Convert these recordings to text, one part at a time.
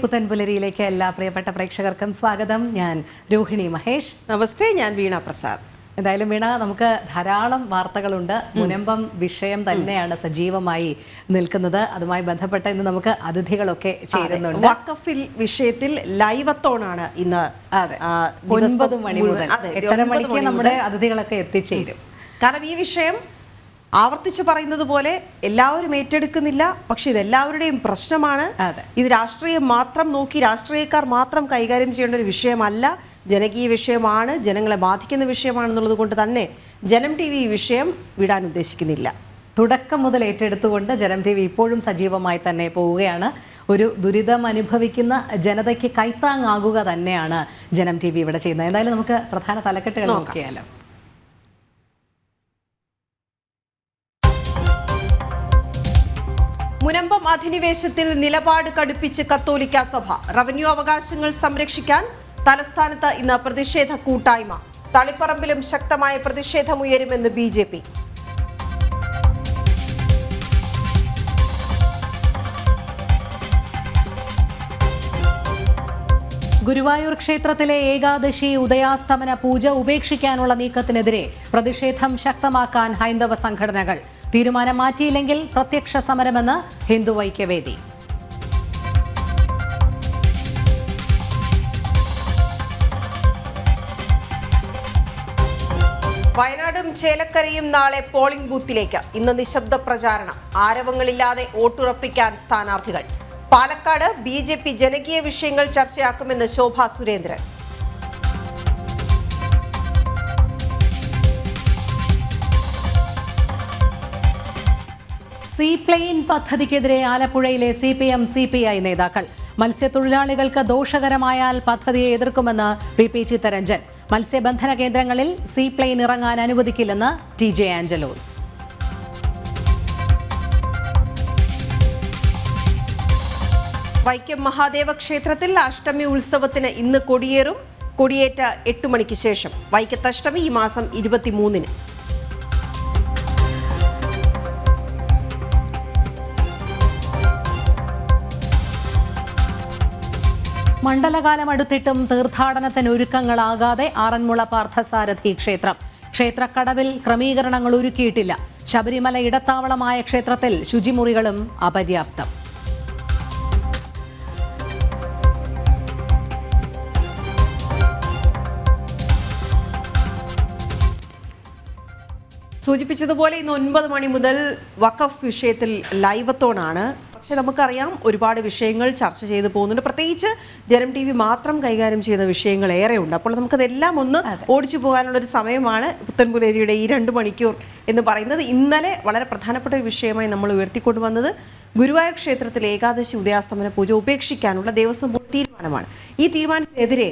പുത്തൻപുലരിയിലേക്ക് എല്ലാ പ്രിയപ്പെട്ട പ്രേക്ഷകർക്കും സ്വാഗതം. ഞാൻ രോഹിണി മഹേഷ്. നമസ്തേ, ഞാൻ വീണ പ്രസാദ്. എന്തായാലും വീണ, നമുക്ക് ധാരാളം വാർത്തകളുണ്ട്. മുനമ്പം വിഷയം തന്നെയാണ് സജീവമായി നിൽക്കുന്നത്. അതുമായി ബന്ധപ്പെട്ട ഇന്ന് നമുക്ക് അതിഥികളൊക്കെ ചേരുന്നുണ്ട്. വഖഫ് വിഷയത്തിൽ ലൈവത്തോണാണ് ഇന്ന് 9 മണി മുതൽ 8:30 മണിക്ക് നമ്മുടെ അതിഥികളൊക്കെ എത്തിച്ചേരും. കാരണം ഈ വിഷയം ആവർത്തിച്ച് പറയുന്നത് പോലെ എല്ലാവരും ഏറ്റെടുക്കുന്നില്ല. പക്ഷെ ഇത് എല്ലാവരുടെയും പ്രശ്നമാണ്. ഇത് രാഷ്ട്രീയം മാത്രം നോക്കി രാഷ്ട്രീയക്കാർ മാത്രം കൈകാര്യം ചെയ്യേണ്ട ഒരു വിഷയമല്ല. ജനകീയ വിഷയമാണ്, ജനങ്ങളെ ബാധിക്കുന്ന വിഷയമാണെന്നുള്ളത് കൊണ്ട് തന്നെ ജനം TV ഈ വിഷയം വിടാൻ ഉദ്ദേശിക്കുന്നില്ല. തുടക്കം മുതൽ ഏറ്റെടുത്തുകൊണ്ട് ജനം TV ഇപ്പോഴും സജീവമായി തന്നെ പോവുകയാണ്. ഒരു ദുരിതം അനുഭവിക്കുന്ന ജനതയ്ക്ക് കൈത്താങ്ങാകുക തന്നെയാണ് ജനം TV ഇവിടെ ചെയ്യുന്നത്. എന്തായാലും നമുക്ക് പ്രധാന തലക്കെട്ടുകൾ നോക്കിയാലോ. മുനമ്പം അധിനിവേശത്തിൽ നിലപാട് കടുപ്പിച്ച് കത്തോലിക്ക സഭ. റവന്യൂ അവകാശങ്ങൾ സംരക്ഷിക്കാൻ തലസ്ഥാനത്ത് ഇന്ന് പ്രതിഷേധ കൂട്ടായ്മ. തളിപ്പറമ്പിലും ശക്തമായ പ്രതിഷേധമുയരുമെന്ന് BJP. ഗുരുവായൂർ ക്ഷേത്രത്തിലെ ഏകാദശി ഉദയാസ്തമന പൂജ ഉപേക്ഷിക്കാനുള്ള നീക്കത്തിനെതിരെ പ്രതിഷേധം ശക്തമാക്കാൻ ഹൈന്ദവ സംഘടനകൾ. തീരുമാനം മാറ്റിയില്ലെങ്കിൽ പ്രത്യക്ഷ സമരമെന്ന് ഹിന്ദു ഐക്യവേദി. വയനാടും ചേലക്കരയും നാളെ പോളിംഗ് ബൂത്തിലേക്ക്. ഇന്ന് നിശബ്ദ പ്രചാരണം. ആരവങ്ങളില്ലാതെ വോട്ടുറപ്പിക്കാൻ സ്ഥാനാർത്ഥികൾ. പാലക്കാട് BJP ജനകീയ വിഷയങ്ങൾ ചർച്ചയാക്കുമെന്ന് ശോഭാ സുരേന്ദ്രൻ. സീപ്ലെയിൻ പദ്ധതിക്കെതിരെ ആലപ്പുഴയിലെ CPM CPI നേതാക്കൾ. മത്സ്യത്തൊഴിലാളികൾക്ക് ദോഷകരമായാൽ പദ്ധതിയെ എതിർക്കുമെന്ന് PP ചിത്തരഞ്ജൻ. മത്സ്യബന്ധന കേന്ദ്രങ്ങളിൽ സീപ്ലെയിൻ ഇറങ്ങാൻ അനുവദിക്കില്ലെന്ന് TJ ആഞ്ചലോസ്. വൈക്കം മഹാദേവ ക്ഷേത്രത്തിൽ അഷ്ടമി ഉത്സവത്തിന് ഇന്ന് കൊടിയേറും. കൊടിയേറ്റ 8 മണിക്ക് ശേഷം. വൈക്കത്ത് അഷ്ടമി ഈ മാസം 23-ന്. മണ്ഡലകാലം അടുത്തിട്ടും തീർത്ഥാടനത്തിന് ഒരുക്കങ്ങളാകാതെ ആറന്മുള പാർത്ഥസാരഥി ക്ഷേത്രം. ക്ഷേത്രക്കടവിൽ ക്രമീകരണങ്ങൾ ഒരുക്കിയിട്ടില്ല. ശബരിമല ഇടത്താവളമായ ക്ഷേത്രത്തിൽ ശുചിമുറികളും അപര്യാപ്തം. സൂചിപ്പിച്ചതുപോലെ ഇന്ന് 9 മണി മുതൽ വഖഫ് വിഷയത്തിൽ ലൈവത്തോണാണ്. പക്ഷെ നമുക്കറിയാം, ഒരുപാട് വിഷയങ്ങൾ ചർച്ച ചെയ്തു പോകുന്നുണ്ട്. പ്രത്യേകിച്ച് ജനം TV മാത്രം കൈകാര്യം ചെയ്യുന്ന വിഷയങ്ങൾ ഏറെയുണ്ട്. അപ്പോൾ നമുക്കതെല്ലാം ഒന്ന് ഓടിച്ചു പോകാനുള്ളൊരു സമയമാണ് പുത്തൻപുലരിയുടെ ഈ 2 മണിക്കൂർ എന്ന് പറയുന്നത്. ഇന്നലെ വളരെ പ്രധാനപ്പെട്ട ഒരു വിഷയമായി നമ്മൾ ഉയർത്തിക്കൊണ്ടുവന്നത് ഗുരുവായൂർ ക്ഷേത്രത്തിൽ ഏകാദശി ഉദയാസ്തമന പൂജ ഉപേക്ഷിക്കാനുള്ള ദേവസ്വം ബോർഡ് തീരുമാനമാണ്. ഈ തീരുമാനത്തിനെതിരെ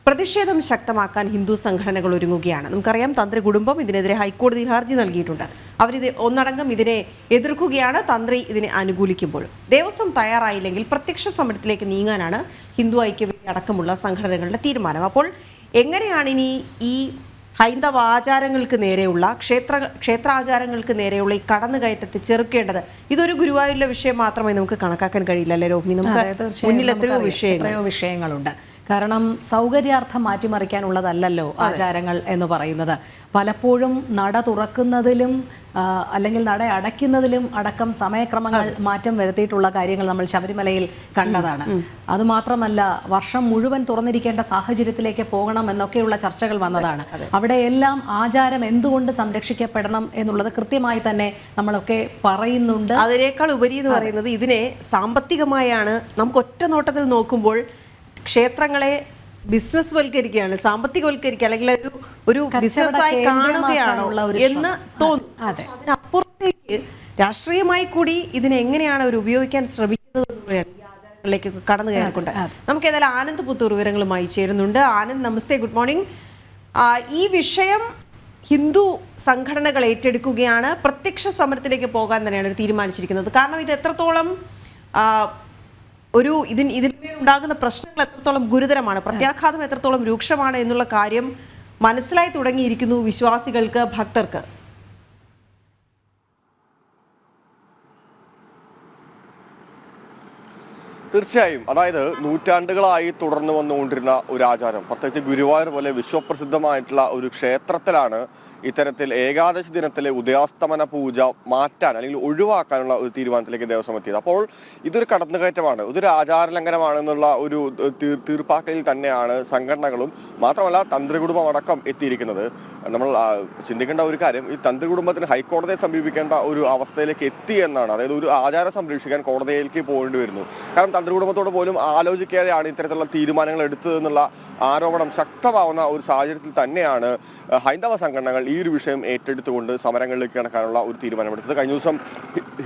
പ്രതിഷേധം ശക്തമാക്കാൻ ഹിന്ദു സംഘടനകൾ ഒരുങ്ങുകയാണ്. നമുക്കറിയാം, തന്ത്രി കുടുംബം ഇതിനെതിരെ ഹൈക്കോടതിയിൽ ഹർജി നൽകിയിട്ടുണ്ട്. അവരിത് ഒന്നടങ്കം ഇതിനെ എതിർക്കുകയാണ്. തന്ത്രി ഇതിനെ അനുകൂലിക്കുമ്പോഴും ദേവസ്വം തയ്യാറായില്ലെങ്കിൽ പ്രത്യക്ഷ സമരത്തിലേക്ക് നീങ്ങാനാണ് ഹിന്ദു ഐക്യവേദി അടക്കമുള്ള സംഘടനകളുടെ തീരുമാനം. അപ്പോൾ എങ്ങനെയാണ് ഇനി ഈ ഹൈന്ദവ ആചാരങ്ങൾക്ക് നേരെയുള്ള ക്ഷേത്രാചാരങ്ങൾക്ക് നേരെയുള്ള ഈ കടന്നുകയറ്റത്തെ ചെറുക്കേണ്ടത്? ഇതൊരു ഗുരുവായൂരിലെ വിഷയം മാത്രമായി നമുക്ക് കണക്കാക്കാൻ കഴിയില്ല അല്ലേ രോഹിണി? നമുക്ക് മുന്നിൽ എത്രയോ വിഷയങ്ങളുണ്ട്. കാരണം സൗകര്യാർത്ഥം മാറ്റിമറിക്കാനുള്ളതല്ലല്ലോ ആചാരങ്ങൾ എന്ന് പറയുന്നത്. പലപ്പോഴും നട തുറക്കുന്നതിലും അല്ലെങ്കിൽ നട അടയ്ക്കുന്നതിലും അടക്കം സമയക്രമങ്ങൾ മാറ്റം വരുത്തിയിട്ടുള്ള കാര്യങ്ങൾ നമ്മൾ ശബരിമലയിൽ കണ്ടതാണ്. അതുമാത്രമല്ല, വർഷം മുഴുവൻ തുറന്നിരിക്കേണ്ട സാഹചര്യത്തിലേക്ക് പോകണം എന്നൊക്കെയുള്ള ചർച്ചകൾ വന്നതാണ്. അവിടെയെല്ലാം ആചാരം എന്തുകൊണ്ട് സംരക്ഷിക്കപ്പെടണം എന്നുള്ളത് കൃത്യമായി തന്നെ നമ്മളൊക്കെ പറയുന്നുണ്ട്. അതിനേക്കാൾ ഉപരി എന്ന് പറയുന്നത് ഇതിനെ സാമ്പത്തികമായാണ്. നമുക്ക് ഒറ്റ നോട്ടത്തിൽ നോക്കുമ്പോൾ ക്ഷേത്രങ്ങളെ ബിസിനസ് വൽക്കരിക്കുകയാണ്, സാമ്പത്തികവൽക്കരിക്കുക, അല്ലെങ്കിൽ ഒരു ബിസിനസ്സായി കാണുകയാണോ എന്ന് തോന്നുന്നു. അതിനപ്പുറത്തേക്ക് രാഷ്ട്രീയമായി കൂടി ഇതിനെ എങ്ങനെയാണ് അവർ ഉപയോഗിക്കാൻ ശ്രമിക്കുന്നത് ഈ ആചാരങ്ങളിലേക്കൊക്കെ കടന്നു കയറിക്കൊണ്ട്. നമുക്ക് ഏതായാലും ആനന്ദ് പുത്തൂർ വിവരങ്ങളുമായി ചേരുന്നുണ്ട്. ആനന്ദ്, നമസ്തേ, ഗുഡ് മോർണിംഗ്. ഈ വിഷയം ഹിന്ദു സംഘടനകൾ ഏറ്റെടുക്കുകയാണ്. പ്രത്യക്ഷ സമരത്തിലേക്ക് പോകാൻ തന്നെയാണ് തീരുമാനിച്ചിരിക്കുന്നത്. കാരണം ഇത് എത്രത്തോളം ഇതിന്മേൽ ഉണ്ടാകുന്ന പ്രശ്നങ്ങൾ എത്രത്തോളം ഗുരുതരമാണ്, പ്രത്യാഘാതം എത്രത്തോളം രൂക്ഷമാണ് എന്നുള്ള കാര്യം മനസ്സിലായി തുടങ്ങിയിരിക്കുന്നു വിശ്വാസികൾക്ക്, ഭക്തർക്ക്. തീർച്ചയായും. അതായത് നൂറ്റാണ്ടുകളായി തുടർന്നു വന്നുകൊണ്ടിരുന്ന ഒരു ആചാരം, പ്രത്യേകിച്ച് ഗുരുവായൂർ പോലെ വിശ്വപ്രസിദ്ധമായിട്ടുള്ള ഒരു ക്ഷേത്രത്തിലാണ് ഇത്തരത്തിൽ ഏകാദശി ദിനത്തിലെ ഉദയാസ്തമന പൂജ മാറ്റാൻ അല്ലെങ്കിൽ ഒഴിവാക്കാനുള്ള ഒരു തീരുമാനത്തിലേക്ക് ദേവസ്വം എത്തിയത്. അപ്പോൾ ഇതൊരു കടന്നുകയറ്റമാണ്, ഇതൊരു ആചാരലംഘനമാണെന്നുള്ള ഒരു തീർപ്പാക്കലിൽ തന്നെയാണ് സംഘടനകളും മാത്രമല്ല തന്ത്രികുടുംബം അടക്കം എത്തിയിരിക്കുന്നത്. നമ്മൾ ചിന്തിക്കേണ്ട ഒരു കാര്യം, ഈ തന്ത്രികുടുംബത്തിന് ഹൈക്കോടതിയെ സമീപിക്കേണ്ട ഒരു അവസ്ഥയിലേക്ക് എത്തി എന്നാണ്. അതായത് ഒരു ആചാരം സംരക്ഷിക്കാൻ കോടതിയിലേക്ക് പോകേണ്ടി വരുന്നു. കാരണം തന്ത്രികുടുംബത്തോട് പോലും ആലോചിക്കാതെയാണ് ഇത്തരത്തിലുള്ള തീരുമാനങ്ങൾ എടുത്തതെന്നുള്ള ആരോപണം ശക്തമാവുന്ന ഒരു സാഹചര്യത്തിൽ തന്നെയാണ് ഹൈന്ദവ സംഘടനകൾ ഈ ഒരു വിഷയം ഏറ്റെടുത്തുകൊണ്ട് സമരങ്ങളിലേക്ക് കടക്കാനുള്ള ഒരു തീരുമാനമെടുത്തത്. കഴിഞ്ഞ ദിവസം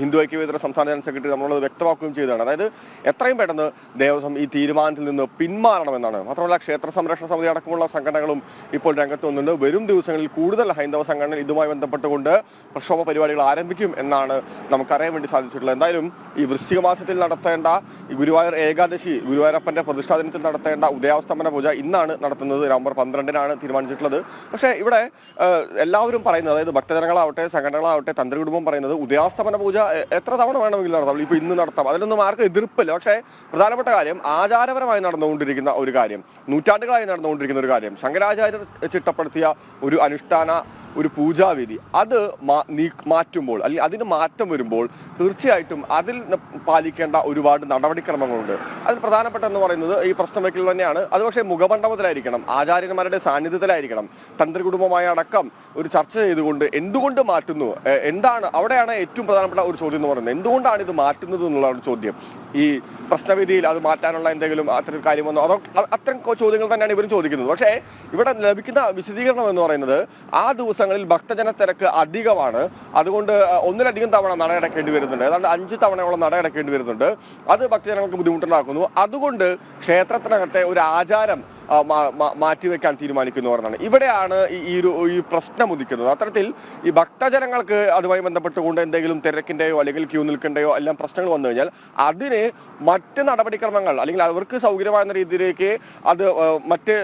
ഹിന്ദു ഐക്യവേദിയുടെ സംസ്ഥാന ജനറൽ സെക്രട്ടറി നമ്മളത് വ്യക്തമാക്കുകയും ചെയ്തതാണ്. അതായത് എത്രയും പെട്ടെന്ന് ദേവസ്വം ഈ തീരുമാനത്തിൽ നിന്ന് പിന്മാറണമെന്നാണ്. മാത്രമല്ല ക്ഷേത്ര സംരക്ഷണ സമിതി അടക്കമുള്ള സംഘടനകളും ഇപ്പോൾ രംഗത്ത് വന്നുണ്ട്. വരും ദിവസങ്ങളിൽ കൂടുതൽ ഹൈന്ദവ സംഘടനകൾ ഇതുമായി ബന്ധപ്പെട്ടുകൊണ്ട് പ്രക്ഷോഭ പരിപാടികൾ ആരംഭിക്കും എന്നാണ് നമുക്കറിയാൻ വേണ്ടി സാധിച്ചിട്ടുള്ളത്. എന്തായാലും ഈ വൃശ്ചിക മാസത്തിൽ നടത്തേണ്ട ഈ ഗുരുവായൂർ ഏകാദശി, ഗുരുവായൂരപ്പന്റെ പ്രതിഷ്ഠാ ദിനത്തിൽ നടത്തേണ്ട ഉദയാസ്തമന പൂജ ഇന്നാണ് നടത്തുന്നത്. നവംബർ 12-നാണ് തീരുമാനിച്ചിട്ടുള്ളത്. പക്ഷേ ഇവിടെ എല്ലാവരും പറയുന്നത്, അതായത് ഭക്തജനങ്ങളാവട്ടെ സംഘടനകളാവട്ടെ തന്ത്രികുടുംബം പറയുന്നത് ഉദയാസ്തമന പൂജ എത്ര തവണ വേണമെങ്കിൽ നടത്താം, ഇപ്പോൾ ഇന്ന് നടത്താം, അതിലൊന്നും ആർക്കും എതിർപ്പില്ല. പക്ഷേ പ്രധാനപ്പെട്ട കാര്യം ആചാരപരമായി നടന്നുകൊണ്ടിരിക്കുന്ന ഒരു കാര്യം, നൂറ്റാണ്ടുകളായി നടന്നുകൊണ്ടിരിക്കുന്ന ഒരു കാര്യം, ശങ്കരാചാര്യർ ചിട്ടപ്പെടുത്തിയ ഒരു അനുഷ്ഠാന ഒരു പൂജാവിധി അത് മാറ്റുമ്പോൾ അല്ലെങ്കിൽ അതിന് മാറ്റം വരുമ്പോൾ തീർച്ചയായിട്ടും അതിൽ പാലിക്കേണ്ട ഒരുപാട് നടപടിക്രമങ്ങളുണ്ട്. അതിൽ പ്രധാനപ്പെട്ടെന്ന് പറയുന്നത് ഈ പ്രശ്നം വയ്ക്കൽ തന്നെയാണ്. അത് പക്ഷേ മുഖമണ്ഡപത്തിലായിരിക്കണം, ആചാര്യന്മാരുടെ സാന്നിധ്യത്തിലായിരിക്കണം. തന്ത്രികുടുംബമായ അടക്കം ഒരു ചർച്ച ചെയ്തുകൊണ്ട് എന്തുകൊണ്ട് മാറ്റുന്നു, എന്താണ് അവിടെയാണ് ഏറ്റവും പ്രധാനപ്പെട്ട ഒരു ചോദ്യം എന്ന് പറയുന്നത്. എന്തുകൊണ്ടാണ് ഇത് മാറ്റുന്നത് എന്നുള്ള ഒരു ചോദ്യം. ഈ പ്രശ്നവിധിയിൽ അത് മാറ്റാനുള്ള എന്തെങ്കിലും അത്തരം കാര്യമെന്നോ അതോ അത്തരം ചോദ്യങ്ങൾ തന്നെയാണ് ഇവരും ചോദിക്കുന്നത്. പക്ഷേ ഇവിടെ ലഭിക്കുന്ന വിശദീകരണം എന്ന് പറയുന്നത് ആ ദിവസങ്ങളിൽ ഭക്തജന തിരക്ക് അധികമാണ്, അതുകൊണ്ട് ഒന്നിലധികം തവണ നടയടക്കേണ്ടി വരുന്നുണ്ട്, ഏതാണ്ട് 5 തവണയോളം നടയടക്കേണ്ടി വരുന്നുണ്ട്. അത് ഭക്തജനങ്ങൾക്ക് ബുദ്ധിമുട്ടുണ്ടാക്കുന്നു. അതുകൊണ്ട് ക്ഷേത്രത്തിനകത്തെ ഒരു ആചാരം മാറ്റിവെക്കാൻ തീരുമാനിക്കുന്നു എന്നാണ്. ഇവിടെയാണ് ഈ പ്രശ്നം ഉദിക്കുന്നത്. അത്തരത്തിൽ ഈ ഭക്തജനങ്ങൾക്ക് അതുമായി ബന്ധപ്പെട്ടുകൊണ്ട് എന്തെങ്കിലും തിരക്കിന്റെയോ അല്ലെങ്കിൽ ക്യൂ നിൽക്കേണ്ടയോ എല്ലാം പ്രശ്നങ്ങൾ വന്നു കഴിഞ്ഞാൽ അതിന് മറ്റ് നടപടിക്രമങ്ങൾ അല്ലെങ്കിൽ അവർക്ക് സൗകര്യമാകുന്ന രീതിയിലേക്ക് അത് മറ്റ്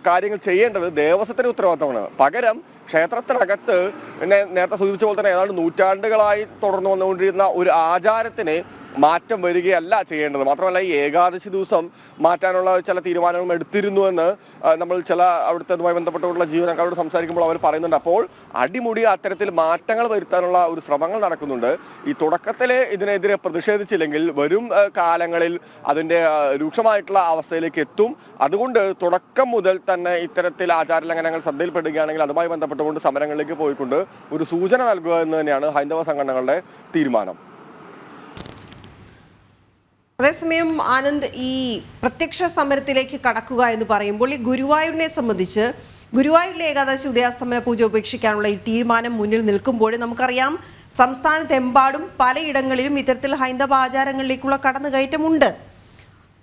കാര്യങ്ങൾ ചെയ്യേണ്ടത് ദേവസ്വത്തിന്റെ ഉത്തരവാദിത്തമാണ്. പകരം ക്ഷേത്രത്തിനകത്ത് നേരത്തെ സൂചിപ്പിച്ച പോലെ തന്നെ ഏതാണ്ട് നൂറ്റാണ്ടുകളായി തുടർന്നു വന്നുകൊണ്ടിരുന്ന ഒരു ആചാരത്തിന് മാറ്റം വരികയല്ല ചെയ്യേണ്ടത്. മാത്രമല്ല ഈ ഏകാദശി ദിവസം മാറ്റാനുള്ള ചില തീരുമാനങ്ങളും എടുത്തിരുന്നുവെന്ന് നമ്മൾ ചില അവിടുത്തെ ബന്ധപ്പെട്ടുള്ള ജീവനക്കാരോട് സംസാരിക്കുമ്പോൾ അവർ പറയുന്നുണ്ട്. അപ്പോൾ അടിമുടി അത്തരത്തിൽ മാറ്റങ്ങൾ വരുത്താനുള്ള ഒരു ശ്രമങ്ങൾ നടക്കുന്നുണ്ട്. ഈ തുടക്കത്തിൽ ഇതിനെതിരെ പ്രതിഷേധിച്ചില്ലെങ്കിൽ വരും കാലങ്ങളിൽ അതിൻ്റെ രൂക്ഷമായിട്ടുള്ള അവസ്ഥയിലേക്ക് എത്തും. അതുകൊണ്ട് തുടക്കം മുതൽ തന്നെ ഇത്തരത്തിൽ ആചാരലംഘനങ്ങൾ ശ്രദ്ധയിൽപ്പെടുകയാണെങ്കിൽ അതുമായി ബന്ധപ്പെട്ടുകൊണ്ട് സമരങ്ങളിലേക്ക് പോയിക്കൊണ്ട് ഒരു സൂചന നൽകുക എന്ന് തന്നെയാണ് ഹൈന്ദവ സംഘടനകളുടെ തീരുമാനം. അതേസമയം ആനന്ദ്, ഈ പ്രത്യക്ഷ സമരത്തിലേക്ക് കടക്കുക എന്ന് പറയുമ്പോൾ ഈ ഗുരുവായൂരിനെ സംബന്ധിച്ച് ഗുരുവായൂരിലെ ഏകാദശി ഉദയാസ്തമന പൂജ ഉപേക്ഷിക്കാനുള്ള ഈ തീരുമാനം മുന്നിൽ നിൽക്കുമ്പോൾ നമുക്കറിയാം സംസ്ഥാനത്തെമ്പാടും പലയിടങ്ങളിലും ഇത്തരത്തിൽ ഹൈന്ദവ ആചാരങ്ങളിലേക്കുള്ള കടന്നുകയറ്റമുണ്ട്.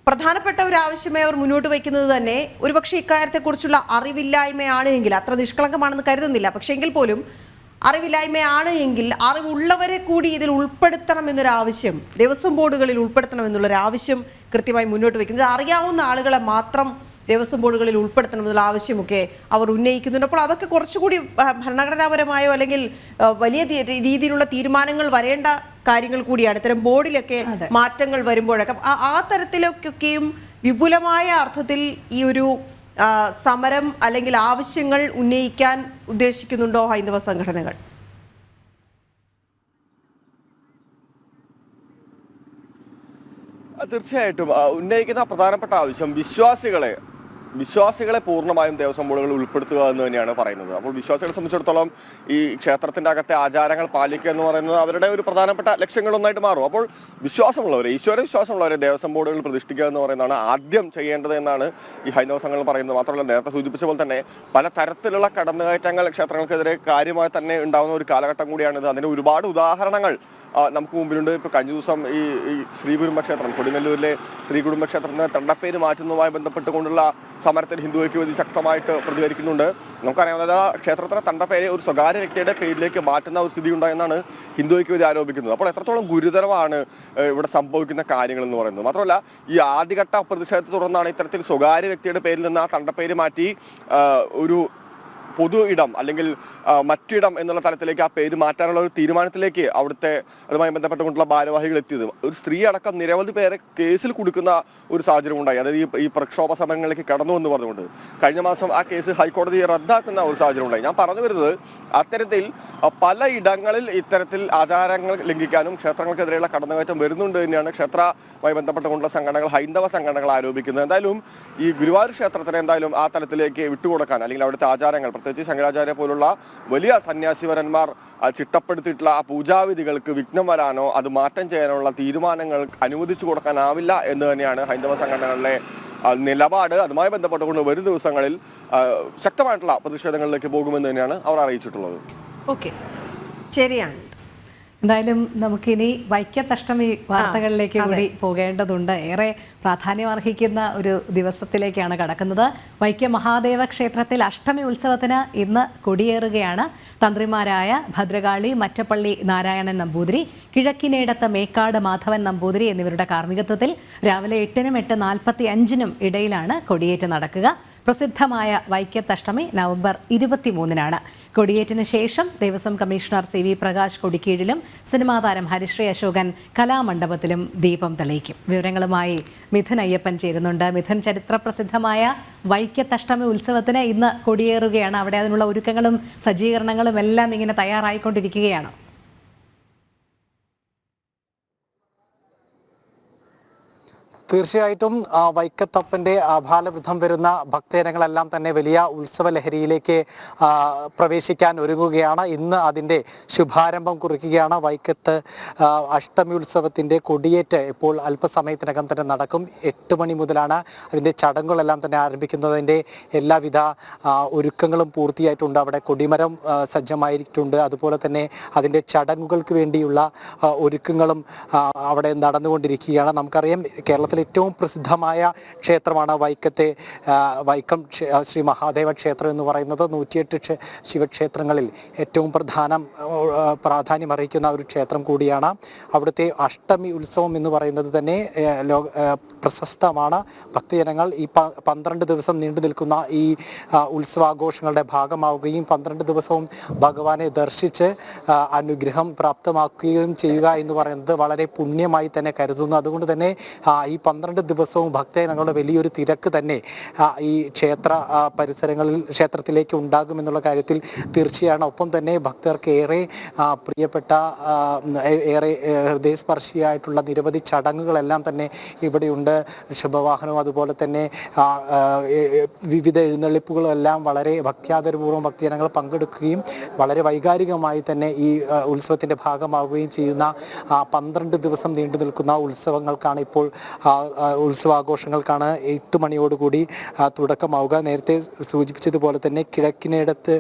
പ്രധാനപ്പെട്ട ഒരു ആവശ്യമായി അവർ മുന്നോട്ട് വയ്ക്കുന്നത് തന്നെ ഒരുപക്ഷെ ഇക്കാര്യത്തെക്കുറിച്ചുള്ള അറിവില്ലായ്മയാണ് എങ്കിൽ, അത്ര നിഷ്കളങ്കമാണെന്ന് കരുതുന്നില്ല, പക്ഷേ എങ്കിൽ പോലും അറിവില്ലായ്മയാണ് എങ്കിൽ അറിവുള്ളവരെ കൂടി ഇതിൽ ഉൾപ്പെടുത്തണം എന്നൊരാവശ്യം, ദേവസ്വം ബോർഡുകളിൽ ഉൾപ്പെടുത്തണം എന്നുള്ളൊരാവശ്യം കൃത്യമായി മുന്നോട്ട് വയ്ക്കുന്നത്. അറിയാവുന്ന ആളുകളെ മാത്രം ദേവസ്വം ബോർഡുകളിൽ ഉൾപ്പെടുത്തണം എന്നുള്ള ആവശ്യമൊക്കെ അവർ ഉന്നയിക്കുന്നുണ്ട്. അപ്പോൾ അതൊക്കെ കുറച്ചുകൂടി ഭരണഘടനാപരമായോ അല്ലെങ്കിൽ വലിയ രീതിയിലുള്ള തീരുമാനങ്ങൾ വരേണ്ട കാര്യങ്ങൾ കൂടിയാണ്. ഇത്തരം ബോർഡിലൊക്കെ മാറ്റങ്ങൾ വരുമ്പോഴൊക്കെ ആ തരത്തിലൊക്കെയും വിപുലമായ അർത്ഥത്തിൽ ഈ ഒരു സമരം അല്ലെങ്കിൽ ആവശ്യങ്ങൾ ഉന്നയിക്കാൻ ഉദ്ദേശിക്കുന്നുണ്ടോ ഹൈന്ദവ സംഘടനകൾ? തീർച്ചയായിട്ടും ഉന്നയിക്കുന്ന പ്രധാനപ്പെട്ട ആവശ്യം വിശ്വാസികളെ പൂർണ്ണമായും ദേവസ്വം ബോർഡുകൾ ഉൾപ്പെടുത്തുക എന്ന് തന്നെയാണ് പറയുന്നത്. അപ്പോൾ വിശ്വാസികളെ സംബന്ധിച്ചിടത്തോളം ഈ ക്ഷേത്രത്തിന്റെ അകത്തെ ആചാരങ്ങൾ പാലിക്കുക എന്ന് പറയുന്നത് അവരുടെ ഒരു പ്രധാനപ്പെട്ട ലക്ഷ്യങ്ങളൊന്നായിട്ട് മാറും. അപ്പോൾ ഈശ്വര വിശ്വാസമുള്ളവരെ ദേവസ്വം ബോർഡുകൾ പ്രതിഷ്ഠിക്കുക എന്ന് പറയുന്നതാണ് ആദ്യം ചെയ്യേണ്ടത് എന്നാണ് ഈ ഹൈന്ദവ സംഘങ്ങൾ പറയുന്നത്. മാത്രമല്ല നേരത്തെ സൂചിപ്പിച്ച പോലെ തന്നെ പല തരത്തിലുള്ള കടന്നുകയറ്റങ്ങൾ ക്ഷേത്രങ്ങൾക്കെതിരെ കാര്യമായി തന്നെ ഉണ്ടാകുന്ന ഒരു കാലഘട്ടം കൂടിയാണിത്. അതിന് ഒരുപാട് ഉദാഹരണങ്ങൾ നമുക്ക് മുമ്പിലുണ്ട്. ഇപ്പോൾ കഴിഞ്ഞ ദിവസം ഈ ശ്രീകുടുംബക്ഷേത്രം, കൊടുങ്ങല്ലൂരിലെ ശ്രീകുടുംബക്ഷേത്രത്തിന് തണ്ടപ്പേര് മാറ്റുന്നതുമായി ബന്ധപ്പെട്ടുകൊണ്ടുള്ള സമരത്തിൽ ഹിന്ദു ഐക്യവേദി ശക്തമായിട്ട് പ്രതികരിക്കുന്നുണ്ട്. നമുക്കറിയാവുന്നത് ക്ഷേത്രത്തിലെ തണ്ടപ്പേര് ഒരു സ്വകാര്യ വ്യക്തിയുടെ പേരിലേക്ക് മാറ്റുന്ന ഒരു സ്ഥിതി ഉണ്ടായെന്നാണ് ഹിന്ദു ഐക്യവേദി ആരോപിക്കുന്നത്. അപ്പോൾ എത്രത്തോളം ഗുരുതരമാണ് ഇവിടെ സംഭവിക്കുന്ന കാര്യങ്ങൾ എന്ന് പറയുന്നത്. മാത്രമല്ല ഈ ആദ്യഘട്ട പ്രതിഷേധത്തെ തുടർന്നാണ് ഇത്തരത്തിൽ സ്വകാര്യ വ്യക്തിയുടെ പേരിൽ നിന്ന് ആ തണ്ടപ്പേര് മാറ്റി ഒരു പൊതു ഇടം അല്ലെങ്കിൽ മറ്റിടം എന്നുള്ള തലത്തിലേക്ക് ആ പേര് മാറ്റാനുള്ള ഒരു തീരുമാനത്തിലേക്ക് അവിടുത്തെ അതുമായി ബന്ധപ്പെട്ടുകൊണ്ടുള്ള ഭാരവാഹികൾ എത്തിയത്. ഒരു സ്ത്രീ അടക്കം നിരവധി പേരെ കേസിൽ കൊടുക്കുന്ന ഒരു സാഹചര്യം ഉണ്ടായി. അതായത് ഈ പ്രക്ഷോഭ സമരങ്ങളിലേക്ക് കടന്നു എന്ന് പറഞ്ഞുകൊണ്ട് കഴിഞ്ഞ മാസം ആ കേസ് ഹൈക്കോടതി റദ്ദാക്കുന്ന ഒരു സാഹചര്യം ഉണ്ടായി. ഞാൻ പറഞ്ഞു വരുന്നത് അത്തരത്തിൽ പല ഇടങ്ങളിൽ ഇത്തരത്തിൽ ആചാരങ്ങൾ ലംഘിക്കാനും ക്ഷേത്രങ്ങൾക്കെതിരെയുള്ള കടന്നുകയറ്റം വരുന്നുണ്ട് തന്നെയാണ് ക്ഷേത്രവുമായി ബന്ധപ്പെട്ടുകൊണ്ടുള്ള സംഘടനകൾ, ഹൈന്ദവ സംഘടനകൾ ആരോപിക്കുന്നത്. എന്തായാലും ഈ ഗുരുവായൂർ ക്ഷേത്രത്തിന് എന്തായാലും ആ തലത്തിലേക്ക് വിട്ടുകൊടുക്കാൻ അല്ലെങ്കിൽ അവിടുത്തെ ആചാരങ്ങൾ, പ്രത്യേകിച്ച് ശങ്കരാചാര്യ പോലുള്ള വലിയ സന്യാസിവരന്മാർ ചിട്ടപ്പെടുത്തിയിട്ടുള്ള ആ പൂജാവിധികൾക്ക് വിഘ്നം വരാനോ അത് മാറ്റം ചെയ്യാനുള്ള തീരുമാനങ്ങൾ അനുവദിച്ചു കൊടുക്കാനാവില്ല എന്ന് തന്നെയാണ് ഹൈന്ദവ സംഘടനകളുടെ നിലപാട്. അതുമായി ബന്ധപ്പെട്ടുകൊണ്ട് വരും ദിവസങ്ങളിൽ ശക്തമായിട്ടുള്ള പ്രതിഷേധങ്ങളിലേക്ക് പോകുമെന്ന് തന്നെയാണ് അവർ അറിയിച്ചിട്ടുള്ളത്. ഓക്കെ, ശരിയാണ്. എന്തായാലും നമുക്കിനി വൈക്കത്തഷ്ടമി വാർത്തകളിലേക്ക് കൂടി പോകേണ്ടതുണ്ട്. ഏറെ പ്രാധാന്യം അർഹിക്കുന്ന ഒരു ദിവസത്തിലേക്കാണ് കടക്കുന്നത്. വൈക്കം മഹാദേവ ക്ഷേത്രത്തിൽ അഷ്ടമി ഉത്സവത്തിന് ഇന്ന് കൊടിയേറുകയാണ്. തന്ത്രിമാരായ ഭദ്രകാളി മറ്റപ്പള്ളി നാരായണൻ നമ്പൂതിരി, കിഴക്കിനേടത്ത് മേക്കാട് മാധവൻ നമ്പൂതിരി എന്നിവരുടെ കാർമ്മികത്വത്തിൽ രാവിലെ 8-നും 8:45-നും ഇടയിലാണ് കൊടിയേറ്റ് നടക്കുക. പ്രസിദ്ധമായ വൈക്കത്തഷ്ടമി നവംബർ 23-നാണ്. കൊടിയേറ്റിന് ശേഷം ദേവസ്വം കമ്മീഷണർ CV പ്രകാശ് കൊടിക്കീഴിലും സിനിമാ താരം ഹരിശ്രീ അശോകൻ കലാമണ്ഡപത്തിലും ദീപം തെളിയിക്കും. വിവരങ്ങളുമായി മിഥുൻ അയ്യപ്പൻ ചേരുന്നുണ്ട്. മിഥുൻ, ചരിത്രപ്രസിദ്ധമായ വൈക്കത്തഷ്ടമി ഉത്സവത്തിന് ഇന്ന് കൊടിയേറുകയാണ്. അവിടെ അതിനുള്ള ഒരുക്കങ്ങളും സജ്ജീകരണങ്ങളും എല്ലാം ഇങ്ങനെ തയ്യാറായിക്കൊണ്ടിരിക്കുകയാണ്. തീർച്ചയായിട്ടും വൈക്കത്തപ്പൻ്റെ ആഭാലവൃദ്ധം വരുന്ന ഭക്തജനങ്ങളെല്ലാം തന്നെ വലിയ ഉത്സവ ലഹരിയിലേക്ക് പ്രവേശിക്കാൻ ഒരുങ്ങുകയാണ്. ഇന്ന് അതിൻ്റെ ശുഭാരംഭം കുറിക്കുകയാണ്. വൈക്കത്ത് അഷ്ടമി ഉത്സവത്തിൻ്റെ കൊടിയേറ്റ് ഇപ്പോൾ അല്പസമയത്തിനകം തന്നെ നടക്കും. 8 മണി മുതലാണ് അതിൻ്റെ ചടങ്ങുകളെല്ലാം തന്നെ ആരംഭിക്കുന്നതിൻ്റെ എല്ലാവിധ ഒരുക്കങ്ങളും പൂർത്തിയായിട്ടുണ്ട്. അവിടെ കൊടിമരം സജ്ജമായിട്ടുണ്ട്. അതുപോലെ തന്നെ അതിൻ്റെ ചടങ്ങുകൾക്ക് വേണ്ടിയുള്ള ഒരുക്കങ്ങളും അവിടെ നടന്നുകൊണ്ടിരിക്കുകയാണ്. നമുക്കറിയാം, കേരളത്തിൽ ഏറ്റവും പ്രസിദ്ധമായ ക്ഷേത്രമാണ് വൈക്കം ശ്രീ മഹാദേവ ക്ഷേത്രം എന്ന് പറയുന്നത്. 108 ശിവക്ഷേത്രങ്ങളിൽ ഏറ്റവും പ്രാധാന്യം അറിയിക്കുന്ന ഒരു ക്ഷേത്രം കൂടിയാണ്. അവിടുത്തെ അഷ്ടമി ഉത്സവം എന്ന് പറയുന്നത് തന്നെ പ്രശസ്തമാണ്. ഭക്തജനങ്ങൾ ഈ 12 ദിവസം നീണ്ടു നിൽക്കുന്ന ഈ ഉത്സവാഘോഷങ്ങളുടെ ഭാഗമാവുകയും 12 ദിവസവും ഭഗവാനെ ദർശിച്ച് അനുഗ്രഹം പ്രാപ്തമാക്കുകയും ചെയ്യുക എന്ന് പറയുന്നത് വളരെ പുണ്യമായി തന്നെ കരുതുന്നു. അതുകൊണ്ട് തന്നെ ഈ 12 ദിവസവും ഭക്തജനങ്ങളുടെ വലിയൊരു തിരക്ക് തന്നെ ഈ ക്ഷേത്രത്തിലേക്ക് ഉണ്ടാകുമെന്നുള്ള കാര്യത്തിൽ തീർച്ചയാണ്. ഒപ്പം തന്നെ ഭക്തർക്ക് ഏറെ പ്രിയപ്പെട്ട ഏറെ ഹൃദയസ്പർശിയായിട്ടുള്ള നിരവധി ചടങ്ങുകളെല്ലാം തന്നെ ഇവിടെയുണ്ട്. ശുഭവാഹനവും അതുപോലെ തന്നെ വിവിധ എഴുന്നള്ളിപ്പുകളും എല്ലാം വളരെ ഭക്ത്യാദരപൂർവ്വം ഭക്തജനങ്ങൾ പങ്കെടുക്കുകയും വളരെ വൈകാരികമായി തന്നെ ഈ ഉത്സവത്തിൻ്റെ ഭാഗമാവുകയും ചെയ്യുന്ന 12 ദിവസം നീണ്ടു നിൽക്കുന്ന ഉത്സവങ്ങൾക്കാണ് ഇപ്പോൾ ഉത്സവാഘോഷങ്ങൾക്കാണ് 8 മണിയോടുകൂടി തുടക്കമാവുക. നേരത്തെ സൂചിപ്പിച്ചതുപോലെ തന്നെ കിഴക്കിനേടത്ത്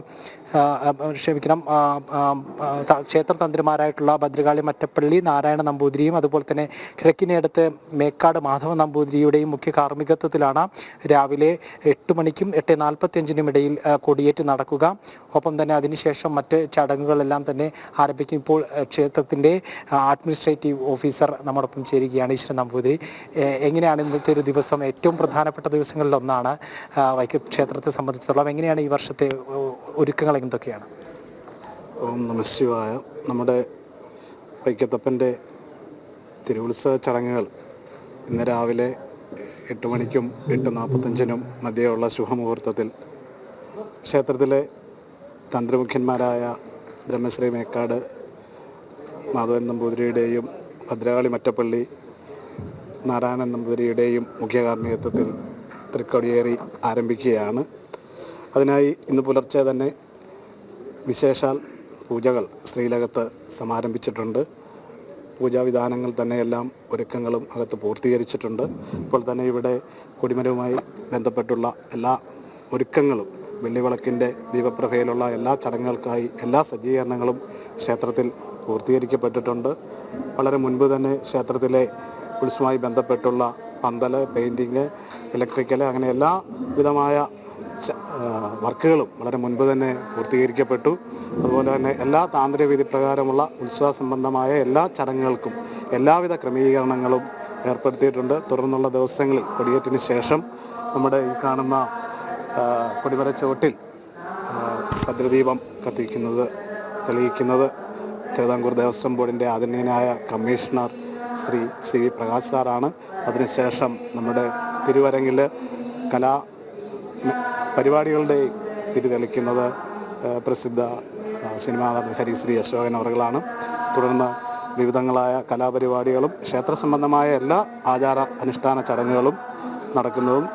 ക്ഷേത്ര തന്ത്രിമാരായിട്ടുള്ള ഭദ്രകാളി മറ്റപ്പള്ളി നാരായണ നമ്പൂതിരിയും അതുപോലെ തന്നെ കിഴക്കിനേടത്ത് മേക്കാട് മാധവ നമ്പൂതിരിയുടെയും മുഖ്യ കാർമ്മികത്വത്തിലാണ് രാവിലെ 8 മണിക്കും 8:45-നും ഇടയിൽ കൊടിയേറ്റ് നടക്കുക. ഒപ്പം തന്നെ അതിനുശേഷം മറ്റ് ചടങ്ങുകളെല്ലാം തന്നെ ആരംഭിക്കും. ഇപ്പോൾ ക്ഷേത്രത്തിൻ്റെ അഡ്മിനിസ്ട്രേറ്റീവ് ഓഫീസർ നമ്മോടൊപ്പം ചേരുകയാണ്. ഈശ്വരൻ നമ്പൂതിരി, എങ്ങനെയാണ് ഇന്നത്തെ ഒരു ദിവസം? ഏറ്റവും പ്രധാനപ്പെട്ട ദിവസങ്ങളിലൊന്നാണ് വൈക്കം ക്ഷേത്രത്തെ സംബന്ധിച്ചിടത്തോളം. എങ്ങനെയാണ് ഈ വർഷത്തെ ഒരുക്കങ്ങൾ എന്തൊക്കെയാണ്? ഓം നമഃ ശിവായ. നമ്മുടെ വൈക്കത്തപ്പൻ്റെ തിരുവുത്സവ ചടങ്ങുകൾ ഇന്ന് രാവിലെ 8 മണിക്കും 8:45-നും മധ്യയുള്ള ശുഭമുഹൂർത്തത്തിൽ ക്ഷേത്രത്തിലെ തന്ത്രിമുഖ്യന്മാരായ ബ്രഹ്മശ്രീ മേക്കാട് മാധവൻ നമ്പൂതിരിയുടെയും ഭദ്രകാളി മറ്റപ്പള്ളി നാരായണൻ നമ്പൂതിരിയുടെയും മുഖ്യ കാർമ്മികത്വത്തിൽ തൃക്കൊടിയേറി ആരംഭിക്കുകയാണ്. അതിനായി ഇന്ന് പുലർച്ചെ തന്നെ വിശേഷാൽ പൂജകൾ ശ്രീലകത്ത് സമാരംഭിച്ചിട്ടുണ്ട്. പൂജാവിധാനങ്ങൾ തന്നെയെല്ലാം ഒരുക്കങ്ങളും അകത്ത് പൂർത്തീകരിച്ചിട്ടുണ്ട്. ഇപ്പോൾ തന്നെ ഇവിടെ കൊടിമരവുമായി ബന്ധപ്പെട്ടുള്ള എല്ലാ ഒരുക്കങ്ങളും വെള്ളിവിളക്കിൻ്റെ ദീപപ്രഭയിലുള്ള എല്ലാ ചടങ്ങുകൾക്കായി എല്ലാ സജ്ജീകരണങ്ങളും ക്ഷേത്രത്തിൽ പൂർത്തീകരിക്കപ്പെട്ടിട്ടുണ്ട്. വളരെ മുൻപ് തന്നെ ക്ഷേത്രത്തിലെ ഉത്സവവുമായി ബന്ധപ്പെട്ടുള്ള പന്തൽ, പെയിൻറ്റിങ്, ഇലക്ട്രിക്കൽ അങ്ങനെ എല്ലാ വിധമായ വർക്കുകളും വളരെ മുൻപ് തന്നെ പൂർത്തീകരിക്കപ്പെട്ടു. അതുപോലെ തന്നെ എല്ലാ താന്ത്രിക വിധി പ്രകാരമുള്ള ഉത്സവ സംബന്ധമായ എല്ലാ ചടങ്ങുകൾക്കും എല്ലാവിധ ക്രമീകരണങ്ങളും ഏർപ്പെടുത്തിയിട്ടുണ്ട്. തുടർന്നുള്ള ദിവസങ്ങളിൽ കൊടിയേറ്റിന് ശേഷം നമ്മുടെ ഈ കാണുന്ന കൊടിമര ചുവട്ടിൽ ഭദ്രദീപം തെളിയിക്കുന്നത് തിരുവിതാംകൂർ ദേവസ്വം ബോർഡിൻ്റെ ആദരണീയനായ കമ്മീഷണർ ശ്രീ CV പ്രകാശ് സാറാണ്. അതിനുശേഷം നമ്മുടെ തിരുവരങ്ങിൽ കലാ പരിപാടികളുടെ തിരിതെളിക്കുന്നത് പ്രസിദ്ധ സിനിമാ നടൻ ഹരിശ്രീ അശോകൻ അവറുകളാണ്. തുടർന്ന് വിവിധങ്ങളായ കലാപരിപാടികളും ക്ഷേത്ര സംബന്ധമായ എല്ലാ ആചാര അനുഷ്ഠാന ചടങ്ങുകളും നടക്കുന്നതും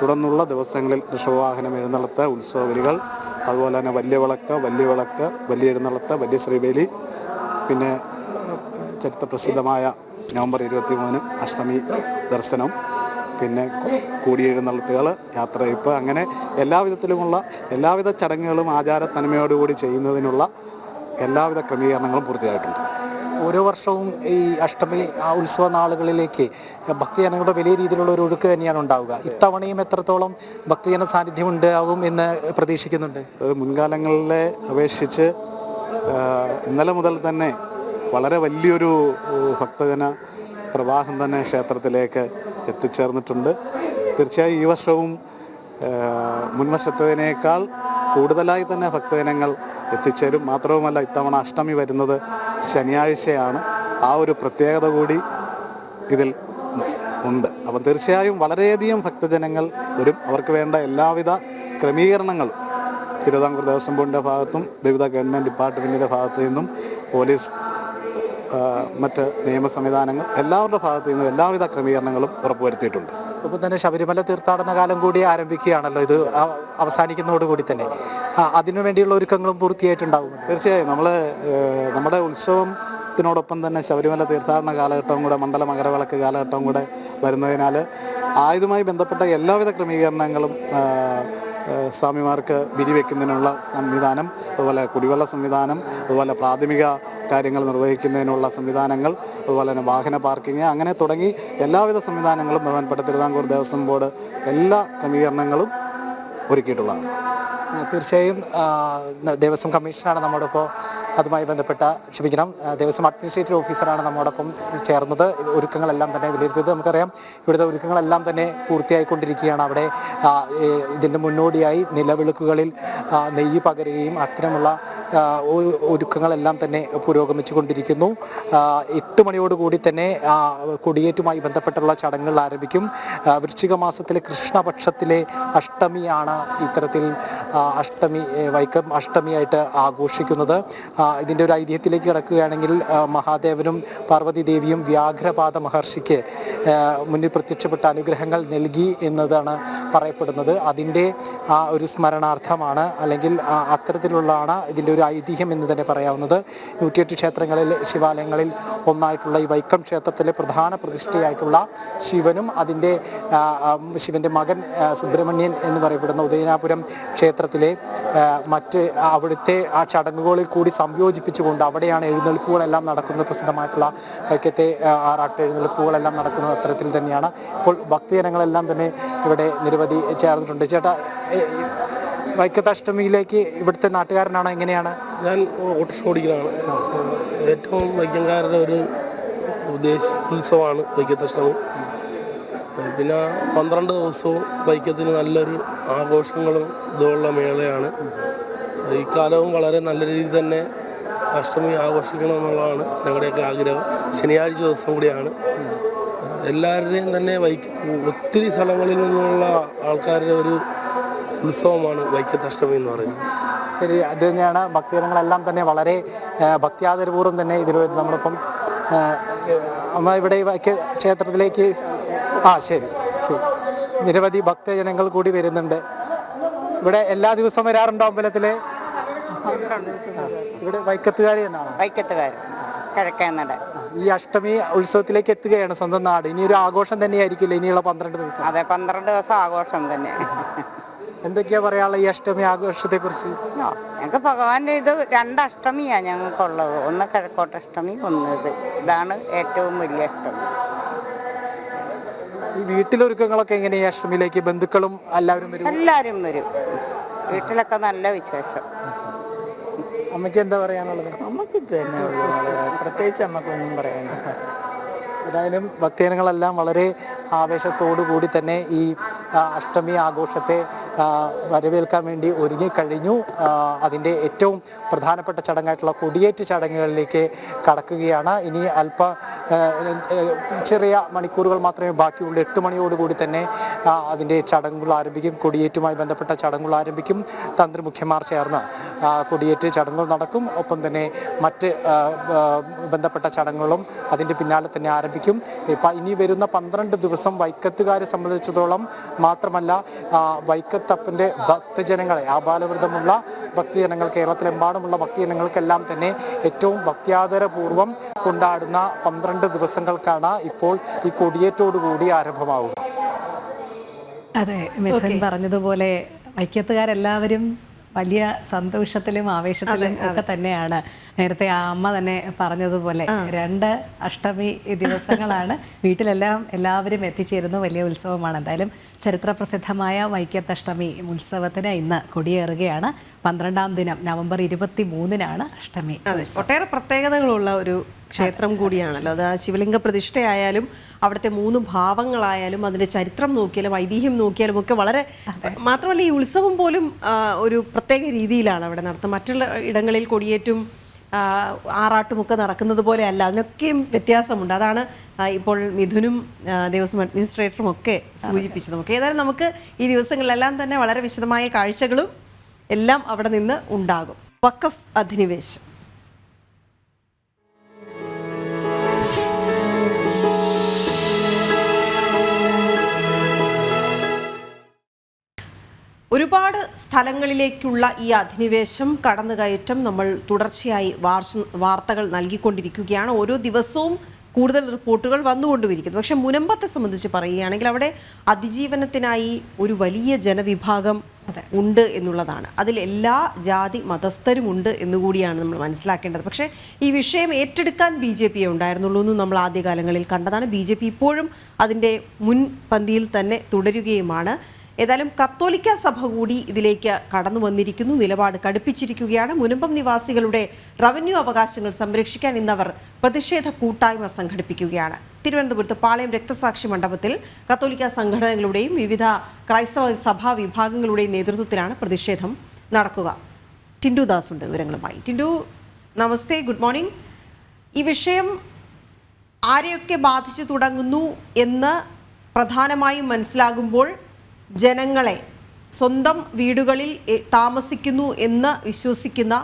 തുടർന്നുള്ള ദിവസങ്ങളിൽ ഋഷഭവാഹനം എഴുന്നള്ളത്ത്, ഉത്സവബലികൾ, അതുപോലെ തന്നെ വലിയ വിളക്ക്, വലിയ എഴുന്നള്ളത്ത്, വലിയ ശ്രീബലി, പിന്നെ ചരിത്രപ്രസിദ്ധമായ നവംബർ 23 അഷ്ടമി ദർശനം, പിന്നെ കൂടിയെഴുന്നള്ളത്തുകൾ, യാത്രയയപ്പ്, അങ്ങനെ എല്ലാവിധ ചടങ്ങുകളും ആചാര തനിമയോടുകൂടി ചെയ്യുന്നതിനുള്ള എല്ലാവിധ ക്രമീകരണങ്ങളും പൂർത്തിയായിട്ടുണ്ട്. ഓരോ വർഷവും ഈ അഷ്ടമി ഉത്സവ നാളുകളിലേക്ക് ഭക്തജനങ്ങളുടെ വലിയ രീതിയിലുള്ള ഒരു ഒഴുക്ക് തന്നെയാണ് ഉണ്ടാവുക. ഇത്തവണയും എത്രത്തോളം ഭക്തജന സാന്നിധ്യം ഉണ്ടാകും എന്ന് പ്രതീക്ഷിക്കുന്നുണ്ട്? മുൻകാലങ്ങളിലെ അപേക്ഷിച്ച് ഇന്നലെ മുതൽ തന്നെ വളരെ വലിയൊരു ഭക്തജന പ്രവാഹം തന്നെ ക്ഷേത്രത്തിലേക്ക് എത്തിച്ചേർന്നിട്ടുണ്ട്. തീർച്ചയായും ഈ വർഷവും മുൻവർഷത്തേക്കാൾ കൂടുതലായി തന്നെ ഭക്തജനങ്ങൾ എത്തിച്ചേരും. മാത്രവുമല്ല, ഇത്തവണ അഷ്ടമി വരുന്നത് ശനിയാഴ്ചയാണ്. ആ ഒരു പ്രത്യേകത കൂടി ഇതിൽ ഉണ്ട്. അപ്പം തീർച്ചയായും വളരെയധികം ഭക്തജനങ്ങൾ വരും. അവർക്ക് വേണ്ട എല്ലാവിധ ക്രമീകരണങ്ങളും തിരുവിതാംകൂർ ദേവസ്വം ബോർഡിൻ്റെ ഭാഗത്തും വിവിധ ഗവൺമെൻറ് ഡിപ്പാർട്ട്മെൻറ്റിൻ്റെ ഭാഗത്തു നിന്നും പോലീസ് മറ്റ് നിയമ സംവിധാനങ്ങൾ എല്ലാവരുടെ ഭാഗത്തു നിന്നും എല്ലാവിധ ക്രമീകരണങ്ങളും ഉറപ്പുവരുത്തിയിട്ടുണ്ട്. ഇപ്പോൾ തന്നെ ശബരിമല തീർത്ഥാടന കാലം കൂടി ആരംഭിക്കുകയാണല്ലോ. ഇത് അവസാനിക്കുന്നതോടുകൂടി തന്നെ അതിനു വേണ്ടിയുള്ള ഒരുക്കങ്ങളും പൂർത്തിയായിട്ടുണ്ടാകും. തീർച്ചയായും നമ്മുടെ ഉത്സവത്തിനോടൊപ്പം തന്നെ ശബരിമല തീർത്ഥാടന കാലഘട്ടവും കൂടെ, മണ്ഡല മകരവിളക്ക് കാലഘട്ടവും കൂടെ വരുന്നതിനാൽ ആയുധമായി ബന്ധപ്പെട്ട എല്ലാവിധ ക്രമീകരണങ്ങളും സ്വാമിമാർക്ക് വിരിവെക്കുന്നതിനുള്ള സംവിധാനം, അതുപോലെ കുടിവെള്ള സംവിധാനം, അതുപോലെ പ്രാഥമിക കാര്യങ്ങൾ നിർവഹിക്കുന്നതിനുള്ള സംവിധാനങ്ങൾ, അതുപോലെ തന്നെ വാഹന പാർക്കിങ്, അങ്ങനെ തുടങ്ങി എല്ലാവിധ സംവിധാനങ്ങളും ബഹുമാനപ്പെട്ട തിരുവിതാംകൂർ ദേവസ്വം ബോർഡ് എല്ലാ ക്രമീകരണങ്ങളും ഒരുക്കിയിട്ടുള്ളതാണ്. തീർച്ചയായും ദേവസ്വം കമ്മീഷണറാണ് നമ്മോടൊപ്പം അതുമായി ബന്ധപ്പെട്ട ദേവസ്വം അഡ്മിനിസ്ട്രേറ്റീവ് ഓഫീസറാണ് നമ്മോടൊപ്പം ചേർന്നത്. ഒരുക്കങ്ങളെല്ലാം തന്നെ വിലയിരുത്തിയത്. നമുക്കറിയാം, ഇവിടുത്തെ ഒരുക്കങ്ങളെല്ലാം തന്നെ പൂർത്തിയായിക്കൊണ്ടിരിക്കുകയാണ്. അവിടെ ഇതിൻ്റെ മുന്നോടിയായി നിലവിളക്കുകളിൽ നെയ്യ് പകരുകയും അത്തരമുള്ള ഒരുക്കങ്ങളെല്ലാം തന്നെ പുരോഗമിച്ചു കൊണ്ടിരിക്കുന്നു. 8 മണിയോടുകൂടി തന്നെ കൊടിയേറ്റുമായി ബന്ധപ്പെട്ടുള്ള ചടങ്ങുകൾ ആരംഭിക്കും. വൃശ്ചിക മാസത്തിലെ കൃഷ്ണപക്ഷത്തിലെ അഷ്ടമിയാണ് ഇത്തരത്തിൽ വൈക്കം അഷ്ടമിയായിട്ട് ആഘോഷിക്കുന്നത്. ഇതിൻ്റെ ഒരു ഐതിഹ്യത്തിലേക്ക് കിടക്കുകയാണെങ്കിൽ മഹാദേവനും പാർവതി ദേവിയും വ്യാഘ്രപാദ മഹർഷിക്ക് മുന്നിൽ പ്രത്യക്ഷപ്പെട്ട അനുഗ്രഹങ്ങൾ നൽകി എന്നതാണ് പറയപ്പെടുന്നത്. അതിൻ്റെ ഒരു സ്മരണാർത്ഥമാണ്, അല്ലെങ്കിൽ അത്തരത്തിലുള്ളതാണ് ഇതിൻ്റെ ഒരു ഐതിഹ്യം എന്ന് തന്നെ പറയാവുന്നത്. 108 ക്ഷേത്രങ്ങളിൽ, ശിവാലയങ്ങളിൽ ഒന്നായിട്ടുള്ള ഈ വൈക്കം ക്ഷേത്രത്തിലെ പ്രധാന പ്രതിഷ്ഠയായിട്ടുള്ള ശിവനും ശിവൻ്റെ മകൻ സുബ്രഹ്മണ്യൻ എന്ന് പറയപ്പെടുന്ന ഉദയനാപുരം ക്ഷേത്രത്തിലെ മറ്റ് അവിടുത്തെ ആ ചടങ്ങുകളിൽ കൂടി സംയോജിപ്പിച്ചുകൊണ്ട് അവിടെയാണ് എഴുന്നള്ളിപ്പുകളെല്ലാം നടക്കുന്നത്. പ്രസിദ്ധമായിട്ടുള്ള വൈക്കത്തെ ആറാട്ട് എഴുന്നള്ളിപ്പുകളെല്ലാം നടക്കുന്നത് അത്തരത്തിൽ തന്നെയാണ്. ഇപ്പോൾ ഭക്തജനങ്ങളെല്ലാം തന്നെ ഇവിടെ നിരവധി ചേർന്നിട്ടുണ്ട്. ചേട്ടാ, വൈക്കത്തെ അഷ്ടമിയിലേക്ക് ഇവിടുത്തെ നാട്ടുകാരനാണോ, എങ്ങനെയാണ്? ഞാൻ ഓട്ടോറിക്ഷ ഓടിക്കുന്നതാണ്. ഏറ്റവും വൈക്കംകാരുടെ ഒരു ഉത്സവമാണ് വൈക്കത്തഷ്ടമി. പിന്നെ 12 ദിവസവും വൈക്കത്തിന് നല്ലൊരു ആഘോഷങ്ങളും ഇതുള്ള മേളയാണ്. ഈ കാലവും വളരെ നല്ല രീതിയിൽ തന്നെ അഷ്ടമി ആഘോഷിക്കണമെന്നുള്ളതാണ് ഞങ്ങളുടെയൊക്കെ ആഗ്രഹം. ശനിയാഴ്ച ദിവസം കൂടിയാണ്. എല്ലാവരുടെയും തന്നെ ഒത്തിരി സ്ഥലങ്ങളിൽ നിന്നുള്ള ആൾക്കാരുടെ ഒരു ഉത്സവമാണ് വൈക്കത്ത് അഷ്ടമി എന്ന് പറയുന്നത്. ശരി, അത് തന്നെയാണ്. ഭക്തജനങ്ങളെല്ലാം തന്നെ വളരെ ഭക്ത്യാദരപൂർവ്വം തന്നെ ഇതിൽ നമ്മളിപ്പം അമ്മ ഇവിടെ ക്ഷേത്രത്തിലേക്ക് ശരി നിരവധി ഭക്തജനങ്ങൾ കൂടി വരുന്നുണ്ട്. ഇവിടെ എല്ലാ ദിവസവും വരാറുണ്ടോ അമ്പലത്തില്? ഇവിടെ വൈക്കത്തുകാരി എന്നാണ്? വൈക്കത്തുകാരൻ, കിഴക്കേനട. ഈ അഷ്ടമി ഉത്സവത്തിലേക്ക് എത്തുകയാണ് സ്വന്തം നാട്. ഇനി ഒരു ആഘോഷം തന്നെയായിരിക്കില്ല ഇനിയുള്ള 12 ദിവസം? അതെ, 12 ദിവസം ആഘോഷം തന്നെ. എന്തൊക്കെയാ പറയാനുള്ള ഈ അഷ്ടമി ആഘോഷത്തെ കുറിച്ച്? ഞങ്ങൾക്ക് ഭഗവാന്റെ 2 അഷ്ടമിയാണ് ഞങ്ങൾക്കുള്ളത്. ഒന്ന് കിഴക്കോട്ടഷ്ടമി, ഒന്ന് ഇതാണ് ഏറ്റവും വലിയ അഷ്ടമി. ഈ വീട്ടിലൊരുക്കങ്ങളൊക്കെ എങ്ങനെയാ അഷ്ടമിയിലേക്ക്? ബന്ധുക്കളും എല്ലാവരും വരും? എല്ലാവരും വരും. വീട്ടിലൊക്കെ നല്ല വിശേഷം. അമ്മയ്ക്ക് എന്താ പറയാനുള്ളത്? നമുക്ക് ഇത് തന്നെ ഉള്ളൂ, പ്രത്യേകിച്ച് നമുക്കൊന്നും പറയാനില്ല. ഏതായാലും ഭക്തജനങ്ങളെല്ലാം വളരെ ആവേശത്തോടു കൂടി തന്നെ ഈ അഷ്ടമി ആഘോഷത്തെ വരവേൽക്കാൻ വേണ്ടി ഒരുങ്ങിക്കഴിഞ്ഞു. അതിൻ്റെ ഏറ്റവും പ്രധാനപ്പെട്ട ചടങ്ങായിട്ടുള്ള കൊടിയേറ്റ് ചടങ്ങുകളിലേക്ക് കടക്കുകയാണ്. ഇനി ചെറിയ മണിക്കൂറുകൾ മാത്രമേ ബാക്കിയുള്ളൂ. 8 മണിയോടുകൂടി തന്നെ അതിൻ്റെ ചടങ്ങുകൾ ആരംഭിക്കും. കൊടിയേറ്റുമായി ബന്ധപ്പെട്ട ചടങ്ങുകൾ ആരംഭിക്കും. തന്ത്രിമുഖ്യന്മാർ ചേർന്ന് കൊടിയേറ്റ് ചടങ്ങുകൾ നടക്കും. ഒപ്പം തന്നെ മറ്റ് ബന്ധപ്പെട്ട ചടങ്ങുകളും അതിൻ്റെ പിന്നാലെ തന്നെ ആരംഭിക്കും. ഇനി വരുന്ന 12 ദിവസം വൈക്കത്തുകാരെ സംബന്ധിച്ചിടത്തോളം മാത്രമല്ല, വൈക്കത്തപ്പൻ്റെ ഭക്തജനങ്ങളെ, ആബാലവൃതമുള്ള ഭക്തജനങ്ങൾ, കേരളത്തിലെമ്പാടുമുള്ള ഭക്തജനങ്ങൾക്കെല്ലാം തന്നെ ഏറ്റവും ഭക്ത്യാദരപൂർവ്വം കൊണ്ടാടുന്ന 12 ദിവസങ്ങൾക്കാണ് ഇപ്പോൾ ഈ കൊടിയേറ്റോടുകൂടി ആരംഭമാവുക. അതെ, മിഥുൻ പറഞ്ഞതുപോലെ വൈക്കത്തുകാരെല്ലാവരും വലിയ സന്തോഷത്തിലും ആവേശത്തിലും ഒക്കെ തന്നെയാണ്. നേരത്തെ ആ അമ്മ തന്നെ പറഞ്ഞതുപോലെ 2 അഷ്ടമി ദിവസങ്ങളാണ്. വീട്ടിലെല്ലാം എല്ലാവരും എത്തിച്ചേരുന്നു. വലിയ ഉത്സവമാണ്. എന്തായാലും ചരിത്രപ്രസിദ്ധമായ വൈക്കത്തഷ്ടമി ഉത്സവത്തിന് ഇന്ന് കൊടിയേറുകയാണ്. 12-ാം ദിനം നവംബർ 23-നാണ് അഷ്ടമി. ഒട്ടേറെ പ്രത്യേകതകളുള്ള ഒരു ക്ഷേത്രം കൂടിയാണല്ലോ അത്. ശിവലിംഗ പ്രതിഷ്ഠയായാലും അവിടുത്തെ 3 ഭാവങ്ങളായാലും അതിൻ്റെ ചരിത്രം നോക്കിയാലും ഐതിഹ്യം നോക്കിയാലും ഒക്കെ വളരെ, മാത്രമല്ല ഈ ഉത്സവം പോലും ഒരു പ്രത്യേക രീതിയിലാണ് അവിടെ നടത്തുന്നത്. മറ്റുള്ള ഇടങ്ങളിൽ കൊടിയേറ്റും ആറാട്ടുമൊക്കെ നടക്കുന്നത് പോലെ അല്ല, അതിനൊക്കെയും വ്യത്യാസമുണ്ട്. അതാണ് ഇപ്പോൾ മിഥുനും ദേവസ്വം അഡ്മിനിസ്ട്രേറ്ററും ഒക്കെ സൂചിപ്പിച്ചത്. നമുക്ക് ഏതായാലും നമുക്ക് ഈ ദിവസങ്ങളിലെല്ലാം തന്നെ വളരെ വിശദമായ കാഴ്ചകളും എല്ലാം അവിടെ നിന്ന് ഉണ്ടാകും. വഖഫ് അധിനിവേശം ഒരുപാട് സ്ഥലങ്ങളിലേക്കുള്ള ഈ അധിനിവേശം, കടന്നുകയറ്റം നമ്മൾ തുടർച്ചയായി വാർത്തകൾ നൽകിക്കൊണ്ടിരിക്കുകയാണ്. ഓരോ ദിവസവും കൂടുതൽ റിപ്പോർട്ടുകൾ വന്നുകൊണ്ടിരിക്കുന്നു. പക്ഷെ മുനമ്പത്തെ സംബന്ധിച്ച് പറയുകയാണെങ്കിൽ അവിടെ അതിജീവനത്തിനായി ഒരു വലിയ ജനവിഭാഗം ഉണ്ട് എന്നുള്ളതാണ്. അതിൽ എല്ലാ ജാതി മതസ്ഥരും ഉണ്ട് എന്നുകൂടിയാണ് നമ്മൾ മനസ്സിലാക്കേണ്ടത്. പക്ഷേ ഈ വിഷയം ഏറ്റെടുക്കാൻ BJP ഉണ്ടായിരുന്നുള്ളൂ എന്ന് നമ്മൾ ആദ്യകാലങ്ങളിൽ കണ്ടതാണ്. BJP ഇപ്പോഴും അതിൻ്റെ മുൻപന്തിയിൽ തന്നെ തുടരുകയുമാണ്. ഏതായാലും കത്തോലിക്ക സഭ കൂടി ഇതിലേക്ക് കടന്നു വന്നിരിക്കുന്നു, നിലപാട് കടുപ്പിച്ചിരിക്കുകയാണ്. മുനമ്പം നിവാസികളുടെ റവന്യൂ അവകാശങ്ങൾ സംരക്ഷിക്കാൻ ഇന്നവർ പ്രതിഷേധ കൂട്ടായ്മ സംഘടിപ്പിക്കുകയാണ്. തിരുവനന്തപുരത്ത് പാളയം രക്തസാക്ഷി മണ്ഡപത്തിൽ കത്തോലിക്ക സംഘടനകളുടെയും വിവിധ ക്രൈസ്തവ സഭാ വിഭാഗങ്ങളുടെയും നേതൃത്വത്തിലാണ് പ്രതിഷേധം നടക്കുക. ടിൻഡു ദാസ് ഉണ്ട് വിവരങ്ങളുമായി. ടിൻഡു, നമസ്തേ, ഗുഡ് മോർണിംഗ്. ഈ വിഷയം ആരെയൊക്കെ ബാധിച്ചു തുടങ്ങുന്നു എന്ന് പ്രധാനമായും മനസ്സിലാകുമ്പോൾ ജനങ്ങളെ സ്വന്തം വീടുകളിൽ താമസിക്കുന്നു എന്ന് വിശ്വസിക്കുന്ന,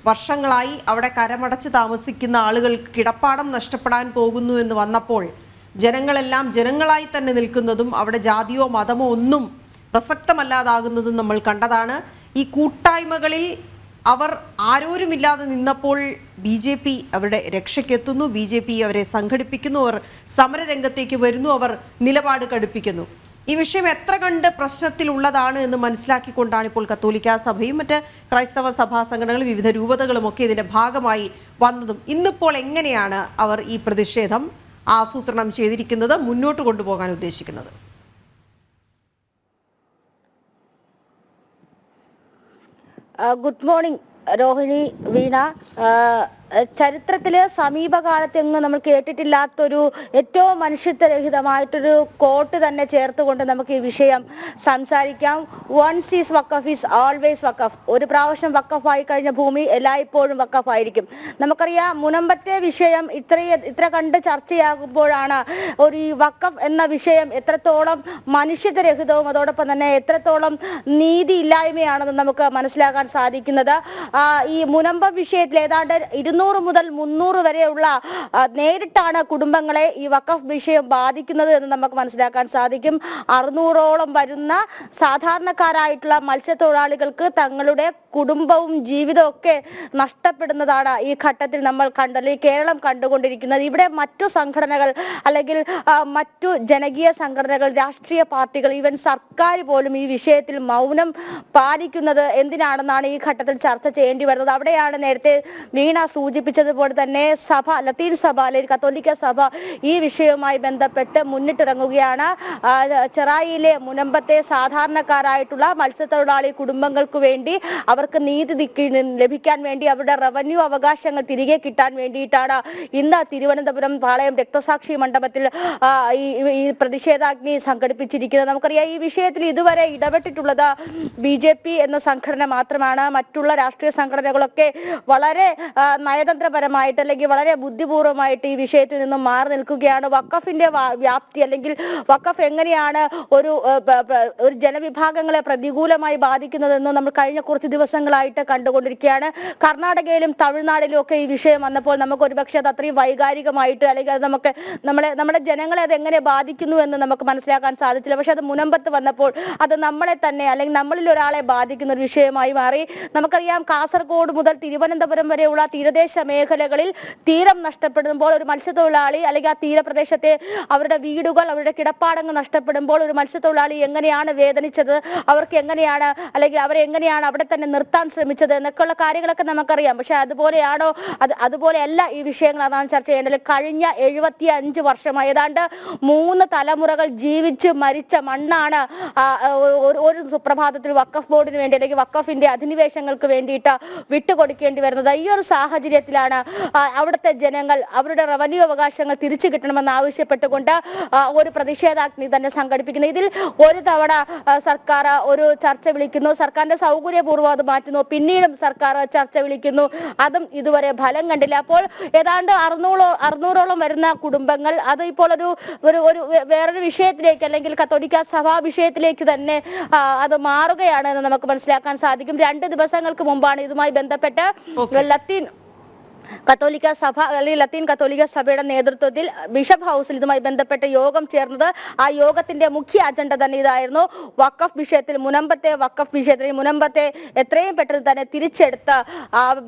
വർഷങ്ങളായി അവിടെ കരമടച്ച് താമസിക്കുന്ന ആളുകൾക്ക് കിടപ്പാടം നഷ്ടപ്പെടാൻ പോകുന്നു എന്ന് വന്നപ്പോൾ ജനങ്ങളെല്ലാം ജനങ്ങളായി തന്നെ നിൽക്കുന്നതും അവിടെ ജാതിയോ മതമോ ഒന്നും പ്രസക്തമല്ലാതാകുന്നതും നമ്മൾ കണ്ടതാണ്. ഈ കൂട്ടായ്മകളിൽ അവർ ആരോരുമില്ലാതെ നിന്നപ്പോൾ BJP അവരുടെ രക്ഷയ്ക്കെത്തുന്നു. BJP അവരെ സംഘടിപ്പിക്കുന്നു, അവർ സമരരംഗത്തേക്ക് വരുന്നു, അവർ നിലപാട് കടുപ്പിക്കുന്നു. ഈ വിഷയം എത്ര കണ്ട് പ്രശ്നത്തിലുള്ളതാണ് എന്ന് മനസ്സിലാക്കിക്കൊണ്ടാണ് ഇപ്പോൾ കത്തോലിക്ക സഭയും മറ്റ് ക്രൈസ്തവ സഭാ സംഘടനകളും വിവിധ രൂപതകളും ഒക്കെ ഇതിൻ്റെ ഭാഗമായി വന്നതും. ഇന്നിപ്പോൾ എങ്ങനെയാണ് അവർ ഈ പ്രതിഷേധം ആസൂത്രണം ചെയ്തിരിക്കുന്നത്, മുന്നോട്ട് കൊണ്ടുപോകാൻ ഉദ്ദേശിക്കുന്നത്? ഗുഡ് മോർണിംഗ് രോഹിണി, വീണ. ചരിത്രത്തിൽ സമീപകാലത്തെങ്ങും നമ്മൾ കേട്ടിട്ടില്ലാത്തൊരു ഏറ്റവും മനുഷ്യത്വരഹിതമായിട്ടൊരു കോട്ട് തന്നെ ചേർത്തുകൊണ്ട് നമുക്ക് ഈ വിഷയം സംസാരിക്കാം. Once is waqf is always waqf. ഒരു പ്രാവശ്യം വഖഫായി കഴിഞ്ഞ ഭൂമി എല്ലായ്പ്പോഴും വഖഫായിരിക്കും. നമുക്കറിയാം, മുനമ്പത്തെ വിഷയം ഇത്ര കണ്ട് ചർച്ചയാകുമ്പോഴാണ് ഒരു ഈ വഖഫ് എന്ന വിഷയം എത്രത്തോളം മനുഷ്യത്വരഹിതവും അതോടൊപ്പം തന്നെ എത്രത്തോളം നീതിയില്ലായ്മയാണെന്ന് നമുക്ക് മനസ്സിലാക്കാൻ സാധിക്കുന്നത്. ഈ മുനമ്പം വിഷയത്തിൽ ഏതാണ്ട് 200 മുതൽ 300 വരെയുള്ള നേരിട്ടാണ് കുടുംബങ്ങളെ ഈ വഖഫ് വിഷയം ബാധിക്കുന്നത് എന്ന് നമുക്ക് മനസ്സിലാക്കാൻ സാധിക്കും. 600ഓളം വരുന്ന സാധാരണക്കാരായിട്ടുള്ള മത്സ്യത്തൊഴിലാളികൾക്ക് തങ്ങളുടെ കുടുംബവും ജീവിതവും ഒക്കെ നഷ്ടപ്പെടുന്നതാണ് ഈ ഘട്ടത്തിൽ നമ്മൾ കേരളം കണ്ടുകൊണ്ടിരിക്കുന്നത്. ഇവിടെ മറ്റു സംഘടനകൾ അല്ലെങ്കിൽ മറ്റു ജനകീയ സംഘടനകൾ, രാഷ്ട്രീയ പാർട്ടികൾ, ഈവൻ സർക്കാർ പോലും ഈ വിഷയത്തിൽ മൗനം പാലിക്കുന്നത് എന്തിനാണെന്നാണ് ഈ ഘട്ടത്തിൽ ചർച്ച ചെയ്യേണ്ടി വരുന്നത്. അവിടെയാണ് നേരത്തെ വീണ സൂചിപ്പിച്ചതുപോലെ തന്നെ സഭ, ലത്തീൻ സഭ അല്ലെങ്കിൽ കത്തോലിക്ക സഭ ഈ വിഷയവുമായി ബന്ധപ്പെട്ട് മുന്നിട്ടിറങ്ങുകയാണ്. ചെറായിയിലെ മുനമ്പത്തെ സാധാരണക്കാരായിട്ടുള്ള മത്സ്യത്തൊഴിലാളി കുടുംബങ്ങൾക്ക് വേണ്ടി അവർക്ക് നീതി ലഭിക്കാൻ വേണ്ടി അവരുടെ റവന്യൂ അവകാശങ്ങൾ തിരികെ കിട്ടാൻ വേണ്ടിയിട്ടാണ് ഇന്ന് തിരുവനന്തപുരം പാളയം രക്തസാക്ഷി മണ്ഡപത്തിൽ ഈ പ്രതിഷേധാഗ്നി സംഘടിപ്പിച്ചിരിക്കുന്നത്. നമുക്കറിയാം ഈ വിഷയത്തിൽ ഇതുവരെ ഇടപെട്ടിട്ടുള്ളത് BJP എന്ന സംഘടന മാത്രമാണ്. മറ്റുള്ള രാഷ്ട്രീയ സംഘടനകളൊക്കെ വളരെ നയതന്ത്രപരമായിട്ട് അല്ലെങ്കിൽ വളരെ ബുദ്ധിപൂർവമായിട്ട് ഈ വിഷയത്തിൽ നിന്നും മാറി നിൽക്കുകയാണ്. വഖഫിന്റെ വ്യാപ്തി അല്ലെങ്കിൽ വഖഫ് എങ്ങനെയാണ് ഒരു ജനവിഭാഗങ്ങളെ പ്രതികൂലമായി ബാധിക്കുന്നതെന്ന് നമ്മൾ കഴിഞ്ഞ കുറച്ച് ദിവസങ്ങളായിട്ട് കണ്ടുകൊണ്ടിരിക്കുകയാണ്. കർണാടകയിലും തമിഴ്നാടിലും ഒക്കെ ഈ വിഷയം വന്നപ്പോൾ നമുക്ക് ഒരുപക്ഷെ അത് അത്രയും വൈകാരികമായിട്ട് അല്ലെങ്കിൽ അത് നമ്മുടെ ജനങ്ങളെ അത് എങ്ങനെ ബാധിക്കുന്നു എന്ന് നമുക്ക് മനസ്സിലാക്കാൻ സാധിച്ചില്ല. പക്ഷെ അത് മുനമ്പത്ത് വന്നപ്പോൾ അത് നമ്മളെ തന്നെ അല്ലെങ്കിൽ നമ്മളിൽ ഒരാളെ ബാധിക്കുന്ന ഒരു വിഷയമായി മാറി. നമുക്കറിയാം കാസർഗോഡ് മുതൽ തിരുവനന്തപുരം വരെയുള്ള തീരദേശ മേഖലകളിൽ തീരം നഷ്ടപ്പെടുമ്പോൾ ഒരു മത്സ്യത്തൊഴിലാളി അല്ലെങ്കിൽ ആ തീരപ്രദേശത്തെ അവരുടെ വീടുകൾ, അവരുടെ കിടപ്പാടങ്ങൾ നഷ്ടപ്പെടുമ്പോൾ ഒരു മത്സ്യത്തൊഴിലാളി എങ്ങനെയാണ് വേദനിച്ചത്, അവർക്ക് എങ്ങനെയാണ് അല്ലെങ്കിൽ അവരെ എങ്ങനെയാണ് അവിടെ തന്നെ നിർത്താൻ ശ്രമിച്ചത് എന്നൊക്കെയുള്ള കാര്യങ്ങളൊക്കെ നമുക്കറിയാം. പക്ഷെ അതുപോലെയാണോ, അതുപോലെയല്ല ഈ വിഷയങ്ങൾ. അതാണ് ചർച്ച ചെയ്യേണ്ടത്. കഴിഞ്ഞ 75 വർഷമായി ഏതാണ്ട് 3 തലമുറകൾ ജീവിച്ച് മരിച്ച മണ്ണാണ് ഒരു സുപ്രഭാതത്തിൽ വഖഫ് ബോർഡിന് വേണ്ടി അല്ലെങ്കിൽ വഖഫിന്റെ അധിനിവേശങ്ങൾക്ക് വേണ്ടിയിട്ട് വിട്ടുകൊടുക്കേണ്ടി വരുന്നത്. ഈ ഒരു സാഹചര്യത്തിലാണ് അവിടുത്തെ ജനങ്ങൾ അവരുടെ റവന്യൂ അവകാശങ്ങൾ തിരിച്ചു കിട്ടണമെന്ന് ആവശ്യപ്പെട്ടുകൊണ്ട് ഒരു പ്രതിഷേധാഗ്നി തന്നെ സംഘടിപ്പിക്കുന്നത്. ഇതിൽ ഒരു തവണ സർക്കാർ ഒരു ചർച്ച വിളിക്കുന്നു, സർക്കാരിന്റെ സൗകര്യപൂർവ്വം അത് മാറ്റുന്നു, പിന്നീടും സർക്കാർ ചർച്ച വിളിക്കുന്നു, അതും ഇതുവരെ ഫലം കണ്ടില്ല. അപ്പോൾ ഏതാണ്ട് 600ഓളം വരുന്ന കുടുംബങ്ങൾ അത് ഇപ്പോൾ ഒരു വേറൊരു വിഷയത്തിലേക്ക് അല്ലെങ്കിൽ കത്തോലിക്ക സഭാ വിഷയത്തിലേക്ക് തന്നെ അത് മാറുകയാണ് എന്ന് നമുക്ക് മനസ്സിലാക്കാൻ സാധിക്കും. 2 ദിവസങ്ങൾക്ക് മുമ്പാണ് ഇതുമായി ബന്ധപ്പെട്ട് ലത്തീൻ കത്തോലിക്ക സഭ അല്ലെങ്കിൽ ലത്തീൻ കത്തോലിക്ക സഭയുടെ നേതൃത്വത്തിൽ ബിഷപ്പ് ഹൗസിൽ ഇതുമായി ബന്ധപ്പെട്ട യോഗം ചേർന്നത്. ആ യോഗത്തിന്റെ മുഖ്യ അജണ്ട തന്നെ ഇതായിരുന്നു. വഖഫ് വിഷയത്തിൽ മുനമ്പത്തെ എത്രയും പെട്ടെന്ന് തന്നെ തിരിച്ചെടുത്ത്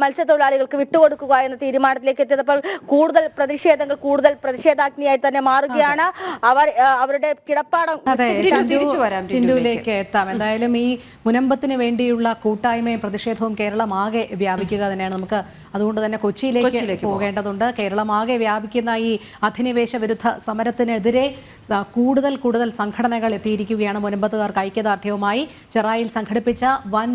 മത്സ്യത്തൊഴിലാളികൾക്ക് വിട്ടുകൊടുക്കുക എന്ന തീരുമാനത്തിലേക്ക് എത്തിയപ്പോൾ കൂടുതൽ പ്രതിഷേധാഗ്നിയായി തന്നെ മാറുകയാണ്. അവരുടെ കിടപ്പാടം ടിൻഡുവിലേക്ക് എത്താം. എന്തായാലും ഈ മുനമ്പത്തിന് വേണ്ടിയുള്ള കൂട്ടായ്മയും പ്രതിഷേധവും കേരളമാകെ വ്യാപിക്കുക തന്നെയാണ്. നമുക്ക് അതുകൊണ്ട് തന്നെ കൊച്ചിയിലേക്ക് പോകേണ്ടതുണ്ട്. കേരളമാകെ വ്യാപിക്കുന്ന ഈ അധിനിവേശ വിരുദ്ധ സമരത്തിനെതിരെ കൂടുതൽ സംഘടനകൾ എത്തിയിരിക്കുകയാണ്. മുനമ്പത്തുകാർക്ക് ഐക്യദാർഢ്യവുമായി ചെറായിൽ സംഘടിപ്പിച്ച വൻ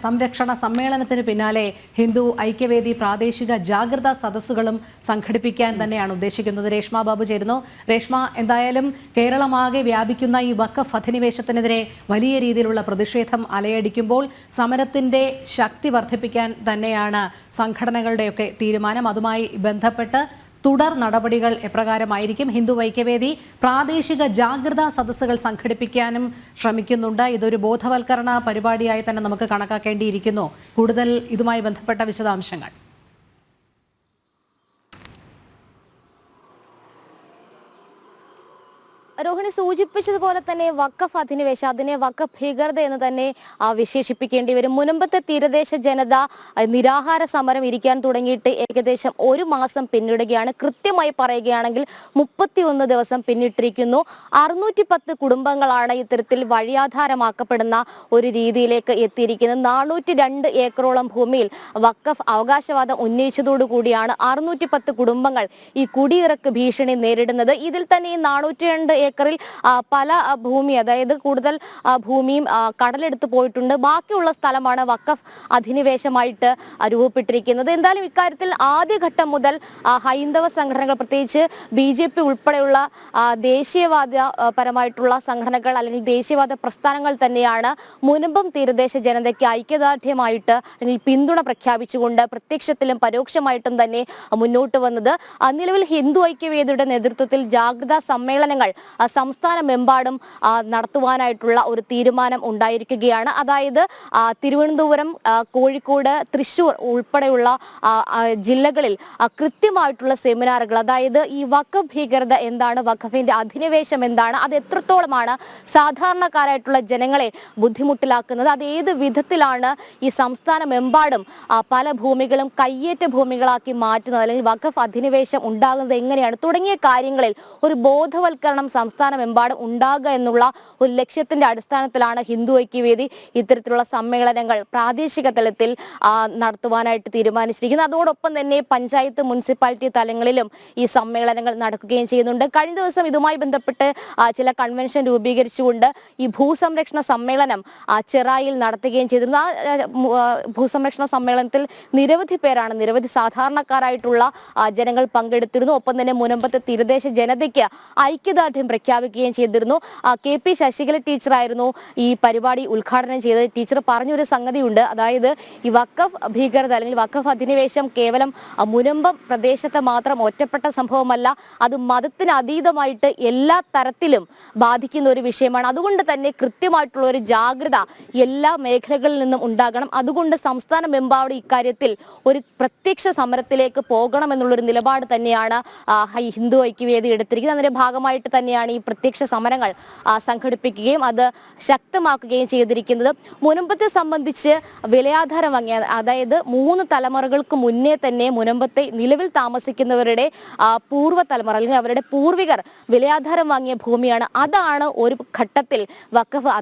സംരക്ഷണ സമ്മേളനത്തിന് പിന്നാലെ ഹിന്ദു ഐക്യവേദി പ്രാദേശിക ജാഗ്രതാ സദസ്സുകളും സംഘടിപ്പിക്കാൻ തന്നെയാണ് ഉദ്ദേശിക്കുന്നത്. രേഷ്മ ബാബു ചേരുന്നു. രേഷ്മ, എന്തായാലും കേരളമാകെ വ്യാപിക്കുന്ന ഈ വഖഫ് അധിനിവേശത്തിനെതിരെ വലിയ രീതിയിലുള്ള പ്രതിഷേധം അലയടിക്കുമ്പോൾ സമരത്തിന്റെ ശക്തി വർദ്ധിപ്പിക്കാൻ തന്നെയാണ് സംഘടനകളുടെയൊക്കെ തീരുമാനം. അതുമായി ബന്ധപ്പെട്ട് തുടർ നടപടികൾ എപ്രകാരമായിരിക്കും? ഹിന്ദു ഐക്യവേദി പ്രാദേശിക ജാഗ്രതാ സദസ്സുകൾ സംഘടിപ്പിക്കാനും ശ്രമിക്കുന്നുണ്ട്. ഇതൊരു ബോധവൽക്കരണ പരിപാടിയായി തന്നെ നമുക്ക് കണക്കാക്കേണ്ടിയിരിക്കുന്നു. കൂടുതൽ ഇതുമായി ബന്ധപ്പെട്ട വിശദാംശങ്ങൾ. രോഹിണി സൂചിപ്പിച്ചതുപോലെ തന്നെ വഖഫ് അധിനിവേശം, അതിനെ വഖഫ് ഭീകരത എന്ന് തന്നെ വിശേഷിപ്പിക്കേണ്ടി വരും. മുനമ്പത്തെ തീരദേശ ജനത നിരാഹാര സമരം ഇരിക്കാൻ തുടങ്ങിയിട്ട് ഏകദേശം 1 മാസം പിന്നിടുകയാണ്. കൃത്യമായി പറയുകയാണെങ്കിൽ 31 ദിവസം പിന്നിട്ടിരിക്കുന്നു. 610 കുടുംബങ്ങളാണ് ഇത്തരത്തിൽ വഴിയാധാരമാക്കപ്പെടുന്ന ഒരു രീതിയിലേക്ക് എത്തിയിരിക്കുന്നത്. 402 ഏക്കറോളം ഭൂമിയിൽ വഖഫ് അവകാശവാദം ഉന്നയിച്ചതോടുകൂടിയാണ് 610 കുടുംബങ്ങൾ ഈ കുടിയിറക്ക് ഭീഷണി നേരിടുന്നത്. ഇതിൽ തന്നെ ഈ 402 ഏക്കറിൽ പല ഭൂമി, അതായത് കൂടുതൽ ഭൂമിയും കടലെടുത്ത് പോയിട്ടുണ്ട്. ബാക്കിയുള്ള സ്ഥലമാണ് വഖഫ് അധിനിവേശമായിട്ട് രൂപപ്പെട്ടിരിക്കുന്നത്. എന്തായാലും ഇക്കാര്യത്തിൽ ആദ്യഘട്ടം മുതൽ ഹൈന്ദവ സംഘടനകൾ, പ്രത്യേകിച്ച് BJP ഉൾപ്പെടെയുള്ള ദേശീയവാദപരമായിട്ടുള്ള സംഘടനകൾ അല്ലെങ്കിൽ ദേശീയവാദ പ്രസ്ഥാനങ്ങൾ തന്നെയാണ് മുനമ്പം തീരദേശ ജനതയ്ക്ക് ഐക്യദാർഢ്യമായിട്ട് അല്ലെങ്കിൽ പിന്തുണ പ്രഖ്യാപിച്ചുകൊണ്ട് പ്രത്യക്ഷത്തിലും പരോക്ഷമായിട്ടും തന്നെ മുന്നോട്ട് വന്നത്. നിലവിൽ ഹിന്ദു ഐക്യവേദിയുടെ നേതൃത്വത്തിൽ ജാഗ്രതാ സമ്മേളനങ്ങൾ സംസ്ഥാനമെമ്പാടും നടത്തുവാനായിട്ടുള്ള ഒരു തീരുമാനം ഉണ്ടായിരിക്കുകയാണ്. അതായത് തിരുവനന്തപുരം, കോഴിക്കോട്, തൃശ്ശൂർ ഉൾപ്പെടെയുള്ള ജില്ലകളിൽ കൃത്യമായിട്ടുള്ള സെമിനാറുകൾ, അതായത് ഈ വഖഫ് ഭീകരത എന്താണ്, വഖഫിന്റെ അധിനിവേശം എന്താണ്, അത് എത്രത്തോളമാണ് സാധാരണക്കാരായിട്ടുള്ള ജനങ്ങളെ ബുദ്ധിമുട്ടിലാക്കുന്നത്, അത് ഏത് വിധത്തിലാണ് ഈ സംസ്ഥാനമെമ്പാടും പല ഭൂമികളും കയ്യേറ്റ ഭൂമികളാക്കി മാറ്റുന്നത്, അല്ലെങ്കിൽ വഖഫ് അധിനിവേശം ഉണ്ടാകുന്നത് എങ്ങനെയാണ് തുടങ്ങിയ കാര്യങ്ങളിൽ ഒരു ബോധവൽക്കരണം സംസ്ഥാനമെമ്പാടും ഉണ്ടാകുക എന്നുള്ള ഒരു ലക്ഷ്യത്തിന്റെ അടിസ്ഥാനത്തിലാണ് ഹിന്ദു ഐക്യവേദി ഇത്തരത്തിലുള്ള സമ്മേളനങ്ങൾ പ്രാദേശിക തലത്തിൽ നടത്തുവാനായിട്ട് തീരുമാനിച്ചിരിക്കുന്നത്. അതോടൊപ്പം തന്നെ പഞ്ചായത്ത്, മുനിസിപ്പാലിറ്റി തലങ്ങളിലും ഈ സമ്മേളനങ്ങൾ നടക്കുകയും ചെയ്യുന്നുണ്ട്. കഴിഞ്ഞ ദിവസം ഇതുമായി ബന്ധപ്പെട്ട് ചില കൺവെൻഷൻ രൂപീകരിച്ചുകൊണ്ട് ഈ ഭൂസംരക്ഷണ സമ്മേളനം ചെറായിൽ നടത്തുകയും ചെയ്തിരുന്നു. ഭൂസംരക്ഷണ സമ്മേളനത്തിൽ നിരവധി സാധാരണക്കാരായിട്ടുള്ള ജനങ്ങൾ പങ്കെടുത്തിരുന്നു. ഒപ്പം തന്നെ മുനമ്പത്തെ തീരദേശ ജനതയ്ക്ക് ഐക്യദാർഢ്യം പ്രഖ്യാപിക്കുകയും ചെയ്തിരുന്നു. KP ശശികല ടീച്ചറായിരുന്നു ഈ പരിപാടി ഉദ്ഘാടനം ചെയ്തത്. ടീച്ചർ പറഞ്ഞൊരു സംഗതിയുണ്ട്, അതായത് ഈ വഖഫ് ഭീകരത അല്ലെങ്കിൽ വഖഫ് അധിനിവേശം കേവലം മുനമ്പം പ്രദേശത്തെ മാത്രം ഒറ്റപ്പെട്ട സംഭവമല്ല, അത് മതത്തിന് അതീതമായിട്ട് എല്ലാ തരത്തിലും ബാധിക്കുന്ന ഒരു വിഷയമാണ്. അതുകൊണ്ട് തന്നെ കൃത്യമായിട്ടുള്ള ഒരു ജാഗ്രത എല്ലാ മേഖലകളിൽ നിന്നും ഉണ്ടാകണം. അതുകൊണ്ട് സംസ്ഥാനമെമ്പാടും ഇക്കാര്യത്തിൽ ഒരു പ്രത്യക്ഷ സമരത്തിലേക്ക് പോകണം എന്നുള്ളൊരു നിലപാട് തന്നെയാണ് ഹിന്ദു ഐക്യവേദി എടുത്തിരിക്കുന്നത്. അതിന്റെ ഭാഗമായിട്ട് തന്നെയാണ് ഈ പ്രത്യക്ഷ സമരങ്ങൾ സംഘടിപ്പിക്കുകയും അത് ശക്തമാക്കുകയും ചെയ്തിരിക്കുന്നത്. മുനമ്പത്തെ സംബന്ധിച്ച് വിലയാധാരം വാങ്ങിയ, അതായത് 3 തലമുറകൾക്ക് മുന്നേ തന്നെ മുനമ്പത്തെ നിലവിൽ താമസിക്കുന്നവരുടെ പൂർവ്വ തലമുറ അല്ലെങ്കിൽ അവരുടെ പൂർവികർ വിലയാധാരം വാങ്ങിയ ഭൂമിയാണ്. അതാണ് ഒരു ഘട്ടത്തിൽ വഖഫ്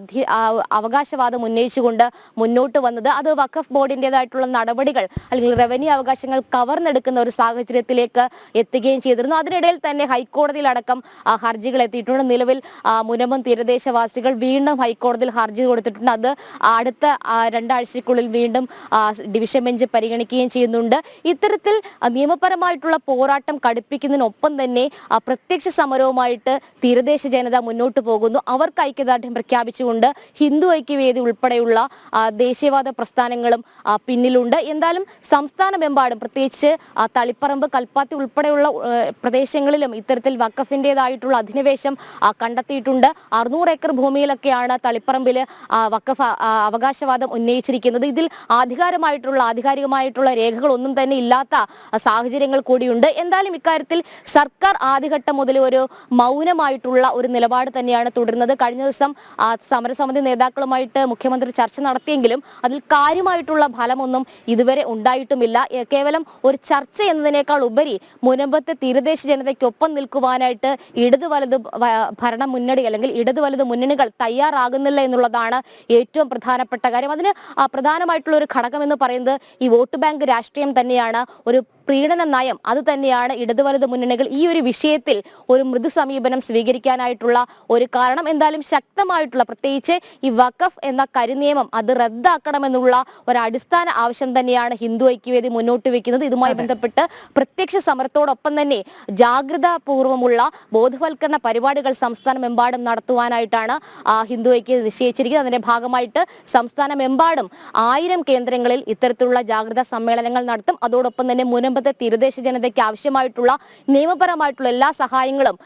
അവകാശവാദം ഉന്നയിച്ചുകൊണ്ട് മുന്നോട്ട് വന്നത്. അത് വഖഫ് ബോർഡിൻ്റെതായിട്ടുള്ള നടപടികൾ അല്ലെങ്കിൽ റവന്യൂ അവകാശങ്ങൾ കവർന്നെടുക്കുന്ന ഒരു സാഹചര്യത്തിലേക്ക് എത്തുകയും ചെയ്തിരുന്നു. അതിനിടയിൽ തന്നെ ഹൈക്കോടതിയിലടക്കം ഹർജികൾ എത്തിയിട്ടുണ്ട്. നിലവിൽ മുനമ്പം തീരദേശവാസികൾ വീണ്ടും ഹൈക്കോടതിയിൽ ഹർജി കൊടുത്തിട്ടുണ്ട്. അത് അടുത്ത 2 ആഴ്ചയ്ക്കുള്ളിൽ വീണ്ടും ഡിവിഷൻ ബെഞ്ച് പരിഗണിക്കുകയും ചെയ്യുന്നുണ്ട്. ഇത്തരത്തിൽ നിയമപരമായിട്ടുള്ള പോരാട്ടം കടുപ്പിക്കുന്നതിനൊപ്പം തന്നെ പ്രത്യക്ഷ സമരവുമായിട്ട് തീരദേശ ജനത മുന്നോട്ട് പോകുന്നു. അവർക്ക് ഐക്യദാർഢ്യം പ്രഖ്യാപിച്ചുകൊണ്ട് ഹിന്ദു ഐക്യവേദി ഉൾപ്പെടെയുള്ള ദേശീയവാദ പ്രസ്ഥാനങ്ങളും പിന്നിലുണ്ട്. എന്തായാലും സംസ്ഥാനമെമ്പാടും പ്രത്യേകിച്ച് തളിപ്പറമ്പ്, കൽപ്പാത്തി ഉൾപ്പെടെയുള്ള പ്രദേശങ്ങളിലും ഇത്തരത്തിൽ വഖഫിൻ്റെതായിട്ടുള്ള അധിനിവേശം കണ്ടെത്തിയിട്ടുണ്ട്. 600 ഏക്കർ ഭൂമിയിലൊക്കെയാണ് തളിപ്പറമ്പിൽ വഖഫ് അവകാശവാദം ഉന്നയിച്ചിരിക്കുന്നത്. ഇതിൽ ആധികാരികമായിട്ടുള്ള രേഖകളൊന്നും തന്നെ ഇല്ലാത്ത സാഹചര്യങ്ങൾ കൂടിയുണ്ട്. എന്തായാലും ഇക്കാര്യത്തിൽ സർക്കാർ ആദ്യഘട്ടം മുതൽ ഒരു മൗനമായിട്ടുള്ള ഒരു നിലപാട് തന്നെയാണ് തുടരുന്നത്. കഴിഞ്ഞ ദിവസം സമരസമിതി നേതാക്കളുമായിട്ട് മുഖ്യമന്ത്രി ചർച്ച നടത്തിയെങ്കിലും അതിൽ കാര്യമായിട്ടുള്ള ഫലമൊന്നും ഇതുവരെ ഉണ്ടായിട്ടുമില്ല. കേവലം ഒരു ചർച്ച എന്നതിനേക്കാൾ ഉപരി മുനമ്പത്തെ തീരദേശ ജനതയ്ക്കൊപ്പം നിൽക്കുവാനായിട്ട് ഇടതു വലത് ഭരണ മുന്നണി അല്ലെങ്കിൽ ഇടതു വലത് മുന്നണികൾ തയ്യാറാകുന്നില്ല എന്നുള്ളതാണ് ഏറ്റവും പ്രധാനപ്പെട്ട കാര്യം. അതിന് പ്രധാനമായിട്ടുള്ള ഒരു ഘടകം എന്ന് പറയുന്നത് ഈ വോട്ട് ബാങ്ക് രാഷ്ട്രീയം തന്നെയാണ്. ഒരു പ്രീണന നയം അത് തന്നെയാണ് ഇടതു വലത് മുന്നണികൾ ഈ ഒരു വിഷയത്തിൽ ഒരു മൃദു സമീപനം സ്വീകരിക്കാനായിട്ടുള്ള ഒരു കാരണം. എന്തായാലും ശക്തമായിട്ടുള്ള, പ്രത്യേകിച്ച് ഈ വഖഫ് എന്ന കരിനിയമം അത് റദ്ദാക്കണമെന്നുള്ള ഒരു അടിസ്ഥാന ആവശ്യം തന്നെയാണ് ഹിന്ദു ഐക്യവേദി മുന്നോട്ട് വെക്കുന്നത്. ഇതുമായി ബന്ധപ്പെട്ട് പ്രത്യക്ഷ സമരത്തോടൊപ്പം തന്നെ ജാഗ്രതാപൂർവമുള്ള ബോധവൽക്കരണ പരിപാടികൾ സംസ്ഥാനമെമ്പാടും നടത്തുവാനായിട്ടാണ് ഹിന്ദു ഐക്യവേദി നിശ്ചയിച്ചിരിക്കുന്നത്. അതിന്റെ ഭാഗമായിട്ട് സംസ്ഥാനമെമ്പാടും 1000 കേന്ദ്രങ്ങളിൽ ഇത്തരത്തിലുള്ള ജാഗ്രതാ സമ്മേളനങ്ങൾ നടത്തും. അതോടൊപ്പം തന്നെ മുനമ്പത്തെ തീരദേശ ജനതയ്ക്ക് ആവശ്യമായിട്ടുള്ള നിയമപരമായിട്ടുള്ള എല്ലാ സഹായങ്ങളും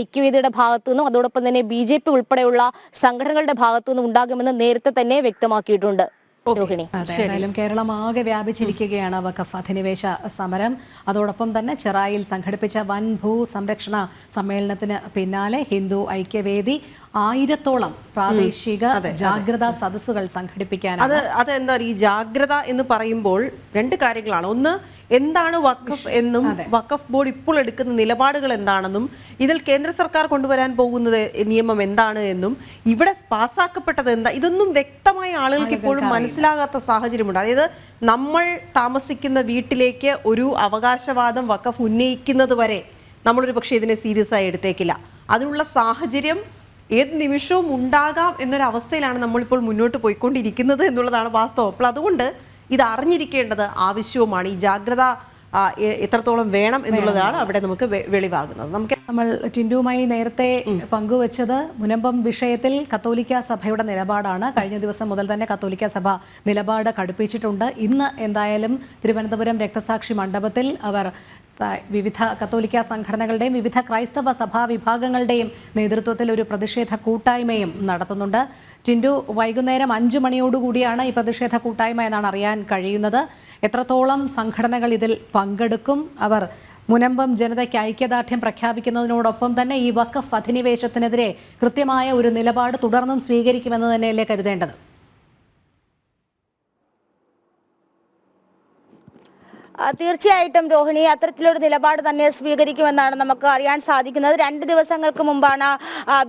ഐക്യവേദിയുടെ ഭാഗത്തുനിന്നും അതോടൊപ്പം തന്നെ BJP ഉൾപ്പെടെയുള്ള സംഘടനകളുടെ ഭാഗത്തുനിന്നും ഉണ്ടാകുമെന്ന് നേരത്തെ തന്നെ വ്യക്തമാക്കിയിട്ടുണ്ട്. ഏതായാലും കേരളം ആകെ വ്യാപിച്ചിരിക്കുകയാണ് വഖഫ് അധിനിവേശ സമരം. അതോടൊപ്പം തന്നെ ചെറായിൽ സംഘടിപ്പിച്ച വൻ ഭൂ സംരക്ഷണ സമ്മേളനത്തിന് പിന്നാലെ ഹിന്ദു ഐക്യവേദി 1000-ഓളം പ്രാദേശിക ജാഗ്രതാ സദസ്സുകൾ സംഘടിപ്പിക്കാനാണ്. അതെന്താ ഈ ജാഗ്രത എന്ന് പറയുമ്പോൾ 2 കാര്യങ്ങളാണ്. ഒന്ന്, എന്താണ് വഖഫ് എന്നും വഖഫ് ബോർഡ് ഇപ്പോൾ എടുക്കുന്ന നിലപാടുകൾ എന്താണെന്നും ഇതിൽ കേന്ദ്ര സർക്കാർ കൊണ്ടുവരാൻ പോകുന്നത് നിയമം എന്താണ് എന്നും ഇവിടെ പാസ്സാക്കപ്പെട്ടത് എന്താ, ഇതൊന്നും വ്യക്തമായി ആളുകൾക്ക് ഇപ്പോഴും മനസ്സിലാകാത്ത സാഹചര്യമുണ്ട്. അതായത് നമ്മൾ താമസിക്കുന്ന വീട്ടിലേക്ക് ഒരു അവകാശവാദം വഖഫ് ഉന്നയിക്കുന്നത് വരെ നമ്മളൊരു പക്ഷേ ഇതിനെ സീരിയസ് ആയി എടുത്തേക്കില്ല. അതിനുള്ള സാഹചര്യം ഏത് നിമിഷവും ഉണ്ടാകാം എന്നൊരവസ്ഥയിലാണ് നമ്മളിപ്പോൾ മുന്നോട്ട് പോയിക്കൊണ്ടിരിക്കുന്നത് എന്നുള്ളതാണ് വാസ്തവം. അപ്പോൾ അതുകൊണ്ട് ഇത് അറിഞ്ഞിരിക്കേണ്ടത് ആവശ്യവുമാണ്. ഈ ജാഗ്രത എത്രത്തോളം വേണം എന്നുള്ളതാണ് അവിടെ നമുക്ക് വെളിവാകുന്നത്. നമ്മൾ ടിൻഡുമായി നേരത്തെ പങ്കുവച്ചത് മുനമ്പം വിഷയത്തിൽ കത്തോലിക്ക സഭയുടെ നിലപാടാണ്. കഴിഞ്ഞ ദിവസം മുതൽ തന്നെ കത്തോലിക്ക സഭ നിലപാട് കടുപ്പിച്ചിട്ടുണ്ട്. ഇന്ന് എന്തായാലും തിരുവനന്തപുരം രക്തസാക്ഷി മണ്ഡപത്തിൽ അവർ വിവിധ കത്തോലിക്ക സംഘടനകളുടെയും വിവിധ ക്രൈസ്തവ സഭാ വിഭാഗങ്ങളുടെയും നേതൃത്വത്തിൽ ഒരു പ്രതിഷേധ കൂട്ടായ്മയും നടത്തുന്നുണ്ട്. ടിൻഡു, വൈകുന്നേരം 5 മണിയോടുകൂടിയാണ് ഈ പ്രതിഷേധ കൂട്ടായ്മ എന്നാണ് അറിയാൻ കഴിയുന്നത്. എത്രത്തോളം സംഘടനകൾ ഇതിൽ പങ്കെടുക്കും? അവർ മുനമ്പം ജനതയ്ക്ക് ഐക്യദാർഢ്യം പ്രഖ്യാപിക്കുന്നതിനോടൊപ്പം തന്നെ ഈ വഖഫ് അധിനിവേശത്തിനെതിരെ കൃത്യമായ ഒരു നിലപാട് തുടർന്നും സ്വീകരിക്കുമെന്ന് തന്നെയല്ലേ കരുതേണ്ടത്? തീർച്ചയായിട്ടും രോഹിണി അത്തരത്തിലൊരു നിലപാട് തന്നെ സ്വീകരിക്കുമെന്നാണ് നമുക്ക് അറിയാൻ സാധിക്കുന്നത്. 2 ദിവസങ്ങൾക്ക് മുമ്പാണ്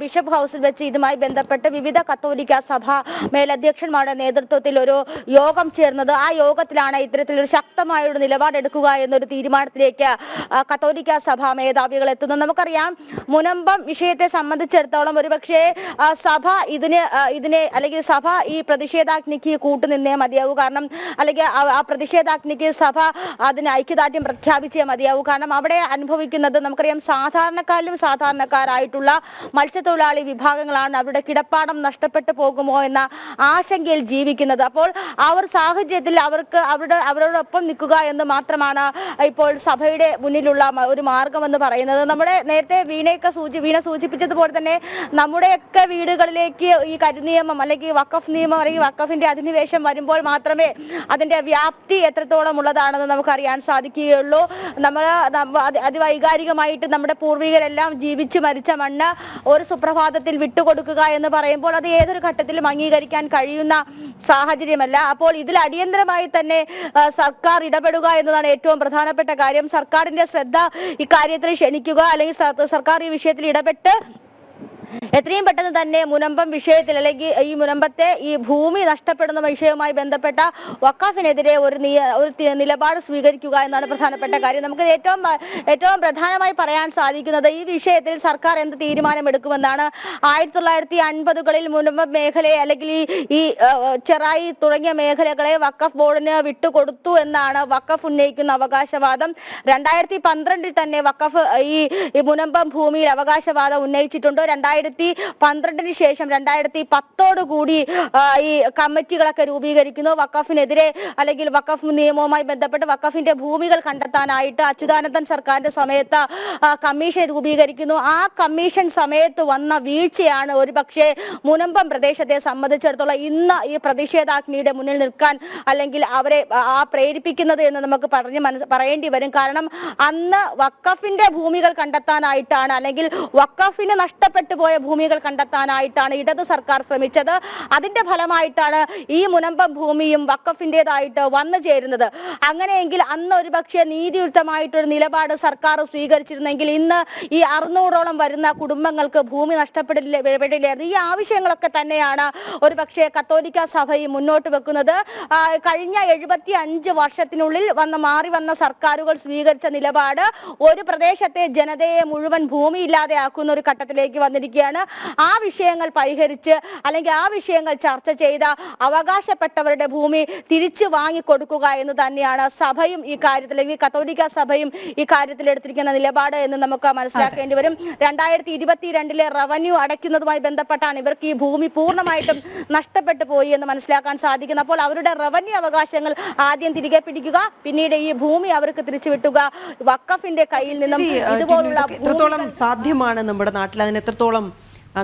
ബിഷപ്പ് ഹൗസിൽ വെച്ച് ഇതുമായി ബന്ധപ്പെട്ട് വിവിധ കത്തോലിക്ക സഭ മേലധ്യക്ഷന്മാരുടെ നേതൃത്വത്തിൽ ഒരു യോഗം ചേർന്നത്. ആ യോഗത്തിലാണ് ഇത്തരത്തിലൊരു ശക്തമായ ഒരു നിലപാടെടുക്കുക എന്നൊരു തീരുമാനത്തിലേക്ക് കത്തോലിക്ക സഭ മേധാവികൾ എത്തുന്നത്. നമുക്കറിയാം മുനമ്പം വിഷയത്തെ സംബന്ധിച്ചിടത്തോളം ഒരുപക്ഷെ സഭ ഇതിനെ അല്ലെങ്കിൽ സഭ ഈ പ്രതിഷേധാഗ്നിക്ക് കൂട്ടുനിന്നേ മതിയാവൂ. കാരണം അല്ലെങ്കിൽ ആ പ്രതിഷേധാഗ്നിക്ക് സഭ അതിന് ഐക്യദാർഢ്യം പ്രഖ്യാപിച്ചേ മതിയാവൂ. കാരണം അവിടെ അനുഭവിക്കുന്നത് നമുക്കറിയാം സാധാരണക്കാരിലും സാധാരണക്കാരായിട്ടുള്ള മത്സ്യത്തൊഴിലാളി വിഭാഗങ്ങളാണ് അവരുടെ കിടപ്പാടം നഷ്ടപ്പെട്ടു പോകുമോ എന്ന ആശങ്കയിൽ ജീവിക്കുന്നത്. അപ്പോൾ ആ ഒരു സാഹചര്യത്തിൽ അവരോടൊപ്പം നിൽക്കുക എന്ന് മാത്രമാണ് ഇപ്പോൾ സഭയുടെ മുന്നിലുള്ള ഒരു മാർഗം എന്ന് പറയുന്നത്. നമ്മുടെ നേരത്തെ വീണ സൂചിപ്പിച്ചതുപോലെ തന്നെ നമ്മുടെയൊക്കെ വീടുകളിലേക്ക് ഈ കരിനിയമം അല്ലെങ്കിൽ വഖഫ് നിയമം അല്ലെങ്കിൽ വഖഫിന്റെ അധിനിവേശം വരുമ്പോൾ മാത്രമേ അതിന്റെ വ്യാപ്തി എത്രത്തോളം ഉള്ളതാണെന്ന് നമുക്കറിയാൻ സാധിക്കുകയുള്ളൂ. നമ്മൾ അതിവൈകാരികമായിട്ട് നമ്മുടെ പൂർവികരെല്ലാം ജീവിച്ചു മരിച്ച മണ്ണ് ഒരു സുപ്രഭാതത്തിൽ വിട്ടുകൊടുക്കുക എന്ന് പറയുമ്പോൾ അത് ഏതൊരു ഘട്ടത്തിലും അംഗീകരിക്കാൻ കഴിയുന്ന സാഹചര്യമല്ല. അപ്പോൾ ഇതിൽ അടിയന്തരമായി തന്നെ സർക്കാർ ഇടപെടുക എന്നതാണ് ഏറ്റവും പ്രധാനപ്പെട്ട കാര്യം. സർക്കാരിന്റെ ശ്രദ്ധ ഇക്കാര്യത്തിൽ ക്ഷണിക്കുക, അല്ലെങ്കിൽ സർക്കാർ ഈ വിഷയത്തിൽ ഇടപെട്ട് എത്രയും പെട്ടെന്ന് തന്നെ മുനമ്പം വിഷയത്തിൽ അല്ലെങ്കിൽ ഈ മുനമ്പത്തെ ഈ ഭൂമി നഷ്ടപ്പെടുന്ന വിഷയവുമായി ബന്ധപ്പെട്ട വഖഫിനെതിരെ ഒരു നിലപാട് സ്വീകരിക്കുക എന്നാണ് പ്രധാനപ്പെട്ട കാര്യം. നമുക്ക് ഏറ്റവും പ്രധാനമായി പറയാൻ സാധിക്കുന്നത് ഈ വിഷയത്തിൽ സർക്കാർ എന്ത് തീരുമാനമെടുക്കുമെന്നാണ്. 1950കളിൽ മുനമ്പം മേഖലയെ അല്ലെങ്കിൽ ഈ ചെറായി തുടങ്ങിയ മേഖലകളെ വഖഫ് ബോർഡിന് വിട്ടുകൊടുത്തു എന്നാണ് വഖഫ് ഉന്നയിക്കുന്ന അവകാശവാദം. 2012 തന്നെ വഖഫ് ഈ മുനമ്പം ഭൂമിയിൽ അവകാശവാദം ഉന്നയിച്ചിട്ടുണ്ട്. 2012 ശേഷം 2010 ഈ കമ്മിറ്റികളൊക്കെ രൂപീകരിക്കുന്നു. വഖഫിനെതിരെ അല്ലെങ്കിൽ വഖഫ് നിയമവുമായി ബന്ധപ്പെട്ട് വഖഫിന്റെ ഭൂമികൾ കണ്ടെത്താനായിട്ട് അച്യുതാനന്ദൻ സർക്കാരിന്റെ സമയത്ത് കമ്മീഷൻ രൂപീകരിക്കുന്നു. ആ കമ്മീഷൻ സമയത്ത് വന്ന വീഴ്ചയാണ് ഒരുപക്ഷെ മുനമ്പം പ്രദേശത്തെ സംബന്ധിച്ചിടത്തോളം ഇന്ന് ഈ പ്രതിഷേധാഗ്നിയുടെ മുന്നിൽ നിൽക്കാൻ അല്ലെങ്കിൽ അവരെ പ്രേരിപ്പിക്കുന്നത് എന്ന് നമുക്ക് പറയേണ്ടി വരും. കാരണം അന്ന് വഖഫിന്റെ ഭൂമികൾ കണ്ടെത്താനായിട്ടാണ് അല്ലെങ്കിൽ വഖഫിന് നഷ്ടപ്പെട്ടു പോയ ഭൂമികൾ കണ്ടെത്താനായിട്ടാണ് ഇടത് സർക്കാർ ശ്രമിച്ചത്. അതിന്റെ ഫലമായിട്ടാണ് ഈ മുനമ്പം ഭൂമിയും വഖഫിൻ്റെതായിട്ട് വന്നു ചേരുന്നത്. അങ്ങനെയെങ്കിൽ അന്ന് ഒരുപക്ഷെ നീതിയുക്തമായിട്ടൊരു നിലപാട് സർക്കാർ സ്വീകരിച്ചിരുന്നെങ്കിൽ ഇന്ന് ഈ 600ഓളം വരുന്ന കുടുംബങ്ങൾക്ക് ഭൂമി നഷ്ടപ്പെടില്ലായിരുന്നു. ഈ ആവശ്യങ്ങളൊക്കെ തന്നെയാണ് ഒരുപക്ഷെ കത്തോലിക്ക സഭയും മുന്നോട്ട് വെക്കുന്നത്. കഴിഞ്ഞ 75 വർഷത്തിനുള്ളിൽ മാറി വന്ന സർക്കാരുകൾ സ്വീകരിച്ച നിലപാട് ഒരു പ്രദേശത്തെ ജനതയെ മുഴുവൻ ഭൂമിയില്ലാതെ ആക്കുന്ന ഒരു ഘട്ടത്തിലേക്ക് വന്നിരിക്കുകയാണ്. ആ വിഷയങ്ങൾ പരിഹരിച്ച് അല്ലെങ്കിൽ ആ വിഷയങ്ങൾ ചർച്ച ചെയ്ത അവകാശപ്പെട്ടവരുടെ ഭൂമി തിരിച്ചു വാങ്ങിക്കൊടുക്കുക എന്ന് തന്നെയാണ് സഭയും ഈ കാര്യത്തിൽ അല്ലെങ്കിൽ കത്തോലിക്ക സഭയും ഈ കാര്യത്തിൽ എടുത്തിരിക്കുന്ന നിലപാട് എന്ന് നമുക്ക് മനസ്സിലാക്കേണ്ടി വരും. 2022 റവന്യൂ അടയ്ക്കുന്നതുമായി ബന്ധപ്പെട്ടാണ് ഇവർക്ക് ഈ ഭൂമി പൂർണ്ണമായിട്ടും നഷ്ടപ്പെട്ടു പോയി എന്ന് മനസ്സിലാക്കാൻ സാധിക്കുന്നത്. അപ്പോൾ അവരുടെ റവന്യൂ അവകാശങ്ങൾ ആദ്യം തിരികെ പിടിക്കുക, പിന്നീട് ഈ ഭൂമി അവർക്ക് തിരിച്ചു വിട്ടുക. വഖഫിന്റെ കയ്യിൽ നിന്നും ഇതുപോലുള്ള എത്രത്തോളം സാധ്യമാണ് നമ്മുടെ നാട്ടിൽ, അതിന് എത്രത്തോളം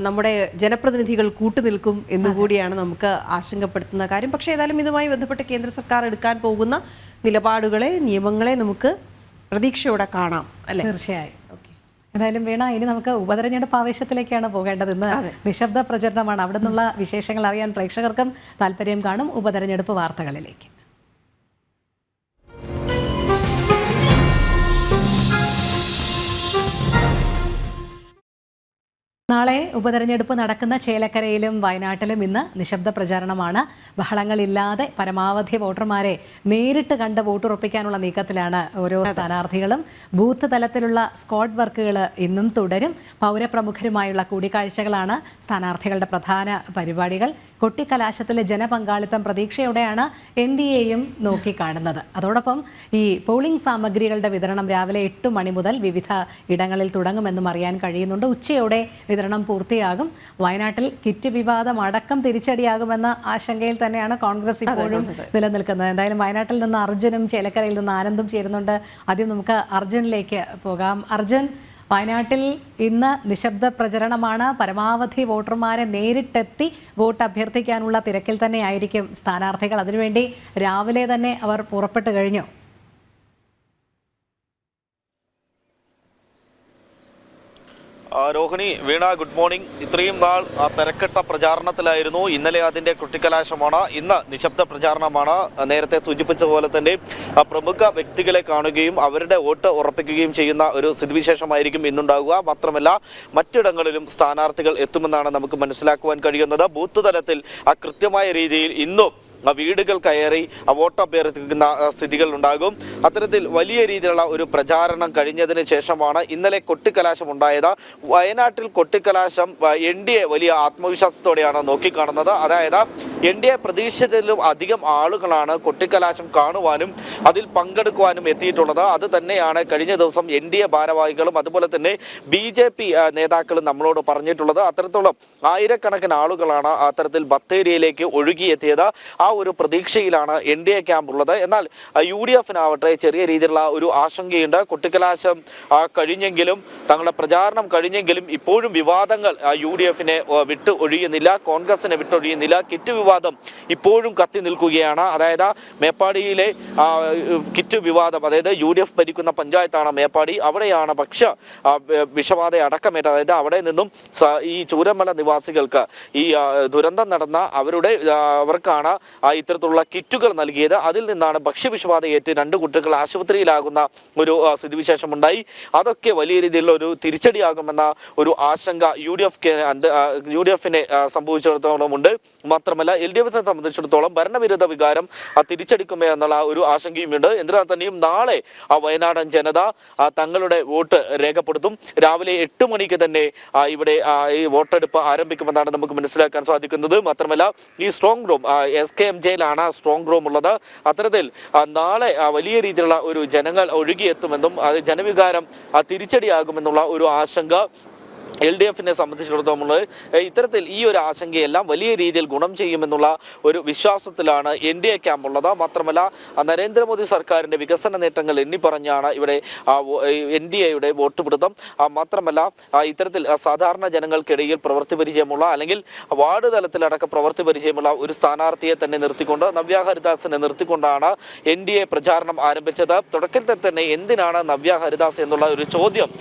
നമ്മുടെ ജനപ്രതിനിധികൾ കൂട്ടുനിൽക്കും എന്നുകൂടിയാണ് നമുക്ക് ആശങ്കപ്പെടുത്തുന്ന കാര്യം. പക്ഷേ ഏതായാലും ഇതുമായി ബന്ധപ്പെട്ട് കേന്ദ്ര സർക്കാർ എടുക്കാൻ പോകുന്ന നിലപാടുകളെ, നിയമങ്ങളെ നമുക്ക് പ്രതീക്ഷയോടെ കാണാം, അല്ലേ? തീർച്ചയായും. എന്തായാലും വീണ, ഇനി നമുക്ക് ഉപതെരഞ്ഞെടുപ്പ് ആവേശത്തിലേക്കാണ് പോകേണ്ടത്. ഇന്ന് നിശബ്ദ പ്രചരണമാണ്. അവിടെ നിന്നുള്ള വിശേഷങ്ങൾ അറിയാൻ പ്രേക്ഷകർക്കും താല്പര്യം കാണും. ഉപതെരഞ്ഞെടുപ്പ് വാർത്തകളിലേക്ക്. നാളെ ഉപതെരഞ്ഞെടുപ്പ് നടക്കുന്ന ചേലക്കരയിലും വയനാട്ടിലും ഇന്ന് നിശബ്ദ പ്രചാരണമാണ്. ബഹളങ്ങളില്ലാതെ പരമാവധി വോട്ടർമാരെ നേരിട്ട് കണ്ട് വോട്ടുറപ്പിക്കാനുള്ള നീക്കത്തിലാണ് ഓരോ സ്ഥാനാർത്ഥികളും. ബൂത്ത് തലത്തിലുള്ള സ്ക്വാഡ് വർക്കുകൾ ഇന്നും തുടരും. പൗരപ്രമുഖരുമായുള്ള കൂടിക്കാഴ്ചകളാണ് സ്ഥാനാർത്ഥികളുടെ പ്രധാന പരിപാടികൾ. കൊട്ടിക്കലാശത്തിലെ ജനപങ്കാളിത്തം പ്രതീക്ഷയോടെയാണ് NDAയും നോക്കിക്കാണുന്നത്. അതോടൊപ്പം ഈ പോളിംഗ് സാമഗ്രികളുടെ വിതരണം രാവിലെ 8 മണി മുതൽ വിവിധ ഇടങ്ങളിൽ തുടങ്ങുമെന്നും അറിയാൻ കഴിയുന്നുണ്ട്. ഉച്ചയോടെ വിതരണം പൂർത്തിയാകും. വയനാട്ടിൽ കിറ്റ് വിവാദം അടക്കം തിരിച്ചടിയാകുമെന്ന ആശങ്കയിൽ തന്നെയാണ് കോൺഗ്രസ് ഇപ്പോഴും നിലനിൽക്കുന്നത്. എന്തായാലും വയനാട്ടിൽ നിന്ന് അർജുനും ചേലക്കരയിൽ നിന്ന് ആനന്ദും ചേരുന്നുണ്ട്. ആദ്യം നമുക്ക് അർജുനിലേക്ക് പോകാം. അർജുൻ, വയനാട്ടിൽ ഇന്ന് നിശബ്ദ പ്രചരണമാണ്. പരമാവധി വോട്ടർമാരെ നേരിട്ടെത്തി വോട്ട് അഭ്യർത്ഥിക്കാനുള്ള തിരക്കിൽ തന്നെയായിരിക്കും സ്ഥാനാർത്ഥികൾ. അതിനുവേണ്ടി രാവിലെ തന്നെ അവർ പുറപ്പെട്ടു കഴിഞ്ഞു. രോഹിണി, വീണ, ഗുഡ് മോർണിംഗ്. ഇത്രയും നാൾ തിരക്കിട്ട പ്രചാരണത്തിലായിരുന്നു. ഇന്നലെ അതിൻ്റെ കൊട്ടിക്കലാശമാണ്, ഇന്ന് നിശബ്ദ പ്രചാരണമാണ്. നേരത്തെ സൂചിപ്പിച്ച പോലെ തന്നെ പ്രമുഖ വ്യക്തികളെ കാണുകയും അവരുടെ വോട്ട് ഉറപ്പിക്കുകയും ചെയ്യുന്ന ഒരു സ്ഥിതിവിശേഷമായിരിക്കും ഇന്നുണ്ടാവുക. മാത്രമല്ല മറ്റിടങ്ങളിലും സ്ഥാനാർത്ഥികൾ എത്തുമെന്നാണ് നമുക്ക് മനസ്സിലാക്കുവാൻ കഴിയുന്നത്. ബൂത്ത് തലത്തിൽ കൃത്യമായ രീതിയിൽ ഇന്നും വീടുകൾ കയറി വോട്ട് അഭ്യർത്ഥിക്കുന്ന സ്ഥിതികൾ ഉണ്ടാകും. അത്തരത്തിൽ വലിയ രീതിയിലുള്ള ഒരു പ്രചാരണം കഴിഞ്ഞതിന് ശേഷമാണ് ഇന്നലെ കൊട്ടിക്കലാശം ഉണ്ടായത്. വയനാട്ടിൽ കൊട്ടിക്കലാശം NDA വലിയ ആത്മവിശ്വാസത്തോടെയാണ് നോക്കിക്കാണുന്നത്. അതായത് NDA പ്രതീക്ഷിച്ചതിലും അധികം ആളുകളാണ് കൊട്ടിക്കലാശം കാണുവാനും അതിൽ പങ്കെടുക്കുവാനും എത്തിയിട്ടുള്ളത്. അത് തന്നെയാണ് കഴിഞ്ഞ ദിവസം NDA ഭാരവാഹികളും അതുപോലെ തന്നെ BJP നേതാക്കളും നമ്മളോട് പറഞ്ഞിട്ടുള്ളത്. അത്തരത്തോളം ആയിരക്കണക്കിന് ആളുകളാണ് അത്തരത്തിൽ ബത്തേരിയിലേക്ക് ഒഴുകിയെത്തിയത്. ആ ഒരു പ്രതീക്ഷയിലാണ് NDA ക്യാമ്പ് ഉള്ളത്. എന്നാൽ UDF-നാവട്ടെ ചെറിയ രീതിയിലുള്ള ഒരു ആശങ്കയുണ്ട്. കൊട്ടിക്കലാശം കഴിഞ്ഞെങ്കിലും തങ്ങളുടെ പ്രചാരണം കഴിഞ്ഞെങ്കിലും ഇപ്പോഴും വിവാദങ്ങൾ UDF-നെ വിട്ട് ഒഴിയുന്നില്ല, കോൺഗ്രസിനെ വിട്ടൊഴിയുന്നില്ല. കിറ്റ് വിവാദം ഇപ്പോഴും കത്തി നിൽക്കുകയാണ്. അതായത് മേപ്പാടിയിലെ കിറ്റ് വിവാദം, അതായത് UDF ഭരിക്കുന്ന പഞ്ചായത്താണ് മേപ്പാടി. അവിടെയാണ് വിഷബാധ അടക്കമേറ്റ, അതായത് അവിടെ നിന്നും ഈ ചൂരമല നിവാസികൾക്ക് ഈ ദുരന്തം നടന്ന അവർക്കാണ് ഇത്തരത്തിലുള്ള കിറ്റുകൾ നൽകിയത്. അതിൽ നിന്നാണ് ഭക്ഷ്യവിഷബാധയേറ്റ് 2 കുട്ടികൾ ആശുപത്രിയിലാകുന്ന ഒരു സ്ഥിതിവിശേഷം ഉണ്ടായി. അതൊക്കെ വലിയ രീതിയിലുള്ള ഒരു തിരിച്ചടിയാകുമെന്ന ഒരു ആശങ്ക UDF-നെ സംഭവിച്ചിടത്തോളം ഉണ്ട്. മാത്രമല്ല LDF-നെ സംബന്ധിച്ചിടത്തോളം ഭരണവിരുദ്ധ വികാരം തിരിച്ചടിക്കുമേ എന്നുള്ള ഒരു ആശങ്കയുമുണ്ട്. എന്തിനാൽ തന്നെയും നാളെ വയനാടൻ ജനത തങ്ങളുടെ വോട്ട് രേഖപ്പെടുത്തും. രാവിലെ 8 മണിക്ക് തന്നെ ഇവിടെ ഈ വോട്ടെടുപ്പ് ആരംഭിക്കുമെന്നാണ് നമുക്ക് മനസ്സിലാക്കാൻ സാധിക്കുന്നത്. മാത്രമല്ല ഈ സ്ട്രോങ് റൂം SKMJ-യിലാണ് സ്ട്രോങ് റൂം ഉള്ളത്. അത്തരത്തിൽ നാളെ വലിയ രീതിയിലുള്ള ഒരു ജനങ്ങൾ ഒഴുകിയെത്തുമെന്നും അത് ജനവികാരം തിരിച്ചടിയാകുമെന്നുള്ള ഒരു ആശങ്ക LDF-നെ സംബന്ധിച്ചിടത്തോളം ഇത്തരത്തിൽ ഈ ഒരു ആശങ്കയെല്ലാം വലിയ രീതിയിൽ ഗുണം ചെയ്യുമെന്നുള്ള ഒരു വിശ്വാസത്തിലാണ് NDA ക്യാമ്പ് ഉള്ളത്. മാത്രമല്ല നരേന്ദ്രമോദി സർക്കാരിന്റെ വികസന നേട്ടങ്ങൾ എണ്ണി പറഞ്ഞാണ് ഇവിടെ NDA-യുടെ വോട്ട് പിടുത്തം. മാത്രമല്ല ഇത്തരത്തിൽ സാധാരണ ജനങ്ങൾക്കിടയിൽ പ്രവൃത്തി പരിചയമുള്ള അല്ലെങ്കിൽ വാർഡ് തലത്തിലടക്കം പ്രവൃത്തി പരിചയമുള്ള ഒരു സ്ഥാനാർത്ഥിയെ തന്നെ നിർത്തിക്കൊണ്ട്, നവ്യ ഹരിദാസിനെ നിർത്തിക്കൊണ്ടാണ് NDA പ്രചാരണം ആരംഭിച്ചത്. തുടക്കത്തിൽ തന്നെ എന്തിനാണ് നവ്യ ഹരിദാസ് എന്നുള്ള ഒരു ചോദ്യം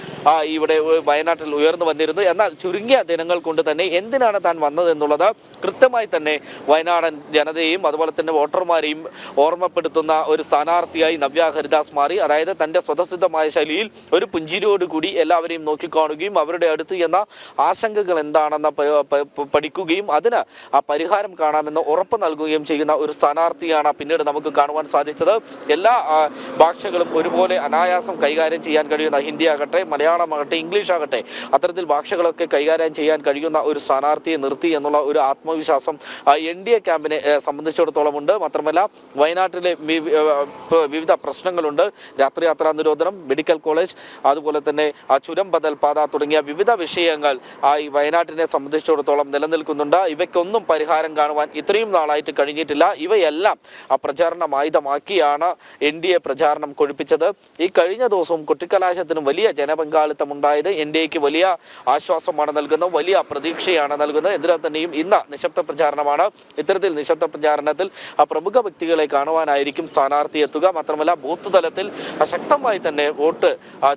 ഇവിടെ വയനാട്ടിൽ ഉയർന്നു വന്നിരുന്നു. എന്നാൽ ചുരുങ്ങിയ ദിനങ്ങൾ കൊണ്ട് തന്നെ എന്തിനാണ് താൻ വന്നത് എന്നുള്ളത് കൃത്യമായി തന്നെ വയനാടൻ ജനതയെയും അതുപോലെ തന്നെ വോട്ടർമാരെയും ഓർമ്മപ്പെടുത്തുന്ന ഒരു സ്ഥാനാർത്ഥിയായി നവ്യ ഹരിദാസ് മാറി. അതായത് തൻ്റെ സ്വതസിദ്ധമായ ശൈലിയിൽ ഒരു പുഞ്ചിരിയോടുകൂടി എല്ലാവരെയും നോക്കിക്കാണുകയും അവരുടെ അടുത്ത് എന്ന ആശങ്കകൾ എന്താണെന്ന് പഠിക്കുകയും അതിന് പരിഹാരം കാണാമെന്ന് ഉറപ്പ് നൽകുകയും ചെയ്യുന്ന ഒരു സ്ഥാനാർത്ഥിയാണ് പിന്നീട് നമുക്ക് കാണുവാൻ സാധിച്ചത്. എല്ലാ ഭാഷകളും ഒരുപോലെ അനായാസം കൈകാര്യം ചെയ്യാൻ കഴിയുന്ന, ഹിന്ദി ആകട്ടെ, മലയാളമാകട്ടെ, ഇംഗ്ലീഷ് ആകട്ടെ, അത്തരത്തിൽ ഭാഷകളൊക്കെ കൈകാര്യം ചെയ്യാൻ കഴിയുന്ന ഒരു സ്ഥാനാർത്ഥിയെ നിർത്തി എന്നുള്ള ഒരു ആത്മവിശ്വാസം NDA ക്യാമ്പിനെ സംബന്ധിച്ചിടത്തോളം ഉണ്ട്. മാത്രമല്ല വയനാട്ടിലെ വിവിധ പ്രശ്നങ്ങളുണ്ട്. രാത്രിയാത്രാ നിരോധനം, മെഡിക്കൽ കോളേജ്, അതുപോലെ തന്നെ ചുരം ബദൽ പാത തുടങ്ങിയ വിവിധ വിഷയങ്ങൾ ഈ വയനാട്ടിനെ സംബന്ധിച്ചിടത്തോളം നിലനിൽക്കുന്നുണ്ട്. ഇവയ്ക്കൊന്നും പരിഹാരം കാണുവാൻ ഇത്രയും നാളായിട്ട് കഴിഞ്ഞിട്ടില്ല. ഇവയെല്ലാം പ്രചാരണമായുധമാക്കിയാണ് NDA പ്രചാരണം കൊഴുപ്പിച്ചത്. ഈ കഴിഞ്ഞ ദിവസവും കൊട്ടിക്കലാശത്തിനും വലിയ ജനപങ്കാളിത്തം ഉണ്ടായത് NDA-ക്ക് വലിയ ആശ്വാസമാണ് നൽകുന്നത്, വലിയ പ്രതീക്ഷയാണ് നൽകുന്നത്. എന്തിനാ തന്നെയും ഇന്ന് നിശബ്ദ പ്രചാരണമാണ്. ഇത്തരത്തിൽ നിശബ്ദ പ്രചാരണത്തിൽ പ്രമുഖ വ്യക്തികളെ കാണുവാനായിരിക്കും സ്ഥാനാർത്ഥി എത്തുക. മാത്രമല്ല ബൂത്ത് തലത്തിൽ ശക്തമായി തന്നെ വോട്ട്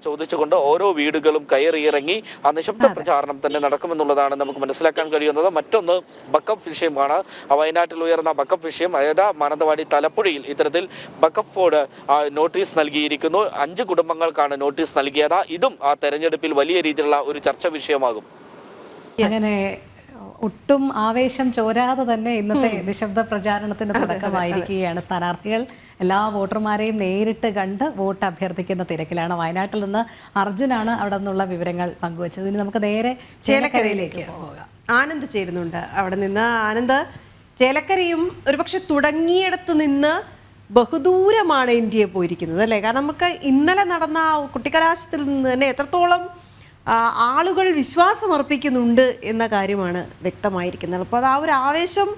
ചോദിച്ചുകൊണ്ട് ഓരോ വീടുകളും കയറിയിറങ്ങി നിശബ്ദ പ്രചാരണം തന്നെ നടക്കുമെന്നുള്ളതാണ് നമുക്ക് മനസ്സിലാക്കാൻ കഴിയുന്നത്. മറ്റൊന്ന് ബക്കപ്പ് വിഷയമാണ്. വയനാട്ടിൽ ഉയർന്ന ബക്കപ്പ് വിഷയം, അതായത് മാനന്തവാടി തലപ്പുഴയിൽ ഇത്തരത്തിൽ ബക്കപ്പ് ഫോർഡ് നോട്ടീസ് നൽകിയിരിക്കുന്നു. 5 കുടുംബങ്ങൾക്കാണ് നോട്ടീസ് നൽകിയത്. ഇതും തെരഞ്ഞെടുപ്പിൽ വലിയ രീതിയിലുള്ള ഒരു ചർച്ച വിഷയമാകും. അങ്ങനെ ഒട്ടും ആവേശം ചോരാതെ തന്നെ ഇന്നത്തെ നിശബ്ദ പ്രചാരണത്തിന് തുടക്കമായിരിക്കുകയാണ്. സ്ഥാനാർത്ഥികൾ എല്ലാ വോട്ടർമാരെയും നേരിട്ട് കണ്ട് വോട്ട് അഭ്യർത്ഥിക്കുന്ന തിരക്കിലാണ്. വയനാട്ടിൽ നിന്ന് അർജുനാണ് അവിടെ നിന്നുള്ള വിവരങ്ങൾ പങ്കുവച്ചത്. ഇനി നമുക്ക് നേരെ ചേലക്കരയിലേക്ക് പോകാം. ആനന്ദ് ചേരുന്നുണ്ട് അവിടെ നിന്ന്. ആനന്ദ്, ചേലക്കരയും ഒരുപക്ഷെ തുടങ്ങിയിടത്ത് നിന്ന് ബഹുദൂരമാണ് NDA പോയിരിക്കുന്നത് അല്ലേ? കാരണം നമുക്ക് ഇന്നലെ നടന്ന കുട്ടിക്കലാശത്തിൽ നിന്ന് തന്നെ എത്രത്തോളം ആളുകൾ വിശ്വാസം അർപ്പിക്കുന്നുണ്ട് എന്ന കാര്യമാണ് വ്യക്തമായിരിക്കുന്നത്. അപ്പോൾ അത് ആ ഒരു ആവേശം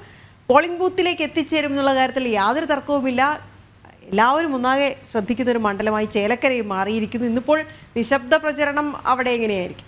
പോളിംഗ് ബൂത്തിലേക്ക് എത്തിച്ചേരും എന്നുള്ള കാര്യത്തിൽ യാതൊരു തർക്കവുമില്ല. എല്ലാവരും ഒന്നാകെ ശ്രദ്ധിക്കുന്ന ഒരു മണ്ഡലമായി ചേലക്കരയും മാറിയിരിക്കുന്നു. ഇന്നിപ്പോൾ നിശബ്ദ പ്രചരണം അവിടെ എങ്ങനെയായിരിക്കും?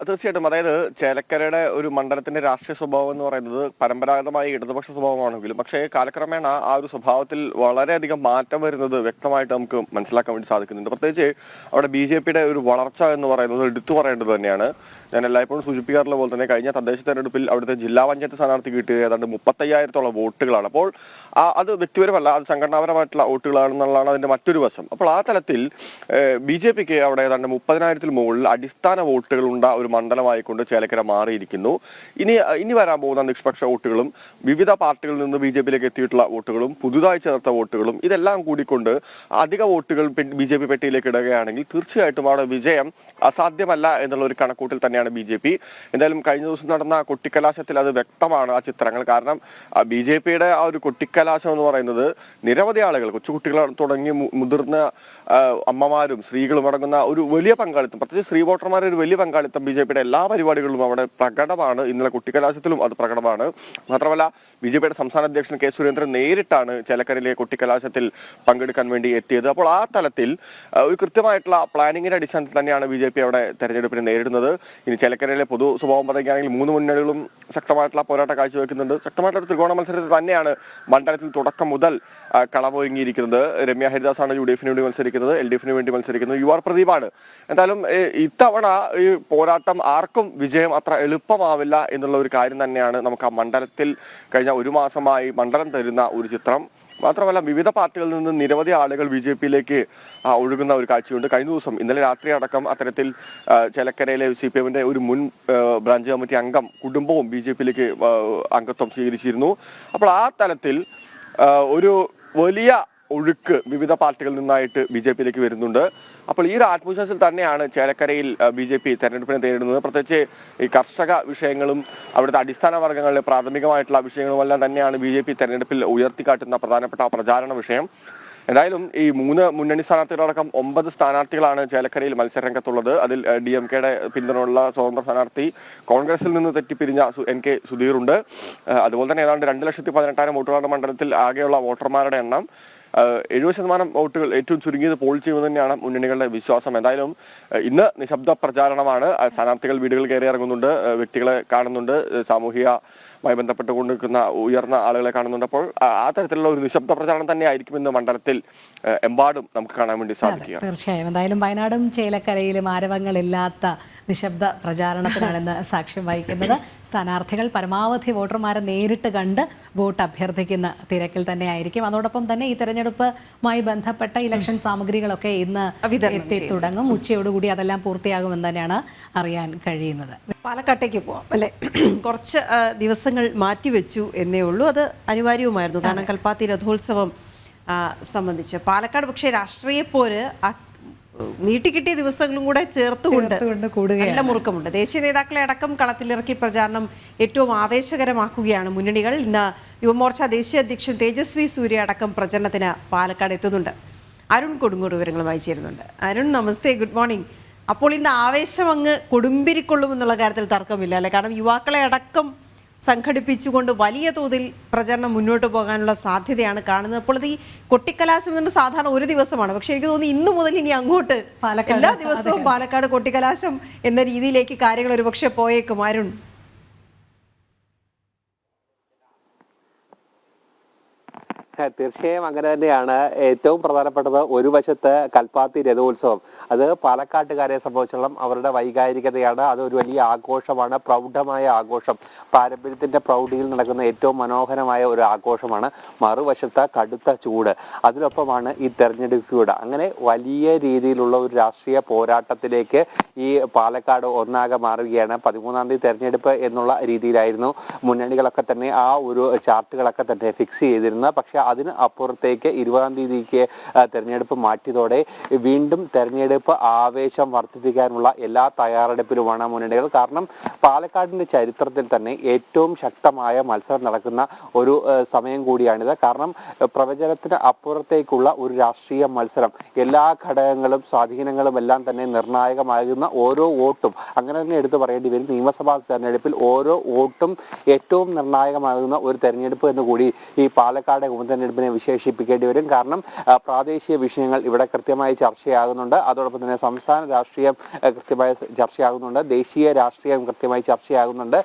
തീർച്ചയായിട്ടും. അതായത് ചേലക്കരയുടെ ഒരു മണ്ഡലത്തിന്റെ രാഷ്ട്രീയ സ്വഭാവം എന്ന് പറയുന്നത് പരമ്പരാഗതമായി ഇടതുപക്ഷ സ്വഭാവമാണെങ്കിലും പക്ഷേ കാലക്രമേണ ആ ഒരു സ്വഭാവത്തിൽ വളരെയധികം മാറ്റം വരുന്നത് വ്യക്തമായിട്ട് നമുക്ക് മനസ്സിലാക്കാൻ വേണ്ടി സാധിക്കുന്നുണ്ട്. പ്രത്യേകിച്ച് അവിടെ BJPയുടെ ഒരു വളർച്ച എന്ന് പറയുന്നത് എടുത്തു പറയേണ്ടത് തന്നെയാണ്. ഞാൻ എല്ലായ്പ്പോഴും സൂചിപ്പിക്കാറുള്ള പോലെ തന്നെ കഴിഞ്ഞ തദ്ദേശ തെരഞ്ഞെടുപ്പിൽ അവിടുത്തെ ജില്ലാ പഞ്ചായത്ത് സ്ഥാനാർത്ഥി കിട്ടിയത് ഏതാണ്ട് 35,000-ഓളം വോട്ടുകളാണ്. അപ്പോൾ അത് വ്യക്തിപരമല്ല, അത് സംഘടനാപരമായിട്ടുള്ള വോട്ടുകളാണെന്നുള്ളതാണ് അതിന്റെ മറ്റൊരു വശം. അപ്പോൾ ആ തലത്തിൽ BJPക്ക് അവിടെ ഏതാണ്ട് 30,000-ൽ മുകളിൽ അടിസ്ഥാന വോട്ടുകളുണ്ട ഒരു മണ്ഡലമായിക്കൊണ്ട് ചേലക്കര മാറിയിരിക്കുന്നു. ഇനി വരാൻ പോകുന്ന നിഷ്പക്ഷ വോട്ടുകളും വിവിധ പാർട്ടികളിൽ നിന്ന് BJPയിലേക്ക് എത്തിയിട്ടുള്ള വോട്ടുകളും പുതുതായി ചേർത്ത വോട്ടുകളും ഇതെല്ലാം കൂടിക്കൊണ്ട് അധിക വോട്ടുകൾ BJP പെട്ടിയിലേക്ക് ഇടുകയാണെങ്കിൽ തീർച്ചയായിട്ടും അവിടെ വിജയം അസാധ്യമല്ല എന്നുള്ള ഒരു കണക്കൂട്ടിൽ തന്നെയാണ് BJP. എന്തായാലും കഴിഞ്ഞ ദിവസം നടന്ന കൊട്ടിക്കലാശത്തിൽ അത് വ്യക്തമാണ് ആ ചിത്രങ്ങൾ. കാരണം BJPയുടെ ആ ഒരു കൊട്ടിക്കലാശം എന്ന് പറയുന്നത് നിരവധി ആളുകൾ, കൊച്ചുകുട്ടികൾ തുടങ്ങി മുതിർന്ന അമ്മമാരും സ്ത്രീകളും അടങ്ങുന്ന ഒരു വലിയ പങ്കാളിത്തം, പ്രത്യേകിച്ച് സ്ത്രീ വോട്ടർമാരുടെ ഒരു വലിയ പങ്കാളിത്തം BJPയുടെ എല്ലാ പരിപാടികളിലും അവിടെ പ്രകടമാണ്. ഇന്നലെ കുട്ടിക്കലാശത്തിലും അത് പ്രകടമാണ്. മാത്രമല്ല BJPയുടെ സംസ്ഥാന അധ്യക്ഷൻ K. സുരേന്ദ്രൻ നേരിട്ടാണ് ചേലക്കരയിലെ കുട്ടിക്കലാശത്തിൽ പങ്കെടുക്കാൻ വേണ്ടി എത്തിയത്. അപ്പോൾ ആ തലത്തിൽ ഒരു കൃത്യമായിട്ടുള്ള പ്ലാനിങ്ങിന്റെ അടിസ്ഥാനത്തിൽ തന്നെയാണ് BJP അവിടെ തെരഞ്ഞെടുപ്പിനെ നേരിടുന്നത്. ഇനി ചേലക്കരയിലെ പൊതു സ്വഭാവം പറയുകയാണെങ്കിൽ 3 മുന്നണികളും ശക്തമായിട്ടുള്ള പോരാട്ടം കാഴ്ചവെക്കുന്നുണ്ട്. ശക്തമായിട്ടുള്ള ഒരു ത്രികോണ മത്സരത്തിൽ തന്നെയാണ് മണ്ഡലത്തിൽ തുടക്കം മുതൽ കളമൊരുങ്ങിയിരിക്കുന്നത്. രമ്യ ഹരിദാസാണ് UDFന് വേണ്ടി മത്സരിക്കുന്നത്, LDFന് വേണ്ടി മത്സരിക്കുന്നത് UR പ്രദീപാണ്. എന്തായാലും ഇത്തവണ ഈ പോരാട്ടം ആർക്കും വിജയം അത്ര എളുപ്പമാവില്ല എന്നുള്ള ഒരു കാര്യം തന്നെയാണ് നമുക്ക് ആ മണ്ഡലത്തിൽ കഴിഞ്ഞ ഒരു മാസമായി മണ്ഡലം തരുന്ന ഒരു ചിത്രം. മാത്രമല്ല വിവിധ പാർട്ടികളിൽ നിന്ന് നിരവധി ആളുകൾ BJPയിലേക്ക് ഒഴുകുന്ന ഒരു കാഴ്ചയുണ്ട്. കഴിഞ്ഞ ദിവസം ഇന്നലെ രാത്രി അടക്കം അത്തരത്തിൽ ചേലക്കരയിലെ CPMന്റെ ഒരു മുൻ ബ്രാഞ്ച് കമ്മിറ്റി അംഗം കുടുംബവും BJPയിലേക്ക് അംഗത്വം സ്വീകരിച്ചിരുന്നു. അപ്പോൾ ആ തലത്തിൽ ഒരു വലിയ ഒഴുക്ക് വിവിധ പാർട്ടികളിൽ നിന്നായിട്ട് BJPയിലേക്ക് വരുന്നുണ്ട്. അപ്പോൾ ഈ ഒരു ആത്മവിശ്വാസത്തിൽ തന്നെയാണ് ചേലക്കരയിൽ BJP തെരഞ്ഞെടുപ്പിനെ നേരിടുന്നത്. പ്രത്യേകിച്ച് ഈ കർഷക വിഷയങ്ങളും അവിടുത്തെ അടിസ്ഥാന വർഗ്ഗങ്ങളിലെ പ്രാഥമികമായിട്ടുള്ള വിഷയങ്ങളും എല്ലാം തന്നെയാണ് BJP തെരഞ്ഞെടുപ്പിൽ ഉയർത്തിക്കാട്ടുന്ന പ്രധാനപ്പെട്ട പ്രചാരണ വിഷയം. എന്തായാലും ഈ 3 മുന്നണി സ്ഥാനാർത്ഥികളടക്കം 9 സ്ഥാനാർത്ഥികളാണ് ചേലക്കരയിൽ മത്സരരംഗത്തുള്ളത്. അതിൽ DMKയുടെ പിന്തുണയുള്ള സ്വതന്ത്ര സ്ഥാനാർത്ഥി, കോൺഗ്രസിൽ നിന്ന് തെറ്റിപ്പിരിഞ്ഞ NK സുധീറുണ്ട്. അതുപോലെ തന്നെ ഏതാണ്ട് 2,18,000 വോട്ടുകളുടെ മണ്ഡലത്തിൽ ആകെയുള്ള വോട്ടർമാരുടെ എണ്ണം 70% വോട്ടുകൾ ഏറ്റവും ചുരുങ്ങിയത് പോൾ ചെയ്യുമെന്ന് തന്നെയാണ് മുന്നണികളുടെ വിശ്വാസം. എന്തായാലും ഇന്ന് നിശബ്ദ പ്രചാരണമാണ്. സ്ഥാനാർത്ഥികൾ വീടുകൾ കയറി ഇറങ്ങുന്നുണ്ട്, വ്യക്തികളെ കാണുന്നുണ്ട്, സാമൂഹികമായി ബന്ധപ്പെട്ടുകൊണ്ടിരിക്കുന്ന ഉയർന്ന ആളുകളെ കാണുന്നുണ്ട്. അപ്പോൾ ആ തരത്തിലുള്ള ഒരു നിശബ്ദ പ്രചാരണം തന്നെ ആയിരിക്കും ഇന്ന് മണ്ഡലത്തിൽ എമ്പാടും നമുക്ക് കാണാൻ വേണ്ടി സാധിക്കുക. തീർച്ചയായും. എന്തായാലും വയനാടും ചേലക്കരയിലും ആരവങ്ങളില്ലാത്ത നിശബ്ദ പ്രചാരണത്തിനാണ് ഇന്ന് സാക്ഷ്യം വഹിക്കുന്നത്. സ്ഥാനാർത്ഥികൾ പരമാവധി വോട്ടർമാരെ നേരിട്ട് കണ്ട് വോട്ട് അഭ്യർത്ഥിക്കുന്ന തിരക്കിൽ തന്നെ ആയിരിക്കും. അതോടൊപ്പം തന്നെ ഈ തെരഞ്ഞെടുപ്പുമായി ബന്ധപ്പെട്ട ഇലക്ഷൻ സാമഗ്രികളൊക്കെ ഇന്ന് എത്തി തുടങ്ങും. ഉച്ചയോടുകൂടി അതെല്ലാം പൂർത്തിയാകുമെന്ന് തന്നെയാണ് അറിയാൻ കഴിയുന്നത്. പാലക്കാട്ടേക്ക് പോവാം അല്ലേ? കുറച്ച് ദിവസങ്ങൾ മാറ്റിവെച്ചു എന്നേ ഉള്ളൂ. അത് അനിവാര്യവുമായിരുന്നു. കാരണം കൽപ്പാത്തി രഥോത്സവം സംബന്ധിച്ച് പാലക്കാട് പക്ഷേ രാഷ്ട്രീയ പോര് നീട്ടിക്കിട്ടിയ ദിവസങ്ങളും കൂടെ ചേർത്തുകൊണ്ട് നല്ല മുറുക്കമുണ്ട്. ദേശീയ നേതാക്കളെ അടക്കം കളത്തിലിറക്കി പ്രചാരണം ഏറ്റവും ആവേശകരമാക്കുകയാണ് മുന്നണികൾ. ഇന്ന് യുവമോർച്ച ദേശീയ അധ്യക്ഷൻ തേജസ്വി സൂര്യ അടക്കം പ്രചരണത്തിന് പാലക്കാട് എത്തുന്നുണ്ട്. അരുൺ കൊടുങ്ങൂർ വിവരങ്ങളുമായി ചേരുന്നുണ്ട്. അരുൺ, നമസ്തേ, ഗുഡ് മോർണിംഗ്. അപ്പോൾ ഇന്ന് ആവേശം അങ്ങ് കൊടുമ്പിരിക്കൊള്ളുമെന്നുള്ള കാര്യത്തിൽ തർക്കമില്ല അല്ലേ? കാരണം യുവാക്കളെ അടക്കം സംഘടിപ്പിച്ചുകൊണ്ട് വലിയ തോതിൽ പ്രചരണം മുന്നോട്ട് പോകാനുള്ള സാധ്യതയാണ് കാണുന്നത്. അപ്പോൾ ഈ കൊട്ടിക്കലാശം എന്ന് സാധാരണ ഒരു ദിവസമാണ്, പക്ഷെ എനിക്ക് തോന്നുന്നു ഇന്നു മുതൽ ഇനി അങ്ങോട്ട് എല്ലാ ദിവസവും പാലക്കാട് കൊട്ടിക്കലാശം എന്ന രീതിയിലേക്ക് കാര്യങ്ങൾ ഒരുപക്ഷെ പോയേക്കും. അരുൺ, തീർച്ചയായും അങ്ങനെ തന്നെയാണ്. ഏറ്റവും പ്രധാനപ്പെട്ടത് ഒരു വശത്ത് കൽപ്പാത്തി രഥോത്സവം, അത് പാലക്കാട്ടുകാരെ സംബന്ധിച്ചോളം അവരുടെ വൈകാരികതയാണ്. അതൊരു വലിയ ആഘോഷമാണ്, പ്രൗഢമായ ആഘോഷം, പാരമ്പര്യത്തിന്റെ പ്രൗഢിയിൽ നടക്കുന്ന ഏറ്റവും മനോഹരമായ ഒരു ആഘോഷമാണ്. മറുവശത്ത് കടുത്ത ചൂട്, അതിനൊപ്പമാണ് ഈ തെരഞ്ഞെടുപ്പിലൂടെ. അങ്ങനെ വലിയ രീതിയിലുള്ള ഒരു രാഷ്ട്രീയ പോരാട്ടത്തിലേക്ക് ഈ പാലക്കാട് ഒന്നാകെ മാറുകയാണ്. 13-ാം തീയതി തെരഞ്ഞെടുപ്പ് എന്നുള്ള രീതിയിലായിരുന്നു മുന്നണികളൊക്കെ തന്നെ ആ ഒരു ചാർട്ടുകളൊക്കെ തന്നെ ഫിക്സ് ചെയ്തിരുന്നത്. പക്ഷെ അതിന് അപ്പുറത്തേക്ക് 20-ാം തീയതിക്ക് തെരഞ്ഞെടുപ്പ് മാറ്റിയതോടെ വീണ്ടും തെരഞ്ഞെടുപ്പ് ആവേശം വർദ്ധിപ്പിക്കാനുള്ള എല്ലാ തയ്യാറെടുപ്പിലുമാണ് മുന്നണികൾ. കാരണം പാലക്കാടിന്റെ ചരിത്രത്തിൽ തന്നെ ഏറ്റവും ശക്തമായ മത്സരം നടക്കുന്ന ഒരു സമയം കൂടിയാണിത്. കാരണം പ്രവചനത്തിന് അപ്പുറത്തേക്കുള്ള ഒരു രാഷ്ട്രീയ മത്സരം, എല്ലാ ഘടകങ്ങളും സ്വാധീനങ്ങളും എല്ലാം തന്നെ നിർണായകമാകുന്ന ഓരോ വോട്ടും, അങ്ങനെ തന്നെ എടുത്തു പറയേണ്ടി വരും. നിയമസഭാ തെരഞ്ഞെടുപ്പിൽ ഓരോ വോട്ടും ഏറ്റവും നിർണായകമാകുന്ന ഒരു തെരഞ്ഞെടുപ്പ് എന്ന് കൂടി ഈ പാലക്കാട് തെരഞ്ഞെടുപ്പിനെ വിശേഷിപ്പിക്കേണ്ടി വരും. കാരണം പ്രാദേശിക വിഷയങ്ങൾ ഇവിടെ കൃത്യമായി ചർച്ചയാകുന്നുണ്ട്. അതോടൊപ്പം തന്നെ സംസ്ഥാന രാഷ്ട്രീയം കൃത്യമായി ചർച്ചയാകുന്നുണ്ട്. ദേശീയ രാഷ്ട്രീയം കൃത്യമായി ചർച്ചയാകുന്നുണ്ട്.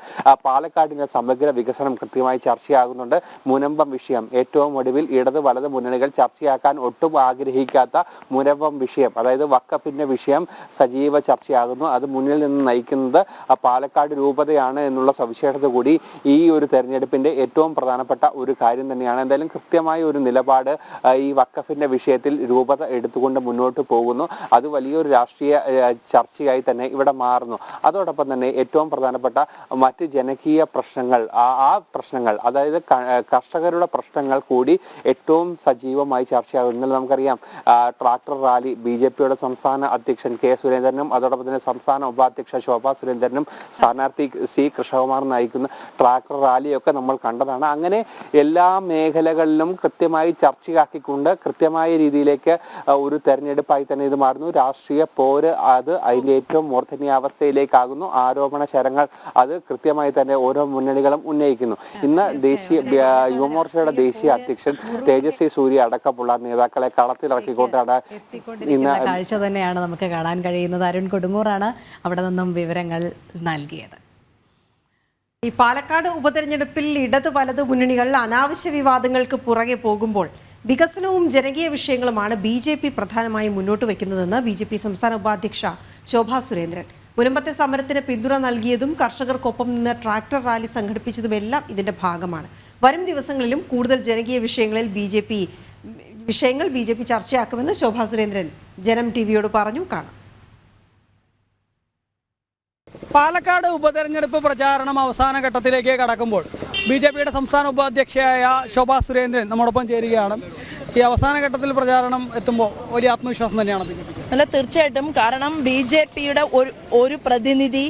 പാലക്കാടിന്റെ സമഗ്ര വികസനം കൃത്യമായി ചർച്ചയാകുന്നുണ്ട്. മുനമ്പം വിഷയം ഏറ്റവും ഒടുവിൽ ഇടത് വലത് മുന്നണികൾ ചർച്ചയാക്കാൻ ഒട്ടും ആഗ്രഹിക്കാത്ത മുനമ്പം വിഷയം, അതായത് വഖഫിന്റെ വിഷയം സജീവ ചർച്ചയാകുന്നു. അത് മുന്നിൽ നിന്ന് നയിക്കുന്നത് പാലക്കാട് രൂപതയാണ് എന്നുള്ള സവിശേഷത കൂടി ഈ ഒരു തെരഞ്ഞെടുപ്പിന്റെ ഏറ്റവും പ്രധാനപ്പെട്ട ഒരു കാര്യം തന്നെയാണ്. എന്തായാലും കൃത്യമായ ഒരു നിലപാട് ഈ വഖഫിന്റെ വിഷയത്തിൽ രൂപത എടുത്തുകൊണ്ട് മുന്നോട്ട് പോകുന്നു. അത് വലിയൊരു രാഷ്ട്രീയ ചർച്ചയായി തന്നെ ഇവിടെ മാറുന്നു. അതോടൊപ്പം തന്നെ ഏറ്റവും പ്രധാനപ്പെട്ട മറ്റ് ജനകീയ പ്രശ്നങ്ങൾ, ആ പ്രശ്നങ്ങൾ, അതായത് കർഷകരുടെ പ്രശ്നങ്ങൾ കൂടി ഏറ്റവും സജീവമായി ചർച്ചയാകും. ഇന്നലെ നമുക്കറിയാം ട്രാക്ടർ റാലി BJPയുടെ സംസ്ഥാന അധ്യക്ഷൻ K. സുരേന്ദ്രനും അതോടൊപ്പം തന്നെ സംസ്ഥാന ഉപാധ്യക്ഷ ശോഭാ സുരേന്ദ്രനും സ്ഥാനാർത്ഥി C. കൃഷ്ണകുമാർ നയിക്കുന്ന ട്രാക്ടർ റാലിയൊക്കെ നമ്മൾ കണ്ടതാണ്. അങ്ങനെ എല്ലാ മേഖലകളിലും കൃത്യമായി ചർച്ചയാക്കിക്കൊണ്ട് കൃത്യമായ രീതിയിലേക്ക് ഒരു തെരഞ്ഞെടുപ്പായി തന്നെ ഇത് മാറുന്നു. രാഷ്ട്രീയ പോര് അത് അതിൻ്റെ ഏറ്റവും മൂർധന്യാവസ്ഥയിലേക്കാകുന്നു. ആരോപണ ശരങ്ങൾ അത് കൃത്യമായി തന്നെ ഓരോ മുന്നണികളും ഉന്നയിക്കുന്നു. ഇന്ന് യുവമോർച്ചയുടെ ദേശീയ അധ്യക്ഷൻ തേജസ്വി സൂര്യ അടക്കമുള്ള നേതാക്കളെ കളത്തിലിറക്കിക്കൊണ്ടാണ് ഇന്ന് കാഴ്ച തന്നെയാണ് നമുക്ക് കാണാൻ കഴിയുന്നത്. അരുൺ കൊടുങ്ങൂറാണ് അവിടെ നിന്നും വിവരങ്ങൾ നൽകിയത്. ഈ പാലക്കാട് ഉപതെരഞ്ഞെടുപ്പിൽ ഇടത് വലത് മുന്നണികൾ അനാവശ്യ വിവാദങ്ങൾക്ക് പുറകെ പോകുമ്പോൾ വികസനവും ജനകീയ വിഷയങ്ങളുമാണ് BJP പ്രധാനമായും മുന്നോട്ട് വയ്ക്കുന്നതെന്ന് BJP സംസ്ഥാന ഉപാധ്യക്ഷ ശോഭാ സുരേന്ദ്രൻ. മുനമ്പത്തെ സമരത്തിന് പിന്തുണ നൽകിയതും കർഷകർക്കൊപ്പം നിന്ന് ട്രാക്ടർ റാലി സംഘടിപ്പിച്ചതുമെല്ലാം ഇതിന്റെ ഭാഗമാണ്. വരും ദിവസങ്ങളിലും കൂടുതൽ ജനകീയ വിഷയങ്ങളിൽ BJP ചർച്ചയാക്കുമെന്ന് ശോഭാ സുരേന്ദ്രൻ ജനം TVയോട് പറഞ്ഞു. കാണാം. പാലക്കാട് ഉപതെരഞ്ഞെടുപ്പ് പ്രചാരണം അവസാന ഘട്ടത്തിലേക്ക് കടക്കുമ്പോൾ BJPയുടെ സംസ്ഥാന ഉപാധ്യക്ഷയായ ശോഭാ സുരേന്ദ്രൻ നമ്മോടൊപ്പം ചേരുകയാണ്. ഈ അവസാന ഘട്ടത്തിൽ പ്രചാരണം എത്തുമ്പോൾ വലിയ ആത്മവിശ്വാസം തന്നെയാണ് അല്ല, തീർച്ചയായിട്ടും. കാരണം BJPയുടെ ഒരു പ്രതിനിധി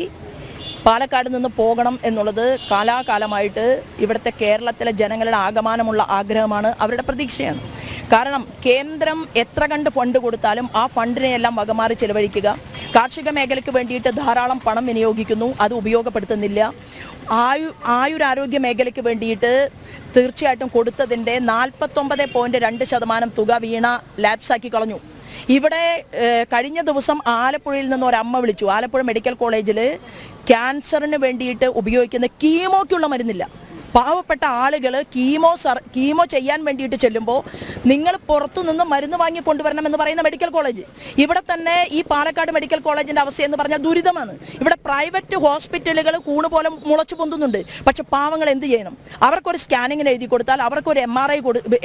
പാലക്കാട് നിന്ന് പോകണം എന്നുള്ളത് കാലാകാലമായിട്ട് ഇവിടുത്തെ കേരളത്തിലെ ജനങ്ങളുടെ ആകമാനമുള്ള ആഗ്രഹമാണ്, അവരുടെ പ്രതീക്ഷയാണ്. കാരണം കേന്ദ്രം എത്ര കണ്ട് ഫണ്ട് കൊടുത്താലും ആ ഫണ്ടിനെയെല്ലാം വകമാറി ചെലവഴിക്കുക, കാർഷിക മേഖലയ്ക്ക് വേണ്ടിയിട്ട് ധാരാളം പണം വിനിയോഗിക്കുന്നു, അത് ഉപയോഗപ്പെടുത്തുന്നില്ല. ആയുരാരോഗ്യ മേഖലയ്ക്ക് വേണ്ടിയിട്ട് തീർച്ചയായിട്ടും കൊടുത്തതിൻ്റെ 49.2% തുക വീണ ലാപ്സാക്കി കളഞ്ഞു. ഇവിടെ കഴിഞ്ഞ ദിവസം ആലപ്പുഴയിൽ നിന്ന് ഒരമ്മ വിളിച്ചു. ആലപ്പുഴ മെഡിക്കൽ കോളേജിൽ ക്യാൻസറിന് വേണ്ടിയിട്ട് ഉപയോഗിക്കുന്ന കീമോയ്ക്കുള്ള മരുന്നില്ല. പാവപ്പെട്ട ആളുകൾ കീമോ ചെയ്യാൻ വേണ്ടിയിട്ട് ചെല്ലുമ്പോൾ നിങ്ങൾ പുറത്തുനിന്ന് മരുന്ന് വാങ്ങി കൊണ്ടുവരണമെന്ന് പറയുന്ന മെഡിക്കൽ കോളേജ്, ഇവിടെ തന്നെ ഈ പാലക്കാട് മെഡിക്കൽ കോളേജിൻ്റെ അവസ്ഥ എന്ന് പറഞ്ഞാൽ ദുരിതമാണ്. ഇവിടെ പ്രൈവറ്റ് ഹോസ്പിറ്റലുകൾ കൂണ് പോലെ മുളച്ചു പൊന്തുന്നുണ്ട്. പക്ഷെ പാവങ്ങൾ എന്ത് ചെയ്യണം? അവർക്കൊരു സ്കാനിങ്ങിന് എഴുതി കൊടുത്താൽ, അവർക്കൊരു MRI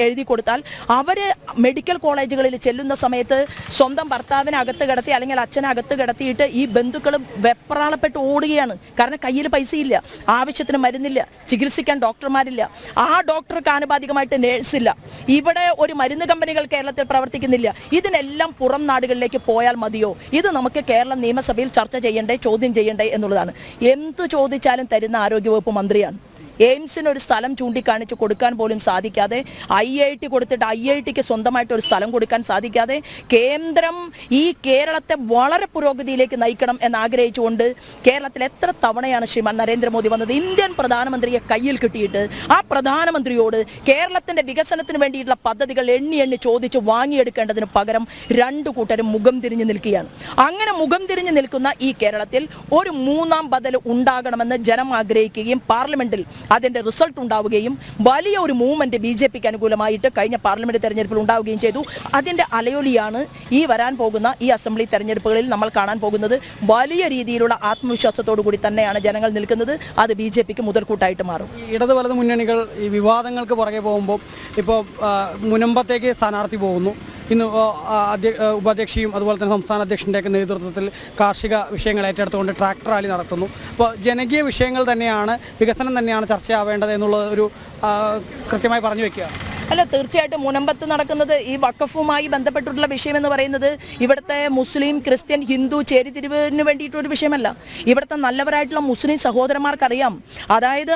എഴുതി കൊടുത്താൽ, അവർ മെഡിക്കൽ കോളേജുകളിൽ ചെല്ലുന്ന സമയത്ത് സ്വന്തം ഭർത്താവിനെ അകത്ത് കിടത്തി അല്ലെങ്കിൽ അച്ഛനെ അകത്ത് കിടത്തിയിട്ട് ഈ ബന്ധുക്കൾ വെപ്രാളപ്പെട്ട് ഓടുകയാണ്. കാരണം കയ്യിൽ പൈസയില്ല, ആവശ്യത്തിന് മരുന്നില്ല, ചികിത്സിക്കാൻ ഡോക്ടർമാരില്ല, ആ ഡോക്ടർക്ക് ആനുപാതികമായിട്ട് നേഴ്സില്ല, ഇവിടെ ഒരു മരുന്ന് കമ്പനികൾ കേരളത്തിൽ പ്രവർത്തിക്കുന്നില്ല. ഇതിനെല്ലാം പുറം നാടുകളിലേക്ക് പോയാൽ മതിയോ? ഇത് നമുക്ക് കേരള നിയമസഭയിൽ ചർച്ച ചെയ്യണ്ടേ, ചോദ്യം ചെയ്യണ്ടേ എന്നുള്ളതാണ്. എന്തു ചോദിച്ചാലും തരുന്ന ആരോഗ്യവകുപ്പ് മന്ത്രിയാണ്. എയിംസിന് ഒരു സ്ഥലം ചൂണ്ടിക്കാണിച്ച് കൊടുക്കാൻ പോലും സാധിക്കാതെ, IIT കൊടുത്തിട്ട് IITക്ക് സ്വന്തമായിട്ട് ഒരു സ്ഥലം കൊടുക്കാൻ സാധിക്കാതെ, കേന്ദ്രം ഈ കേരളത്തെ വളരെ പുരോഗതിയിലേക്ക് നയിക്കണം എന്നാഗ്രഹിച്ചുകൊണ്ട് കേരളത്തിൽ എത്ര തവണയാണ് ശ്രീമാൻ നരേന്ദ്രമോദി വന്നത്? ഇന്ത്യൻ പ്രധാനമന്ത്രിയെ കയ്യിൽ കിട്ടിയിട്ട് ആ പ്രധാനമന്ത്രിയോട് കേരളത്തിൻ്റെ വികസനത്തിന് വേണ്ടിയിട്ടുള്ള പദ്ധതികൾ എണ്ണി ചോദിച്ച് വാങ്ങിയെടുക്കേണ്ടതിന് പകരം രണ്ടു കൂട്ടരും മുഖം തിരിഞ്ഞു നിൽക്കുകയാണ്. അങ്ങനെ മുഖം തിരിഞ്ഞു നിൽക്കുന്ന ഈ കേരളത്തിൽ ഒരു മൂന്നാം ബദൽ ഉണ്ടാകണമെന്ന് ജനം ആഗ്രഹിക്കുകയും പാർലമെന്റിൽ അതിൻ്റെ റിസൾട്ട് ഉണ്ടാവുകയും വലിയ ഒരു മൂവ്മെന്റ് BJPക്ക് അനുകൂലമായിട്ട് കഴിഞ്ഞ പാർലമെന്റ് തെരഞ്ഞെടുപ്പിൽ ഉണ്ടാവുകയും ചെയ്തു. അതിൻ്റെ അലയൊലിയാണ് ഈ വരാൻ പോകുന്ന ഈ അസംബ്ലി തെരഞ്ഞെടുപ്പുകളിൽ നമ്മൾ കാണാൻ പോകുന്നത്. വലിയ രീതിയിലുള്ള ആത്മവിശ്വാസത്തോടു കൂടി തന്നെയാണ് ജനങ്ങൾ നിൽക്കുന്നത്. അത് BJPക്ക് മുതൽക്കൂട്ടായിട്ട് മാറും. ഇടത് വലത് മുന്നണികൾ ഈ വിവാദങ്ങൾക്ക് പുറകെ പോകുമ്പോൾ ഇപ്പോൾ മുനമ്പത്തേക്ക് സ്ഥാനാർത്ഥി പോകുന്നു. ഇന്ന് ഉപാധ്യക്ഷയും അതുപോലെ തന്നെ സംസ്ഥാന അധ്യക്ഷൻ്റെയൊക്കെ നേതൃത്വത്തിൽ കാർഷിക വിഷയങ്ങൾ ഏറ്റെടുത്തുകൊണ്ട് ട്രാക്ടർ റാലി നടത്തുന്നു. അപ്പോൾ ജനകീയ വിഷയങ്ങൾ തന്നെയാണ്, വികസനം തന്നെയാണ് ചർച്ചയാവേണ്ടത് എന്നുള്ള ഒരു കൃത്യമായി പറഞ്ഞു വെക്കുക. അല്ല, തീർച്ചയായിട്ടും മുനമ്പത്ത് നടക്കുന്നത് ഈ വഖഫുമായി ബന്ധപ്പെട്ടിട്ടുള്ള വിഷയം എന്ന് പറയുന്നത് ഇവിടുത്തെ മുസ്ലിം, ക്രിസ്ത്യൻ, ഹിന്ദു ചേരിതിരിവിന് വേണ്ടിയിട്ടൊരു വിഷയമല്ല. ഇവിടുത്തെ നല്ലവരായിട്ടുള്ള മുസ്ലിം സഹോദരന്മാർക്കറിയാം, അതായത്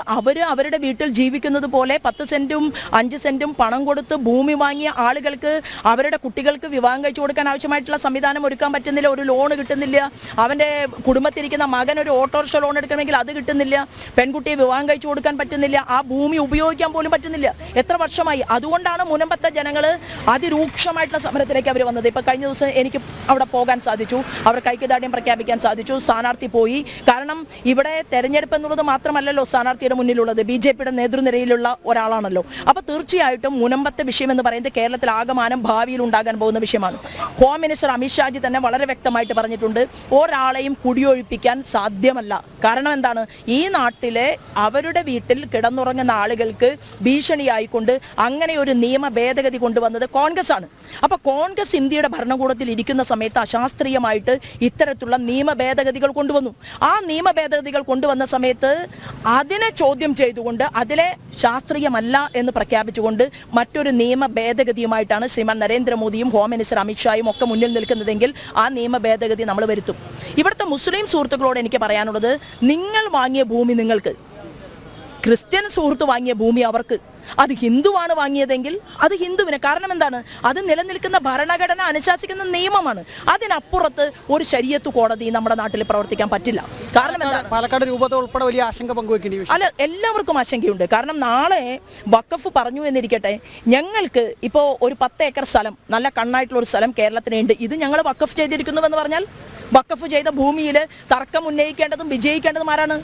അവരുടെ വീട്ടിൽ ജീവിക്കുന്നത് പോലെ 10 സെൻറ്റും 5 സെൻറ്റും പണം കൊടുത്ത് ഭൂമി വാങ്ങിയ ആളുകൾക്ക് അവരുടെ കുട്ടികൾക്ക് വിവാഹം കഴിച്ചു കൊടുക്കാൻ ആവശ്യമായിട്ടുള്ള സംവിധാനം ഒരുക്കാൻ പറ്റുന്നില്ല. ഒരു ലോൺ കിട്ടുന്നില്ല. അവൻ്റെ കുടുംബത്തിരിക്കുന്ന മകൻ ഒരു ഓട്ടോറിക്ഷ ലോൺ എടുക്കണമെങ്കിൽ അത് കിട്ടുന്നില്ല. പെൺകുട്ടിയെ വിവാഹം കഴിച്ചു കൊടുക്കാൻ പറ്റുന്നില്ല. ആ ഭൂമി ഉപയോഗിക്കാൻ പോലും പറ്റുന്നില്ല. എത്ര വർഷമായി? അതുകൊണ്ടാണ് മുനമ്പത്തെ ജനങ്ങൾ അതിരൂക്ഷമായിട്ടുള്ള സമരത്തിലേക്ക് അവർ വന്നത്. ഇപ്പോൾ കഴിഞ്ഞ ദിവസം എനിക്ക് അവിടെ പോകാൻ സാധിച്ചു, അവർക്ക് ഐക്യദാർഢ്യം പ്രഖ്യാപിക്കാൻ സാധിച്ചു. സ്ഥാനാർത്ഥി പോയി. കാരണം ഇവിടെ തെരഞ്ഞെടുപ്പ് എന്നുള്ളത് മാത്രമല്ലല്ലോ സ്ഥാനാർത്ഥിയുടെ മുന്നിലുള്ളത്, BJPയുടെ നേതൃനിരയിലുള്ള ഒരാളാണല്ലോ. അപ്പോൾ തീർച്ചയായിട്ടും മുനമ്പത്തെ വിഷയം എന്ന് പറയുന്നത് കേരളത്തിൽ ആകമാനം ഭാവിയിൽ ഉണ്ടാകാൻ പോകുന്ന വിഷയമാണ്. ഹോം മിനിസ്റ്റർ അമിത്ഷാജി തന്നെ വളരെ വ്യക്തമായിട്ട് പറഞ്ഞിട്ടുണ്ട്, ഒരാളെയും കുടിയൊഴിപ്പിക്കാൻ സാധ്യമല്ല. കാരണം എന്താണ്, ഈ നാട്ടിലെ അവരുടെ വീട്ടിൽ കിടന്നുറങ്ങുന്ന ആളുകൾക്ക് ഭീഷണിയായിക്കൊണ്ട് അങ്ങനെ ഒരു നിയമ ഭേദഗതി കൊണ്ടുവന്നത് കോൺഗ്രസ് ആണ്. അപ്പോൾ കോൺഗ്രസ് ഇന്ത്യയുടെ ഭരണകൂടത്തിൽ ഇരിക്കുന്ന സമയത്ത് അശാസ്ത്രീയമായിട്ട് ഇത്തരത്തിലുള്ള നിയമ ഭേദഗതികൾ കൊണ്ടുവന്നു. ആ നിയമ ഭേദഗതികൾ കൊണ്ടുവന്ന സമയത്ത് അതിനെ ചോദ്യം ചെയ്തുകൊണ്ട് അതിലെ ശാസ്ത്രീയമല്ല എന്ന് പ്രഖ്യാപിച്ചുകൊണ്ട് മറ്റൊരു നിയമ ഭേദഗതിയുമായിട്ടാണ് ശ്രീമാൻ നരേന്ദ്രമോദിയും ഹോം മിനിസ്റ്റർ അമിത്ഷായും ഒക്കെ മുന്നിൽ നിൽക്കുന്നതെങ്കിൽ ആ നിയമ ഭേദഗതി നമ്മൾ വരുത്തും. ഇവിടുത്തെ മുസ്ലിം സുഹൃത്തുക്കളോട് എനിക്ക് പറയാനുള്ളത്, നിങ്ങൾ വാങ്ങിയ ഭൂമി നിങ്ങൾക്ക്, ക്രിസ്ത്യൻ സുഹൃത്ത് വാങ്ങിയ ഭൂമി അവർക്ക്, അത് ഹിന്ദുവാണ് വാങ്ങിയതെങ്കിൽ അത് ഹിന്ദുവിന്. കാരണം എന്താണ്, അത് നിലനിൽക്കുന്ന ഭരണഘടന അനുശാസിക്കുന്ന നിയമമാണ്. അതിനപ്പുറത്ത് ഒരു ശരീഅത്ത് കോടതി നമ്മുടെ നാട്ടിൽ പ്രവർത്തിക്കാൻ പറ്റില്ല. കാരണം എന്താ, പാലക്കാട് രൂപത ഉൾപ്പെടെ വലിയ ആശങ്ക പങ്കുവെക്കേണ്ടി വരും. അല്ല, എല്ലാവർക്കും ആശങ്കയുണ്ട്. കാരണം നാളെ വഖഫ് പറഞ്ഞു എന്നിരിക്കട്ടെ, ഞങ്ങൾക്ക് ഇപ്പോൾ ഒരു 10 ഏക്കർ സ്ഥലം, നല്ല കണ്ണായിട്ടുള്ള ഒരു സ്ഥലം കേരളത്തിനുണ്ട്, ഇത് ഞങ്ങൾ വഖഫ് ചെയ്തിരിക്കുന്നുവെന്ന് പറഞ്ഞാൽ വഖഫ് ചെയ്ത ഭൂമിയിൽ തർക്കം ഉന്നയിക്കേണ്ടതും വിജയിക്കേണ്ടതും ആരാണ്?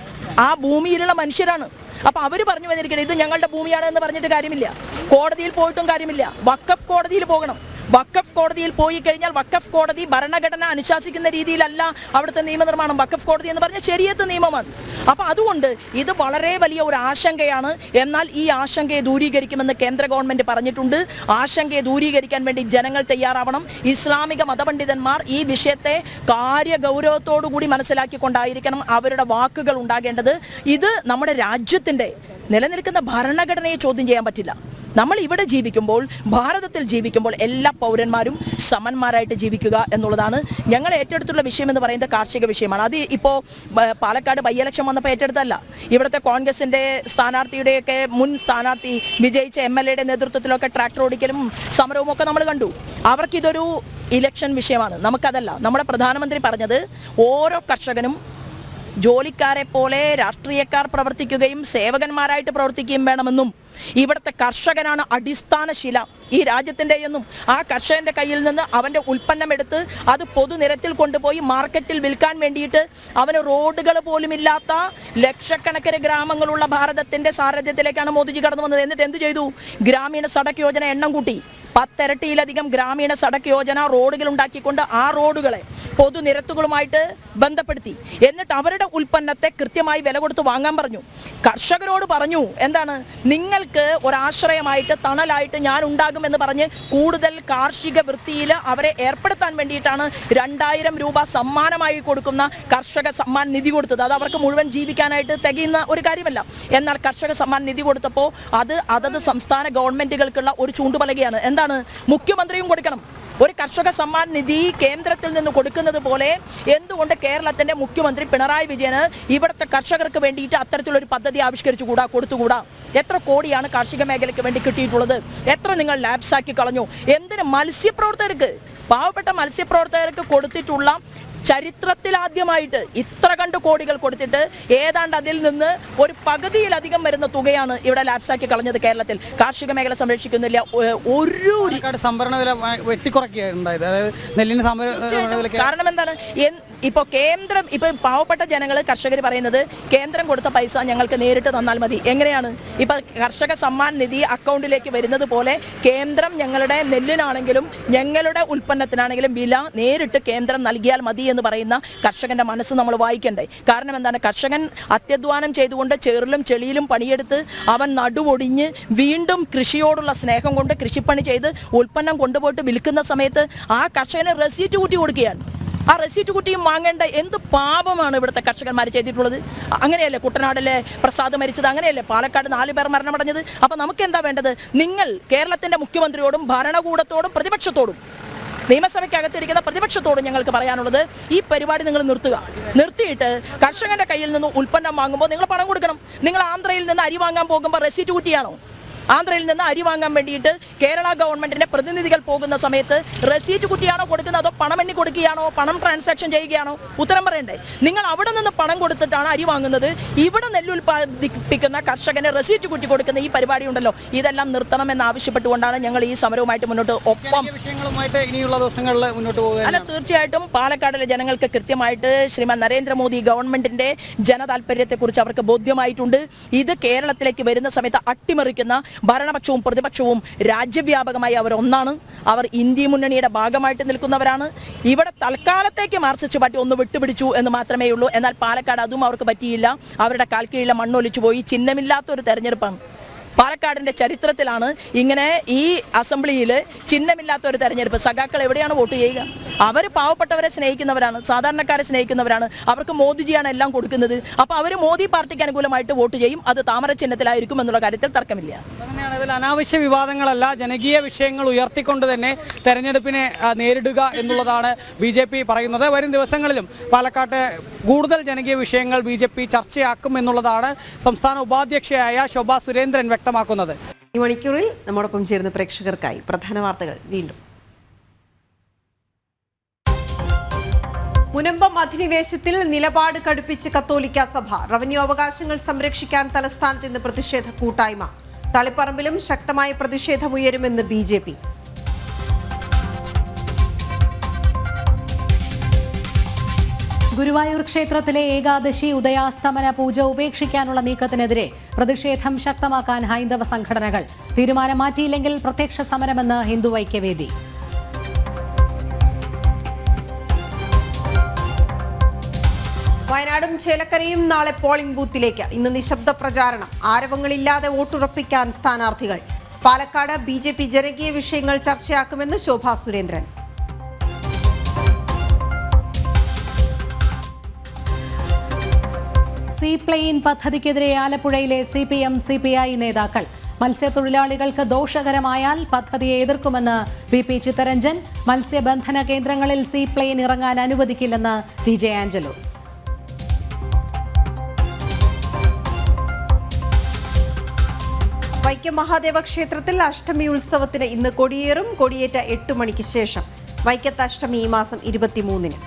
ആ ഭൂമിയിലുള്ള മനുഷ്യരാണ്. അപ്പൊ അവർ പറഞ്ഞു വന്നിരിക്കട്ടെ, ഇത് ഞങ്ങളുടെ ഭൂമിയാണ് എന്ന് പറഞ്ഞിട്ട് കാര്യമില്ല, കോടതിയിൽ പോയിട്ടും കാര്യമില്ല, വഖഫ് കോടതിയിൽ പോകണം. വഖഫ് കോടതിയിൽ പോയി കഴിഞ്ഞാൽ വഖഫ് കോടതി ഭരണഘടന അനുശാസിക്കുന്ന രീതിയിലല്ല അവിടുത്തെ നിയമനിർമ്മാണം. വഖഫ് കോടതി എന്ന് പറഞ്ഞാൽ ശരീഅത്ത് നിയമമാണ്. അപ്പൊ അതുകൊണ്ട് ഇത് വളരെ വലിയ ഒരു ആശങ്കയാണ്. എന്നാൽ ഈ ആശങ്കയെ ദൂരീകരിക്കുമെന്ന് കേന്ദ്ര ഗവൺമെന്റ് പറഞ്ഞിട്ടുണ്ട്. ആശങ്കയെ ദൂരീകരിക്കാൻ വേണ്ടി ജനങ്ങൾ തയ്യാറാവണം. ഇസ്ലാമിക മതപണ്ഡിതന്മാർ ഈ വിഷയത്തെ കാര്യഗൗരവത്തോടു കൂടി മനസ്സിലാക്കിക്കൊണ്ടായിരിക്കണം അവരുടെ വാക്കുകൾ ഉണ്ടാകേണ്ടത്. ഇത് നമ്മുടെ രാജ്യത്തിന്റെ നിലനിൽക്കുന്ന ഭരണഘടനയെ ചോദ്യം ചെയ്യാൻ പറ്റില്ല. നമ്മൾ ഇവിടെ ജീവിക്കുമ്പോൾ, ഭാരതത്തിൽ ജീവിക്കുമ്പോൾ എല്ലാ പൗരന്മാരും സമന്മാരായിട്ട് ജീവിക്കുക എന്നുള്ളതാണ് ഞങ്ങൾ ഏറ്റെടുത്തുള്ള വിഷയം എന്ന് പറയുന്നത് കാർഷിക വിഷയമാണ്. അത് ഇപ്പോൾ പാലക്കാട് ബൈ ഇലക്ഷൻ വന്നപ്പോൾ ഏറ്റെടുത്തല്ല. ഇവിടുത്തെ കോൺഗ്രസിൻ്റെ സ്ഥാനാർത്ഥിയുടെയൊക്കെ മുൻ സ്ഥാനാർത്ഥി വിജയിച്ച MLAയുടെ നേതൃത്വത്തിലൊക്കെ ട്രാക്ടർ ഓടിക്കലും സമരവും ഒക്കെ നമ്മൾ കണ്ടു. അവർക്കിതൊരു ഇലക്ഷൻ വിഷയമാണ്, നമുക്കതല്ല. നമ്മുടെ പ്രധാനമന്ത്രി പറഞ്ഞത് ഓരോ കർഷകനും ജോലിക്കാരെ പോലെ രാഷ്ട്രീയക്കാർ പ്രവർത്തിക്കുകയും സേവകന്മാരായിട്ട് പ്രവർത്തിക്കുകയും വേണമെന്നും, ഇവിടുത്തെ കർഷകനാണ് അടിസ്ഥാന ശില ഈ രാജ്യത്തിൻ്റെ എന്നും, ആ കർഷകൻ്റെ കയ്യിൽ നിന്ന് അവൻ്റെ ഉൽപ്പന്നം എടുത്ത് അത് പൊതുനിരത്തിൽ കൊണ്ടുപോയി മാർക്കറ്റിൽ വിൽക്കാൻ വേണ്ടിയിട്ട് അവന് റോഡുകൾ പോലുമില്ലാത്ത ലക്ഷക്കണക്കിന് ഗ്രാമങ്ങളുള്ള ഭാരതത്തിൻ്റെ സാരഥ്യത്തിലേക്കാണ് മോദിജി കടന്നു വന്നത്. എന്നിട്ട് എന്ത് ചെയ്തു? ഗ്രാമീണ സടക്ക് യോജന എണ്ണം കൂട്ടി. 10 ഇരട്ടിയിലധികം ഗ്രാമീണ സടക്ക് യോജന റോഡുകൾ ഉണ്ടാക്കിക്കൊണ്ട് ആ റോഡുകളെ പൊതുനിരത്തുകളുമായിട്ട് ബന്ധപ്പെടുത്തി. എന്നിട്ട് അവരുടെ ഉൽപ്പന്നത്തെ കൃത്യമായി വില കൊടുത്ത് വാങ്ങാൻ പറഞ്ഞു. കർഷകരോട് പറഞ്ഞു, എന്താണ്, നിങ്ങൾക്ക് ഒരാശ്രയമായിട്ട് തണലായിട്ട് ഞാൻ ഉണ്ടാകുമെന്ന് പറഞ്ഞ് കൂടുതൽ കാർഷിക വൃത്തിയിൽ അവരെ ഏർപ്പെടുത്താൻ വേണ്ടിയിട്ടാണ് 2000 രൂപ സമ്മാനമായി കൊടുക്കുന്ന കർഷക സമ്മാൻ നിധി കൊടുത്തത്. അത് അവർക്ക് മുഴുവൻ ജീവിക്കാനായിട്ട് തികയുന്ന ഒരു കാര്യമല്ല. എന്നാൽ കർഷക സമ്മാൻ നിധി കൊടുത്തപ്പോൾ അത് അതത് സംസ്ഥാന ഗവൺമെന്റുകൾക്കുള്ള ഒരു ചൂണ്ടുപലകയാണ്. എന്താണ്, മുഖ്യമന്ത്രിയും കൊടുക്കണം. ഒരു കർഷക സമ്മാൻ നിധി കേന്ദ്രത്തിൽ നിന്ന് കൊടുക്കുന്നത് പോലെ എന്തുകൊണ്ട് കേരളത്തിന്റെ മുഖ്യമന്ത്രി പിണറായി വിജയന് ഇവിടുത്തെ കർഷകർക്ക് വേണ്ടിയിട്ട് അത്തരത്തിലൊരു പദ്ധതി ആവിഷ്കരിച്ചുകൂടാ, കൊടുത്തുകൂടാ? എത്ര കോടിയാണ് കാർഷിക മേഖലയ്ക്ക് വേണ്ടി കിട്ടിയിട്ടുള്ളത്? എത്ര നിങ്ങൾ ലാപ്സാക്കി കളഞ്ഞു? എന്തിന് മത്സ്യപ്രവർത്തകർക്ക്, പാവപ്പെട്ട മത്സ്യപ്രവർത്തകർക്ക് കൊടുത്തിട്ടുള്ള ചരിത്രത്തിലാദ്യമായിട്ട് ഇത്ര കണ്ട് കോടികൾ കൊടുത്തിട്ട് ഏതാണ്ട് അതിൽ നിന്ന് ഒരു പകുതിയിലധികം വരുന്ന തുകയാണ് ഇവിടെ ലാപ്സാക്കി കളഞ്ഞത്. കേരളത്തിൽ കാർഷിക മേഖല സംരക്ഷിക്കുന്നില്ല. ഒരു സംഭരണ വില വെട്ടിക്കുറയ്ക്കുകയുണ്ടായത്, അതായത് നെല്ലിന് കാരണം എന്താണ്, ഇപ്പോൾ കേന്ദ്രം, ഇപ്പോൾ പാവപ്പെട്ട ജനങ്ങൾ, കർഷകർ പറയുന്നത് കേന്ദ്രം കൊടുത്ത പൈസ ഞങ്ങൾക്ക് നേരിട്ട് തന്നാൽ മതി. എങ്ങനെയാണ് ഇപ്പോൾ കർഷക സമ്മാൻ നിധി അക്കൗണ്ടിലേക്ക് വരുന്നത് പോലെ കേന്ദ്രം ഞങ്ങളുടെ നെല്ലിനാണെങ്കിലും ഞങ്ങളുടെ ഉൽപ്പന്നത്തിനാണെങ്കിലും വില നേരിട്ട് കേന്ദ്രം നൽകിയാൽ മതി എന്ന് പറയുന്ന കർഷകന്റെ മനസ്സ് നമ്മൾ വായിക്കണ്ടേ? കാരണം എന്താണ്, കർഷകൻ അത്യധ്വാനം ചെയ്തുകൊണ്ട് ചേറിലും ചെളിയിലും പണിയെടുത്ത് അവൻ നടുവൊടിഞ്ഞ് വീണ്ടും കൃഷിയോടുള്ള സ്നേഹം കൊണ്ട് കൃഷിപ്പണി ചെയ്ത് ഉൽപ്പന്നം കൊണ്ടുപോയിട്ട് വിൽക്കുന്ന സമയത്ത് ആ കർഷകന് റെസീറ്റ് കൂട്ടി കൊടുക്കുകയാണ്. ആ റെസീറ്റ് കുട്ടിയും വാങ്ങേണ്ട എന്ത് പാപമാണ് ഇവിടുത്തെ കർഷകന്മാർ ചെയ്തിട്ടുള്ളത്? അങ്ങനെയല്ലേ കുട്ടനാടിലെ പ്രസാദ് മരിച്ചത്? അങ്ങനെയല്ലേ പാലക്കാട് 4 പേർ മരണമടഞ്ഞത്? അപ്പം നമുക്ക് എന്താ വേണ്ടത്? നിങ്ങൾ കേരളത്തിന്റെ മുഖ്യമന്ത്രിയോടും ഭരണകൂടത്തോടും പ്രതിപക്ഷത്തോടും നിയമസഭയ്ക്കകത്തിരിക്കുന്ന പ്രതിപക്ഷത്തോടും ഞങ്ങൾക്ക് പറയാനുള്ളത്, ഈ പരിപാടി നിങ്ങൾ നിർത്തിയിട്ട് കർഷകന്റെ കയ്യിൽ നിന്ന് ഉൽപ്പന്നം വാങ്ങുമ്പോൾ നിങ്ങൾ പണം കൊടുക്കണം. നിങ്ങൾ ആന്ധ്രയിൽ നിന്ന് അരി വാങ്ങാൻ പോകുമ്പോൾ റെസീറ്റ് കുട്ടിയാണോ? ആന്ധ്രയിൽ നിന്ന് അരി വാങ്ങാൻ വേണ്ടിയിട്ട് കേരള ഗവൺമെന്റിന്റെ പ്രതിനിധികൾ പോകുന്ന സമയത്ത് റെസീറ്റ് കുട്ടിയാണോ കൊടുക്കുന്നത് അതോ പണം എണ്ണി കൊടുക്കുകയാണോ, പണം ട്രാൻസാക്ഷൻ ചെയ്യുകയാണോ? ഉത്തരം പറയണ്ടേ? നിങ്ങൾ അവിടെ നിന്ന് പണം കൊടുത്തിട്ടാണ് അരി വാങ്ങുന്നത്. ഇവിടെ നെല്ലുൽപാദിപ്പിക്കുന്ന കർഷകന് റെസീറ്റ് കുട്ടി കൊടുക്കുന്ന ഈ പരിപാടി ഉണ്ടല്ലോ, ഇതെല്ലാം നിർത്തണമെന്ന് ആവശ്യപ്പെട്ടുകൊണ്ടാണ് ഞങ്ങൾ ഈ സമരവുമായിട്ട് മുന്നോട്ട് വിഷയങ്ങളുമായിട്ട് ഇനിയുള്ള ദിവസങ്ങളിൽ മുന്നോട്ട് പോകുക. അല്ല, തീർച്ചയായിട്ടും പാലക്കാടിലെ ജനങ്ങൾക്ക് കൃത്യമായിട്ട് ശ്രീമാൻ നരേന്ദ്രമോദി ഗവൺമെന്റിന്റെ ജനതാൽപര്യത്തെക്കുറിച്ച് അവർക്ക് ബോധ്യമായിട്ടുണ്ട്. ഇത് കേരളത്തിലേക്ക് വരുന്ന സമയത്ത് അട്ടിമറിക്കുന്ന ഭരണപക്ഷവും പ്രതിപക്ഷവും രാജ്യവ്യാപകമായി അവർ ഒന്നാണ്. അവർ ഇന്ത്യ മുന്നണിയുടെ ഭാഗമായിട്ട് നിൽക്കുന്നവരാണ്. ഇവിടെ തൽക്കാലത്തേക്ക് മാർക്സിസ്റ്റ് പാർട്ടി ഒന്ന് വിട്ടുപിടിച്ചു എന്ന് മാത്രമേ ഉള്ളൂ. എന്നാൽ പാലക്കാട് അതും അവർക്ക് പറ്റിയില്ല. അവരുടെ കാൽക്കീഴിലെ മണ്ണൊലിച്ചു പോയി. ചിഹ്നമില്ലാത്ത ഒരു തെരഞ്ഞെടുപ്പാണ്. പാലക്കാടിന്റെ ചരിത്രത്തിലാണ് ഇങ്ങനെ ഈ അസംബ്ലിയിൽ ചിഹ്നമില്ലാത്ത ഒരു തെരഞ്ഞെടുപ്പ്. സഖാക്കൾ എവിടെയാണ് വോട്ട് ചെയ്യുക? അവർ പാവപ്പെട്ടവരെ സ്നേഹിക്കുന്നവരാണ്, സാധാരണക്കാരെ സ്നേഹിക്കുന്നവരാണ്. അവർക്ക് മോദിജിയാണ് എല്ലാം കൊടുക്കുന്നത്. അപ്പോൾ അവർ മോദി പാർട്ടിക്ക് അനുകൂലമായിട്ട് വോട്ട് ചെയ്യും. അത് താമര ചിഹ്നത്തിലായിരിക്കും എന്നുള്ള കാര്യത്തിൽ തർക്കമില്ല. അങ്ങനെയാണ്. ഇതിൽ അനാവശ്യ വിവാദങ്ങളല്ല, ജനകീയ വിഷയങ്ങൾ ഉയർത്തിക്കൊണ്ട് തന്നെ തെരഞ്ഞെടുപ്പിനെ നേരിടുക എന്നുള്ളതാണ് BJP പറയുന്നത്. വരും ദിവസങ്ങളിലും പാലക്കാട്ട് കൂടുതൽ ജനകീയ വിഷയങ്ങൾ BJP ചർച്ചയാക്കും എന്നുള്ളതാണ് സംസ്ഥാന ഉപാധ്യക്ഷയായ ശോഭാ സുരേന്ദ്രൻ വ്യക്തമാക്കുന്നത്. ഈ മണിക്കൂറിൽ നമ്മോടൊപ്പം ചേരുന്ന പ്രേക്ഷകർക്കായി പ്രധാന വാർത്തകൾ വീണ്ടും. മുനമ്പം അധിനിവേശത്തിൽ നിലപാട് കടുപ്പിച്ച് കത്തോലിക്ക സഭ. റവന്യൂ അവകാശങ്ങൾ സംരക്ഷിക്കാൻ തലസ്ഥാനത്ത് ഇന്ന് പ്രതിഷേധ കൂട്ടായ്മ. തളിപ്പറമ്പിലും ശക്തമായ പ്രതിഷേധമുയരുമെന്ന് BJP. ഗുരുവായൂർ ക്ഷേത്രത്തിലെ ഏകാദശി ഉദയാസ്തമന പൂജ ഉപേക്ഷിക്കാനുള്ള നീക്കത്തിനെതിരെ പ്രതിഷേധം ശക്തമാക്കാൻ ഹൈന്ദവ സംഘടനകൾ. തീരുമാനം മാറ്റിയില്ലെങ്കിൽ പ്രത്യക്ഷ സമരമെന്ന് ഹിന്ദു ഐക്യവേദി. വയനാടും ചേലക്കരയും നാളെ പോളിംഗ് ബൂത്തിലേക്ക്. ഇന്ന് നിശബ്ദ പ്രചാരണം. ആരവങ്ങളില്ലാതെ വോട്ടുറപ്പിക്കാൻ സ്ഥാനാർത്ഥികൾ. പാലക്കാട് BJP ജനകീയ വിഷയങ്ങൾ ചർച്ചയാക്കുമെന്ന് ശോഭാ സുരേന്ദ്രൻ. സീപ്ലെയിൻ പദ്ധതിക്കെതിരെ ആലപ്പുഴയിലെ CPM CPI നേതാക്കൾ. മത്സ്യത്തൊഴിലാളികൾക്ക് ദോഷകരമായാൽ പദ്ധതിയെ എതിർക്കുമെന്ന് VP ചിത്തരഞ്ജൻ. മത്സ്യബന്ധന കേന്ദ്രങ്ങളിൽ സീപ്ലെയിൻ ഇറങ്ങാൻ അനുവദിക്കില്ലെന്ന് TJ ആഞ്ചലോസ്. വൈക്കം മഹാദേവ ക്ഷേത്രത്തിൽ അഷ്ടമി ഉത്സവത്തിന് ഇന്ന് കൊടിയേറും. കൊടിയേറ്റ 8 മണിക്ക് ശേഷം. വൈക്കത്ത് അഷ്ടമി ഈ മാസം 23-ന്.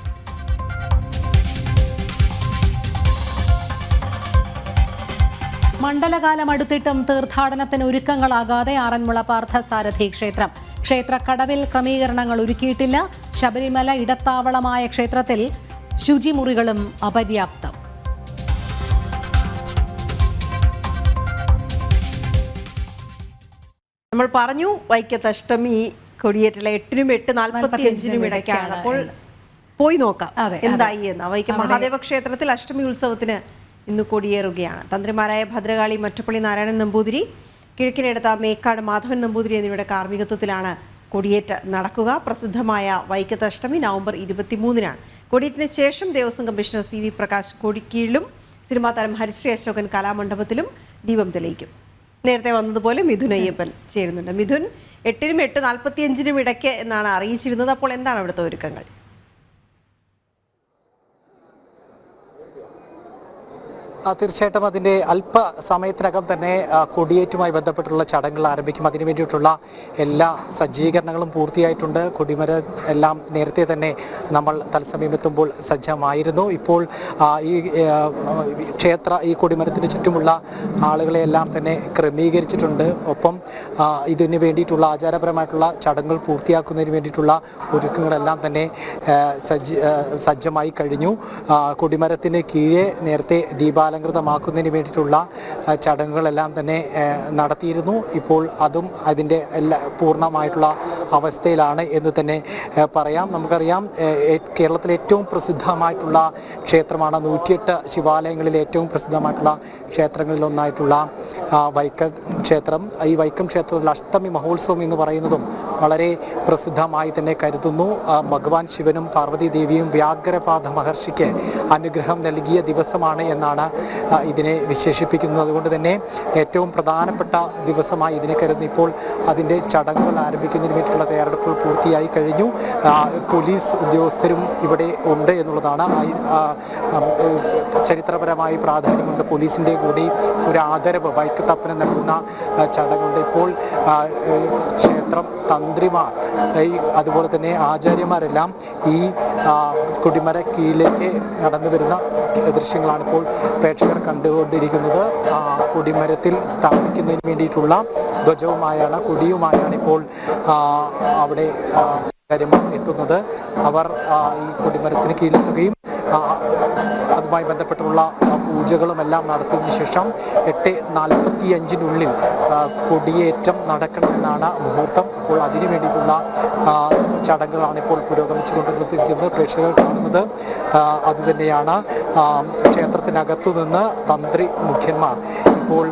മണ്ഡലകാലം അടുത്തിട്ടും തീർത്ഥാടനത്തിന് ഒരുക്കങ്ങളാകാതെ ആറന്മുള പാർത്ഥസാരഥി ക്ഷേത്രം. ക്ഷേത്രക്കടവിൽ ക്രമീകരണങ്ങൾ ഒരുക്കിയിട്ടില്ല. ശബരിമല ഇടത്താവളമായ ക്ഷേത്രത്തിൽ ശുചിമുറികളും അപര്യാപ്തം. നമ്മൾ പറഞ്ഞു വൈക്കത്ത് അഷ്ടമി കൊടിയേറ്റിലെ 8-നും 8:45-നും ഇടയ്ക്കാണ്. അപ്പോൾ പോയി നോക്കാം എന്തായി എന്ന്. വൈക്കം മഹാദേവ ക്ഷേത്രത്തിൽ അഷ്ടമി ഉത്സവത്തിന് ഇന്ന് കൊടിയേറുകയാണ്. തന്ത്രിമാരായ ഭദ്രകാളി മറ്റപ്പള്ളി നാരായണൻ നമ്പൂതിരി, കിഴക്കിനെടുത്ത മേക്കാട് മാധവൻ നമ്പൂതിരി എന്നിവരുടെ കാർമ്മികത്വത്തിലാണ് കൊടിയേറ്റ് നടക്കുക. പ്രസിദ്ധമായ വൈക്കത്ത് അഷ്ടമി നവംബർ 23-നാണ്. കൊടിയേറ്റിന് ശേഷം ദേവസ്വം കമ്മീഷണർ CV പ്രകാശ് കൊടിക്കീഴിലും സിനിമാ താരം ഹരിശ്രീ അശോകൻ കലാമണ്ഡപത്തിലും ദീപം തെളിയിക്കും. നേരത്തെ വന്നതുപോലെ മിഥുൻ അയ്യപ്പൻ ചേരുന്നുണ്ട്. മിഥുൻ, 8-നും 8:45-നും ഇടയ്ക്ക് എന്നാണ് അറിയിച്ചിരുന്നത്. അപ്പോൾ എന്താണ് അവിടുത്തെ ഒരുക്കങ്ങൾ? തീർച്ചയായിട്ടും അതിൻ്റെ അല്പസമയത്തിനകം തന്നെ കൊടിയേറ്റുമായി ബന്ധപ്പെട്ടുള്ള ചടങ്ങുകൾ ആരംഭിക്കും. അതിനു വേണ്ടിയിട്ടുള്ള എല്ലാ സജ്ജീകരണങ്ങളും പൂർത്തിയായിട്ടുണ്ട്. കൊടിമര എല്ലാം നേരത്തെ തന്നെ നമ്മൾ തത്സമയമെത്തുമ്പോൾ സജ്ജമായിരുന്നു. ഇപ്പോൾ ഈ കൊടിമരത്തിന് ചുറ്റുമുള്ള ആളുകളെയെല്ലാം തന്നെ ക്രമീകരിച്ചിട്ടുണ്ട്. ഒപ്പം ഇതിന് വേണ്ടിയിട്ടുള്ള ആചാരപരമായിട്ടുള്ള ചടങ്ങുകൾ പൂർത്തിയാക്കുന്നതിന് വേണ്ടിയിട്ടുള്ള ഒരുക്കങ്ങളെല്ലാം തന്നെ സജ്ജമായി കഴിഞ്ഞു. കൊടിമരത്തിന് കീഴെ നേരത്തെ ദീപാലങ്കൃതമാക്കുന്നതിന് വേണ്ടിയിട്ടുള്ള ചടങ്ങുകളെല്ലാം തന്നെ നടത്തിയിരുന്നു. ഇപ്പോൾ അതും അതിൻ്റെ പൂർണ്ണമായിട്ടുള്ള അവസ്ഥയിലാണ് എന്ന് തന്നെ പറയാം. നമുക്കറിയാം, കേരളത്തിലെ ഏറ്റവും പ്രസിദ്ധമായിട്ടുള്ള ക്ഷേത്രമാണ് 108 ശിവാലയങ്ങളിൽ ഏറ്റവും പ്രസിദ്ധമായിട്ടുള്ള ക്ഷേത്രങ്ങളിലൊന്നായിട്ടുള്ള വൈക്കം ക്ഷേത്രം. ഈ വൈക്കം ക്ഷേത്രത്തിൽ അഷ്ടമി മഹോത്സവം എന്ന് പറയുന്നതും വളരെ പ്രസിദ്ധമായി തന്നെ കരുതുന്നു. ഭഗവാൻ ശിവനും പാർവതി ദേവിയും വ്യാഘ്രപാദ മഹർഷിക്ക് അനുഗ്രഹം നൽകിയ ദിവസമാണ് എന്നാണ് ഇതിനെ വിശേഷിപ്പിക്കുന്നത്. അതുകൊണ്ട് തന്നെ ഏറ്റവും പ്രധാനപ്പെട്ട ദിവസമായി ഇതിനെ കരുതുന്നു. ഇപ്പോൾ അതിൻ്റെ ചടങ്ങുകൾ ആരംഭിക്കുന്നതിന് വേണ്ടി വേണ്ടിയിട്ടുള്ള തയ്യാറെടുപ്പുകൾ പൂർത്തിയായി കഴിഞ്ഞു. പോലീസ് ഉദ്യോഗസ്ഥരും ഇവിടെ ഉണ്ട് എന്നുള്ളതാണ്. ചരിത്രപരമായി പ്രാധാന്യമുണ്ട്. പോലീസിൻ്റെ കൂടി ഒരു ആദരവ് വൈക്കത്തപ്പന് നൽകുന്ന ചടങ്ങുണ്ട്. ഇപ്പോൾ ക്ഷേത്രം തന്ത്രിമാർ അതുപോലെ തന്നെ ആചാര്യന്മാരെല്ലാം ഈ കൊടിമര കീഴിലേക്ക് നടന്നു വരുന്ന ദൃശ്യങ്ങളാണ് ഇപ്പോൾ പ്രേക്ഷകർ കണ്ടുകൊണ്ടിരിക്കുന്നത്. കൊടിമരത്തിൽ സ്ഥാപിക്കുന്നതിന് വേണ്ടിയിട്ടുള്ള ധ്വജവുമായാണ് കൊടിയുമായാണ് ഇപ്പോൾ അവിടെ ആചാര്യന്മാർ എത്തുന്നത്. അവർ ഈ കൊടിമരത്തിന് കീഴിലെത്തുകയും അതുമായി ബന്ധപ്പെട്ടുള്ള പൂജകളുമെല്ലാം നടത്തിയതിനു ശേഷം 8:45 കൊടിയേറ്റം നടക്കണമെന്നാണ് മുഹൂർത്തം. അപ്പോൾ അതിനു വേണ്ടിയിട്ടുള്ള ചടങ്ങുകളാണ് ഇപ്പോൾ പുരോഗമിച്ചുകൊണ്ടിരിക്കുന്നത്. പ്രേക്ഷകർ കാണുന്നത് അതുതന്നെയാണ്. ക്ഷേത്രത്തിനകത്തു നിന്ന് തന്ത്രി മുഖ്യന്മാർ ഇപ്പോൾ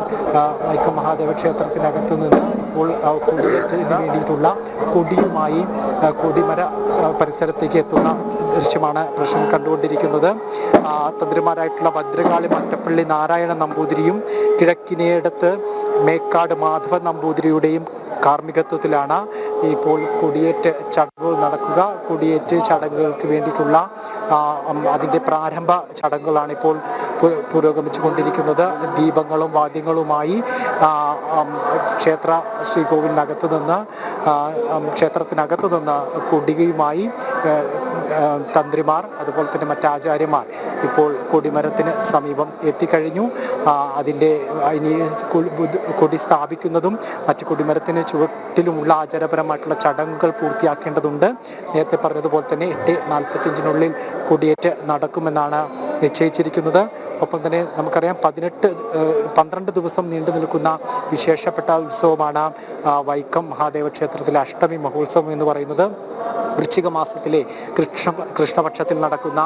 വൈക്കം മഹാദേവ ക്ഷേത്രത്തിനകത്തു നിന്ന് ഇപ്പോൾ കൊടിയേറ്റത്തിന് വേണ്ടിയിട്ടുള്ള കൊടിയുമായി കൊടിമര പരിസരത്തേക്ക് എത്തുന്ന ദൃശ്യമാണ് പ്രേക്ഷകർ കണ്ടുകൊണ്ടിരിക്കുന്നത്. തന്ത്രിമാരായിട്ടുള്ള ഭദ്രകാളി മറ്റപ്പള്ളി നാരായണ നമ്പൂതിരിയും കിഴക്കിനേടത്ത് മേക്കാട് മാധവൻ നമ്പൂതിരിയുടെയും കാർമ്മികത്വത്തിലാണ് ഇപ്പോൾ കൊടിയേറ്റ് ചടങ്ങുകൾ നടക്കുക. കൊടിയേറ്റ് ചടങ്ങുകൾക്ക് വേണ്ടിയിട്ടുള്ള അതിൻ്റെ പ്രാരംഭ ചടങ്ങുകളാണ് ഇപ്പോൾ പുരോഗമിച്ചു കൊണ്ടിരിക്കുന്നത്. ദീപങ്ങളും വാദ്യങ്ങളുമായി ക്ഷേത്രത്തിനകത്ത് നിന്ന് കൊടിയുമായി തന്ത്രിമാർ അതുപോലെ തന്നെ മറ്റാചാര്യന്മാർ ഇപ്പോൾ കൊടിമരത്തിന് സമീപം എത്തിക്കഴിഞ്ഞു. അതിൻ്റെ ഇനി കൊടി സ്ഥാപിക്കുന്നതും മറ്റ് കൊടിമരത്തിന് ചുവട്ടിലുമുള്ള ആചാരപരമായിട്ടുള്ള ചടങ്ങുകൾ പൂർത്തിയാക്കേണ്ടതുണ്ട്. നേരത്തെ പറഞ്ഞതുപോലെ തന്നെ 8:45 കൊടിയേറ്റ് നടക്കുമെന്നാണ് നിശ്ചയിച്ചിരിക്കുന്നത്. ഒപ്പം തന്നെ നമുക്കറിയാം 12 ദിവസം നീണ്ടു നിൽക്കുന്ന വിശേഷപ്പെട്ട ഉത്സവമാണ് വൈക്കം മഹാദേവ ക്ഷേത്രത്തിലെ അഷ്ടമി മഹോത്സവം എന്ന് പറയുന്നത്. വൃശ്ചിക മാസത്തിലെ കൃഷ്ണപക്ഷത്തിൽ നടക്കുന്ന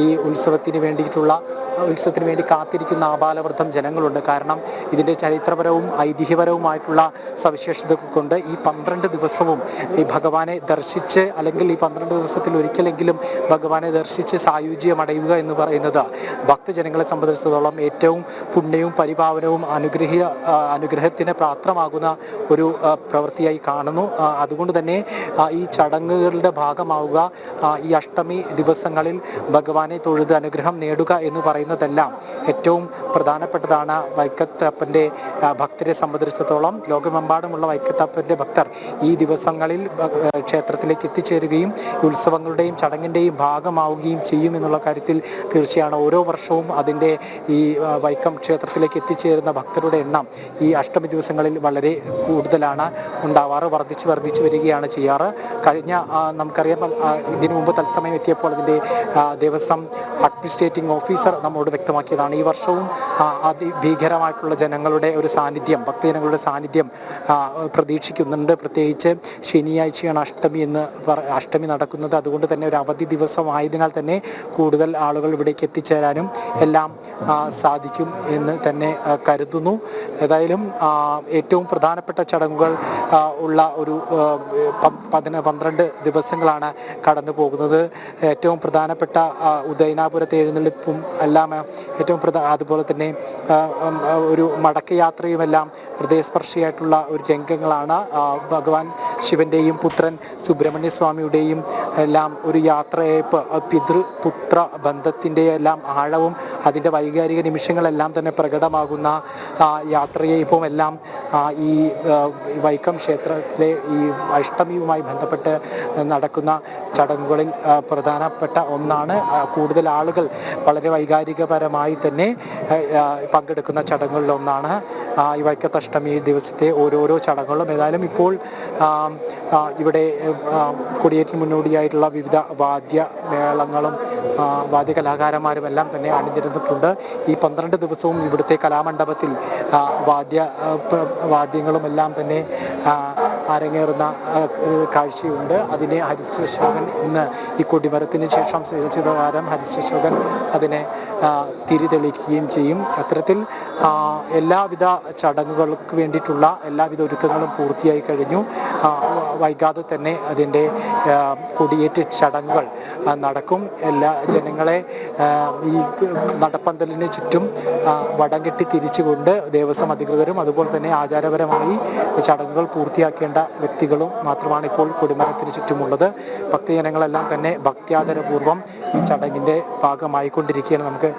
ഈ ഉത്സവത്തിന് വേണ്ടി കാത്തിരിക്കുന്ന ആബാലവൃദ്ധം ജനങ്ങളുണ്ട്. കാരണം ഇതിൻ്റെ ചരിത്രപരവും ഐതിഹ്യപരവുമായിട്ടുള്ള സവിശേഷതകൾ കൊണ്ട് ഈ 12 ദിവസവും ഈ ഭഗവാനെ ദർശിച്ച് അല്ലെങ്കിൽ ഈ 12 ദിവസത്തിൽ ഒരിക്കലെങ്കിലും ഭഗവാനെ ദർശിച്ച് സായുജ്യമടയുക എന്ന് പറയുന്നത് ഭക്തജനങ്ങളെ സംബന്ധിച്ചിടത്തോളം ഏറ്റവും പുണ്യവും പരിപാവനവും അനുഗ്രഹത്തിന് പാത്രമാകുന്ന ഒരു പ്രവൃത്തിയായി കാണുന്നു. അതുകൊണ്ട് തന്നെ ഈ ചടങ്ങുകളുടെ ഭാഗമാവുക, ഈ അഷ്ടമി ദിവസങ്ങളിൽ ഭഗവാനെ തൊഴുത് അനുഗ്രഹം നേടുക എന്ന് പറയുന്നതെല്ലാം ഏറ്റവും പ്രധാനപ്പെട്ടതാണ്. വൈക്കത്തപ്പൻ്റെ ഭക്തരെ സംബന്ധിച്ചിടത്തോളം ലോകമെമ്പാടുമുള്ള വൈക്കത്തപ്പൻ്റെ ഭക്തർ ഈ ദിവസങ്ങളിൽ ക്ഷേത്രത്തിലേക്ക് എത്തിച്ചേരുകയും ഉത്സവങ്ങളുടെയും ചടങ്ങിൻ്റെയും ഭാഗമാവുകയും ചെയ്യും എന്നുള്ള കാര്യത്തിൽ തീർച്ചയാണ്. ഓരോ വർഷവും അതിൻ്റെ ഈ വൈക്കം ക്ഷേത്രത്തിലേക്ക് എത്തിച്ചേരുന്ന ഭക്തരുടെ എണ്ണം ഈ അഷ്ടമി ദിവസങ്ങളിൽ വളരെ കൂടുതലാണ് ഉണ്ടാവാറ്. വർദ്ധിച്ചു വരികയാണ് ചെയ്യാറ്. കഴിഞ്ഞ നമുക്കറിയാം ഇതിനു മുമ്പ് തത്സമയം എത്തിയപ്പോൾ അതിൻ്റെ ദേവസ്വം അഡ്മിനിസ്ട്രേറ്റിംഗ് ഓഫീസർ നമ്മോട് വ്യക്തമാക്കിയതാണ്. ഈ വർഷവും അതിഭീകരമായിട്ടുള്ള ജനങ്ങളുടെ ഒരു സാന്നിധ്യം, ഭക്തജനങ്ങളുടെ സാന്നിധ്യം പ്രതീക്ഷിക്കുന്നുണ്ട്. പ്രത്യേകിച്ച് ശനിയാഴ്ചയാണ് അഷ്ടമി നടക്കുന്നത്. അതുകൊണ്ട് തന്നെ ഒരു അവധി ദിവസമായതിനാൽ തന്നെ കൂടുതൽ ആളുകൾ ഇവിടേക്ക് എത്തിച്ചേരാനും എല്ലാം സാധിക്കും എന്ന് തന്നെ കരുതുന്നു. ഏതായാലും ഏറ്റവും പ്രധാനപ്പെട്ട ചടങ്ങുകൾ ഉള്ള ഒരു 12 ദിവസങ്ങളാണ് കടന്നു പോകുന്നത്. ഏറ്റവും പ്രധാനപ്പെട്ട ഉദയനാപുരത്തെ എഴുന്നള്ളിപ്പും എല്ലാം ഏറ്റവും അതുപോലെ തന്നെ ഒരു മടക്കയാത്രയുമെല്ലാം ഹൃദയസ്പർശിയായിട്ടുള്ള ഒരു രംഗങ്ങളാണ്. ഭഗവാൻ ശിവൻ്റെയും പുത്രൻ സുബ്രഹ്മണ്യ സ്വാമിയുടെയും എല്ലാം ഒരു യാത്രയയപ്പ്, പിതൃപുത്ര ബന്ധത്തിൻ്റെ എല്ലാം ആഴവും അതിൻ്റെ വൈകാരിക നിമിഷങ്ങളെല്ലാം തന്നെ പ്രകടമാകുന്ന യാത്രയയപ്പും എല്ലാം ഈ വൈക്കം ക്ഷേത്രത്തിലെ ഈ അഷ്ടമിയുമായി ബന്ധപ്പെട്ട് നടക്കുന്ന ചടങ്ങുകളിൽ പ്രധാനപ്പെട്ട ഒന്നാണ്. കൂടുതൽ ആളുകൾ വളരെ വൈകാരികപരമായി തന്നെ പങ്കെടുക്കുന്ന ചടങ്ങുകളിലൊന്നാണ് ഈ വൈക്കത്തഷ്ടമി ദിവസത്തെ ഓരോരോ ചടങ്ങുകളും. ഏതായാലും ഇപ്പോൾ ഇവിടെ കൊടിയേറ്റിന് മുന്നോടിയായിട്ടുള്ള വിവിധ വാദ്യമേളങ്ങളും വാദ്യകലാകാരന്മാരും എല്ലാം തന്നെ അണിനിരന്നിട്ടുണ്ട്. ഈ 12 ദിവസവും ഇവിടുത്തെ കലാമണ്ഡപത്തിൽ വാദ്യങ്ങളും എല്ലാം തന്നെ അരങ്ങേറുന്ന കാഴ്ചയുണ്ട്. അതിനെ ഹരിശ്രേഷ്ഠൻ ഇന്ന് ഈ കൊടിമരത്തിന് ശേഷം ചിരചിരകാരം ഹരിശ്രേഷ്ഠൻ അതിനെ തിരിതെളിക്കുകയും ചെയ്യും. അത്തരത്തിൽ എല്ലാവിധ ചടങ്ങുകൾക്ക് വേണ്ടിയിട്ടുള്ള എല്ലാവിധ ഒരുക്കങ്ങളും പൂർത്തിയായി കഴിഞ്ഞു. വൈകാതെ തന്നെ അതിൻ്റെ കൊടിയേറ്റ് ചടങ്ങുകൾ നടക്കും. എല്ലാ ജനങ്ങളെ ഈ നടപ്പന്തലിന് ചുറ്റും വടം കെട്ടി തിരിച്ചുകൊണ്ട് ദേവസ്വം അധികൃതരും അതുപോലെ തന്നെ ആചാരപരമായി ചടങ്ങുകൾ പൂർത്തിയാക്കേണ്ട വ്യക്തികളും മാത്രമാണ് ഇപ്പോൾ കൊടിമരത്തിന് ചുറ്റുമുള്ളത്. ഭക്തജനങ്ങളെല്ലാം തന്നെ ഭക്ത്യാദരപൂർവ്വം ഈ ചടങ്ങിൻ്റെ ഭാഗമായിക്കൊണ്ടിരിക്കുകയാണ്. നമുക്ക്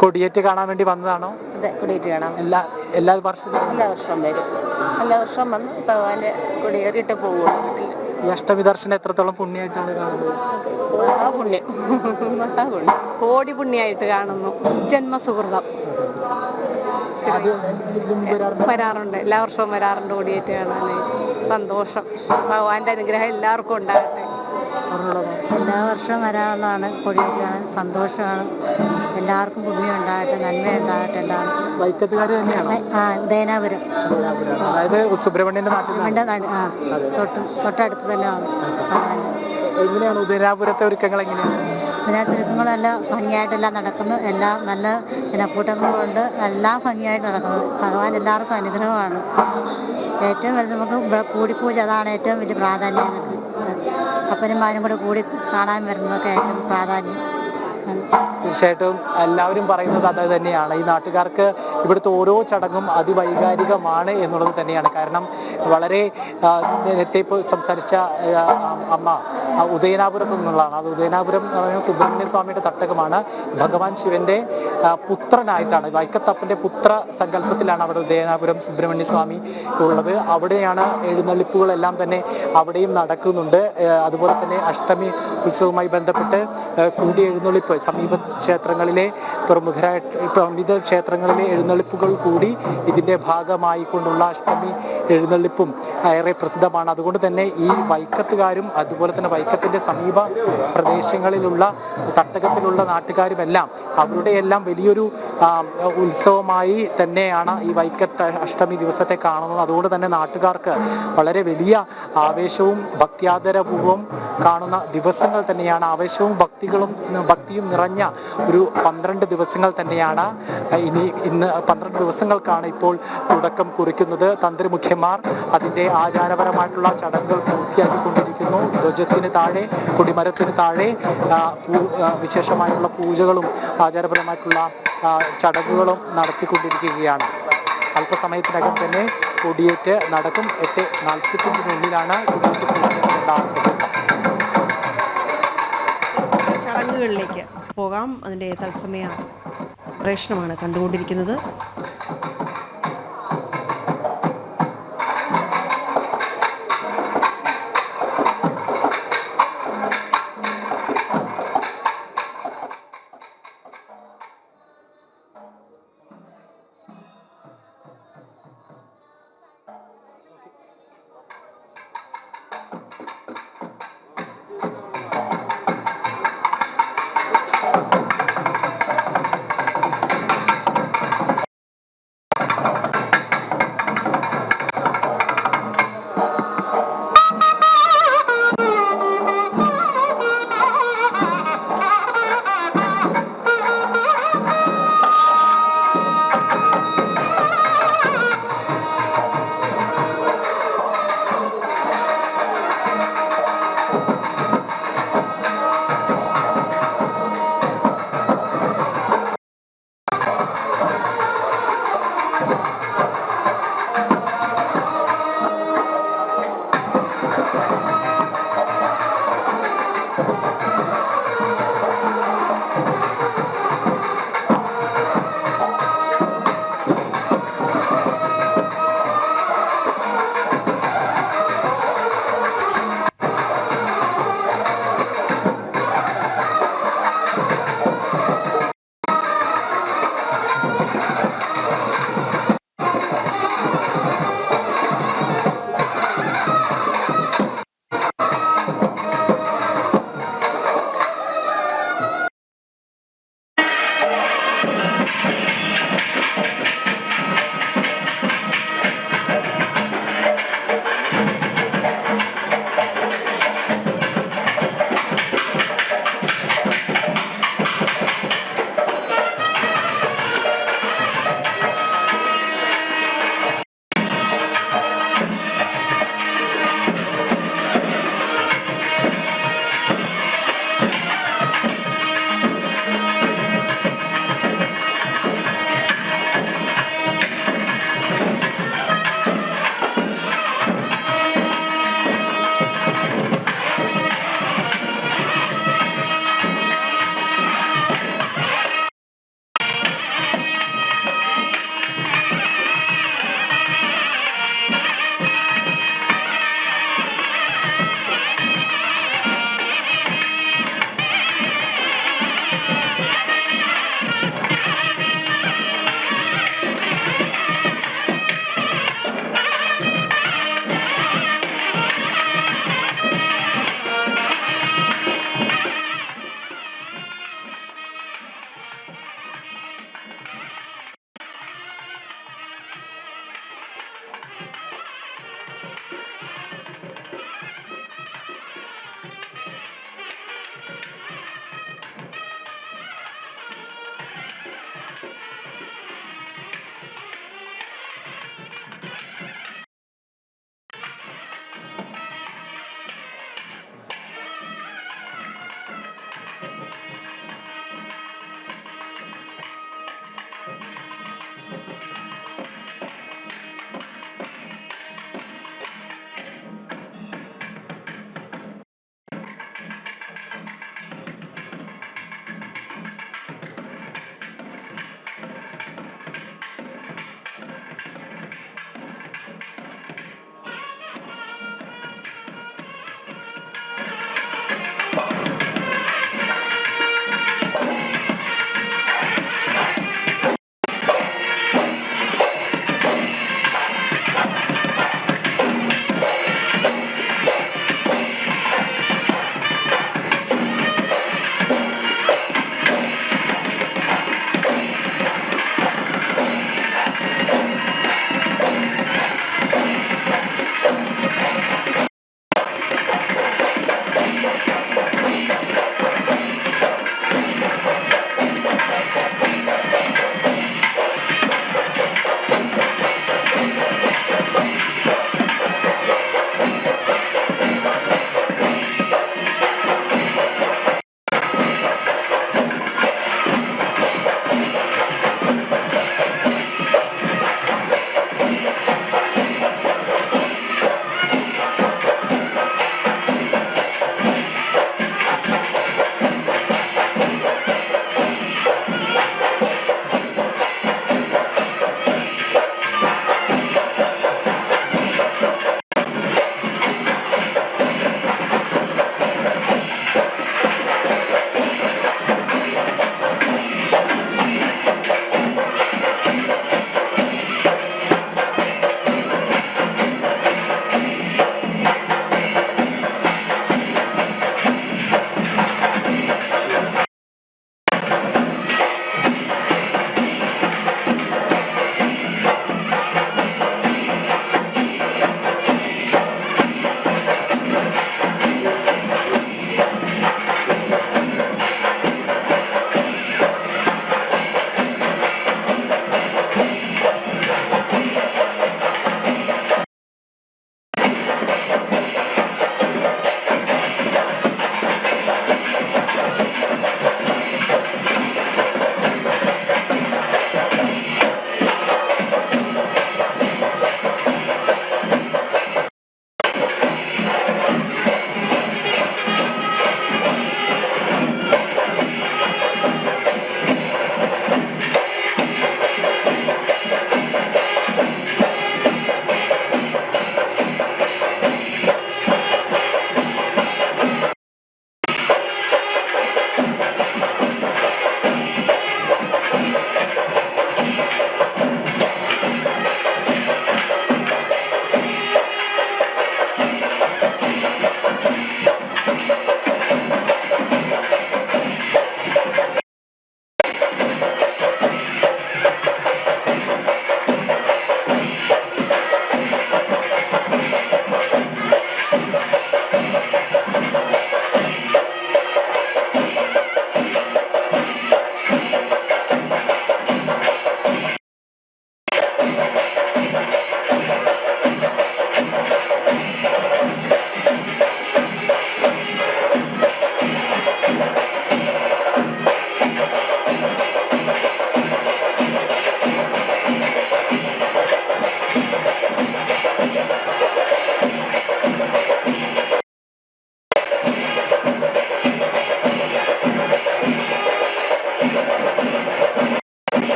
കൊടിയേറ്റ് കാണാൻ വേണ്ടി വന്നതാണോ? അതെ, കൊടിയേറ്റ് കാണാം. എല്ലാ വർഷവും വരും. എല്ലാ വർഷവും വന്ന് ഭഗവാന്റെ കൊടിയേറിയിട്ട് പോകും. ഈ അഷ്ടമി ദർശനം എത്രത്തോളം പുണ്യമായിട്ടാണ് കാണുന്നത്? മഹാപുണ്യം, മഹാപുണ്യം, കോടി പുണ്യമായിട്ട് കാണുന്നു. ജന്മസുഹൃതം വരാറുണ്ട്, എല്ലാ വർഷവും വരാറുണ്ട് കൊടിയേറ്റ് കാണാനായിട്ട്. സന്തോഷം, ഭഗവാന്റെ അനുഗ്രഹം എല്ലാവർക്കും ഉണ്ടാകട്ടെ. എല്ലാ വർഷവും വരാനുള്ളതാണ് കൊടിയേറ്റ് കാണാൻ. സന്തോഷമാണ്, എല്ലാവർക്കും പുണ്യം ഉണ്ടാകട്ടെ, നന്മ ഉണ്ടാകട്ടെ എല്ലാവർക്കും. വൈക്കത്തുകാർ തന്നെയാണ്? ഉദയനാപുരം, അതായത് സുബ്രഹ്മണ്യന്റെ തൊട്ടടുത്ത് തന്നെ ആണ്. എങ്ങനെയാണ് ഉദയനാപുരത്തെ ഒരുക്കങ്ങൾ? എങ്ങനെയാണ് ഇതിനകത്ത് ഒരുക്കങ്ങളെല്ലാം ഭംഗിയായിട്ടെല്ലാം നടക്കുന്നു. എല്ലാം നല്ല ജനക്കൂട്ടങ്ങളുണ്ട്, എല്ലാം ഭംഗിയായിട്ട് നടക്കുന്നത്. ഭഗവാൻ എല്ലാവർക്കും അനുഗ്രഹമാണ്. ഏറ്റവും വലുത് നമുക്ക് കൂടിപ്പൂജ, അതാണ് ഏറ്റവും വലിയ പ്രാധാന്യം. അപ്പനും മാനും കൂടെ കൂടി കാണാൻ വരുന്നതൊക്കെ ഏറ്റവും പ്രാധാന്യം. തീർച്ചയായിട്ടും എല്ലാവരും പറയുന്നത് അത് തന്നെയാണ്. ഈ നാട്ടുകാർക്ക് ഇവിടുത്തെ ഓരോ ചടങ്ങും അതിവൈകാരികമാണ് എന്നുള്ളത് തന്നെയാണ്. കാരണം വളരെ നേരത്തെ ഇപ്പോൾ സംസാരിച്ച അമ്മ ഉദയനാപുരത്ത് നിന്നുള്ളതാണ്. അത് ഉദയനാപുരം എന്ന് പറയുന്നത് സുബ്രഹ്മണ്യ സ്വാമിയുടെ തട്ടകമാണ്. ഭഗവാൻ ശിവന്റെ പുത്രനായിട്ടാണ്, വൈക്കത്തപ്പൻ്റെ പുത്ര സങ്കല്പത്തിലാണ് അവിടെ ഉദയനാപുരം സുബ്രഹ്മണ്യ സ്വാമി ഉള്ളത്. അവിടെയാണ് എഴുന്നള്ളിപ്പുകളെല്ലാം തന്നെ അവിടെയും നടക്കുന്നുണ്ട്. അതുപോലെ തന്നെ അഷ്ടമി ഉത്സവവുമായി ബന്ധപ്പെട്ട് കൂടി എഴുന്നള്ളിപ്പ് സമീപ ക്ഷേത്രങ്ങളിലെ പ്രമുഖ ക്ഷേത്രങ്ങളിലെ എഴുന്നള്ളിപ്പുകൾ കൂടി ഇതിൻ്റെ ഭാഗമായിക്കൊണ്ടുള്ള അഷ്ടമി എഴുന്നള്ളിപ്പും ഏറെ പ്രസിദ്ധമാണ്. അതുകൊണ്ട് തന്നെ ഈ വൈക്കത്തുകാരും അതുപോലെ തന്നെ വൈക്കത്തിൻ്റെ സമീപ പ്രദേശങ്ങളിലുള്ള തട്ടകത്തിലുള്ള നാട്ടുകാരുമെല്ലാം അവരുടെ എല്ലാം വലിയൊരു ഉത്സവമായി തന്നെയാണ് ഈ വൈക്കത്ത് അഷ്ടമി ദിവസത്തെ കാണുന്നത്. അതുകൊണ്ട് തന്നെ നാട്ടുകാർക്ക് വളരെ വലിയ ആവേശവും ഭക്ത്യാദരപൂർവ്വം കാണുന്ന ദിവസങ്ങൾ തന്നെയാണ്. ആവേശവും ഭക്തിയും നിറഞ്ഞ ഒരു 12 ദിവസങ്ങൾ തന്നെയാണ്. ഇന്ന് 12 ദിവസങ്ങൾക്കാണ് ഇപ്പോൾ തുടക്കം കുറിക്കുന്നത്. തന്ത്രിമുഖ്യന്മാർ അതിൻ്റെ ആചാരപരമായിട്ടുള്ള ചടങ്ങുകൾ പൂർത്തിയാക്കിക്കൊണ്ടിരിക്കുന്നു. ധ്വജത്തിന് താഴെ, കൊടിമരത്തിന് താഴെ വിശേഷമായിട്ടുള്ള പൂജകളും ആചാരപരമായിട്ടുള്ള ചടങ്ങുകളും നടത്തിക്കൊണ്ടിരിക്കുകയാണ്. അല്പസമയത്തിനകം തന്നെ കൊടിയേറ്റ് നടക്കും. 8:45 കൊടിയേറ്റ് ഉണ്ടാകുന്നത്. ചടങ്ങുകളിലേക്ക് പോകാം. അതിൻ്റെ തത്സമയ പ്രേഷണമാണ് കണ്ടുകൊണ്ടിരിക്കുന്നത്.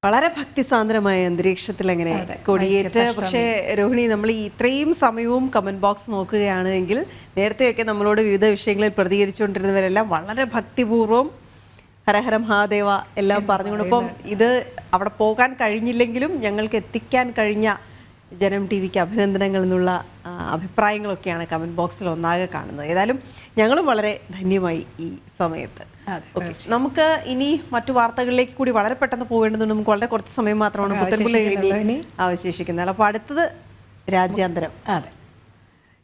വളരെ ഭക്തിസാന്ദ്രമായ അന്തരീക്ഷത്തിൽ അങ്ങനെ കൊടിയേറ്റ്. പക്ഷേ രോഹിണി, നമ്മൾ ഈ ഇത്രയും സമയവും കമന്റ് ബോക്സ് നോക്കുകയാണ് എങ്കിൽ നേരത്തെയൊക്കെ നമ്മളോട് വിവിധ വിഷയങ്ങളിൽ പ്രതികരിച്ചുകൊണ്ടിരുന്നവരെല്ലാം വളരെ ഭക്തിപൂർവ്വം ഹരഹര മഹാദേവ എല്ലാം പറഞ്ഞുകൊണ്ട്, ഇപ്പം ഇത് അവിടെ പോകാൻ കഴിഞ്ഞില്ലെങ്കിലും ഞങ്ങൾക്ക് എത്തിക്കാൻ കഴിഞ്ഞ ജനം ടി വിക്ക് അഭിനന്ദനങ്ങൾ എന്നുള്ള അഭിപ്രായങ്ങളൊക്കെയാണ് കമന്റ് ബോക്സിൽ ഒന്നാകെ കാണുന്നത്. ഏതായാലും ഞങ്ങളും വളരെ ധന്യമായി ഈ സമയത്ത്. നമുക്ക് ഇനി മറ്റു വാർത്തകളിലേക്ക് കൂടി വളരെ പെട്ടെന്ന് പോകേണ്ടതുണ്ട്. നമുക്ക് വളരെ കുറച്ച് സമയം മാത്രമാണ് പുത്തൻപുള്ളി അവശേഷിക്കുന്നത്. അപ്പോൾ അടുത്തത് രാജ്യാന്തരം. അതെ,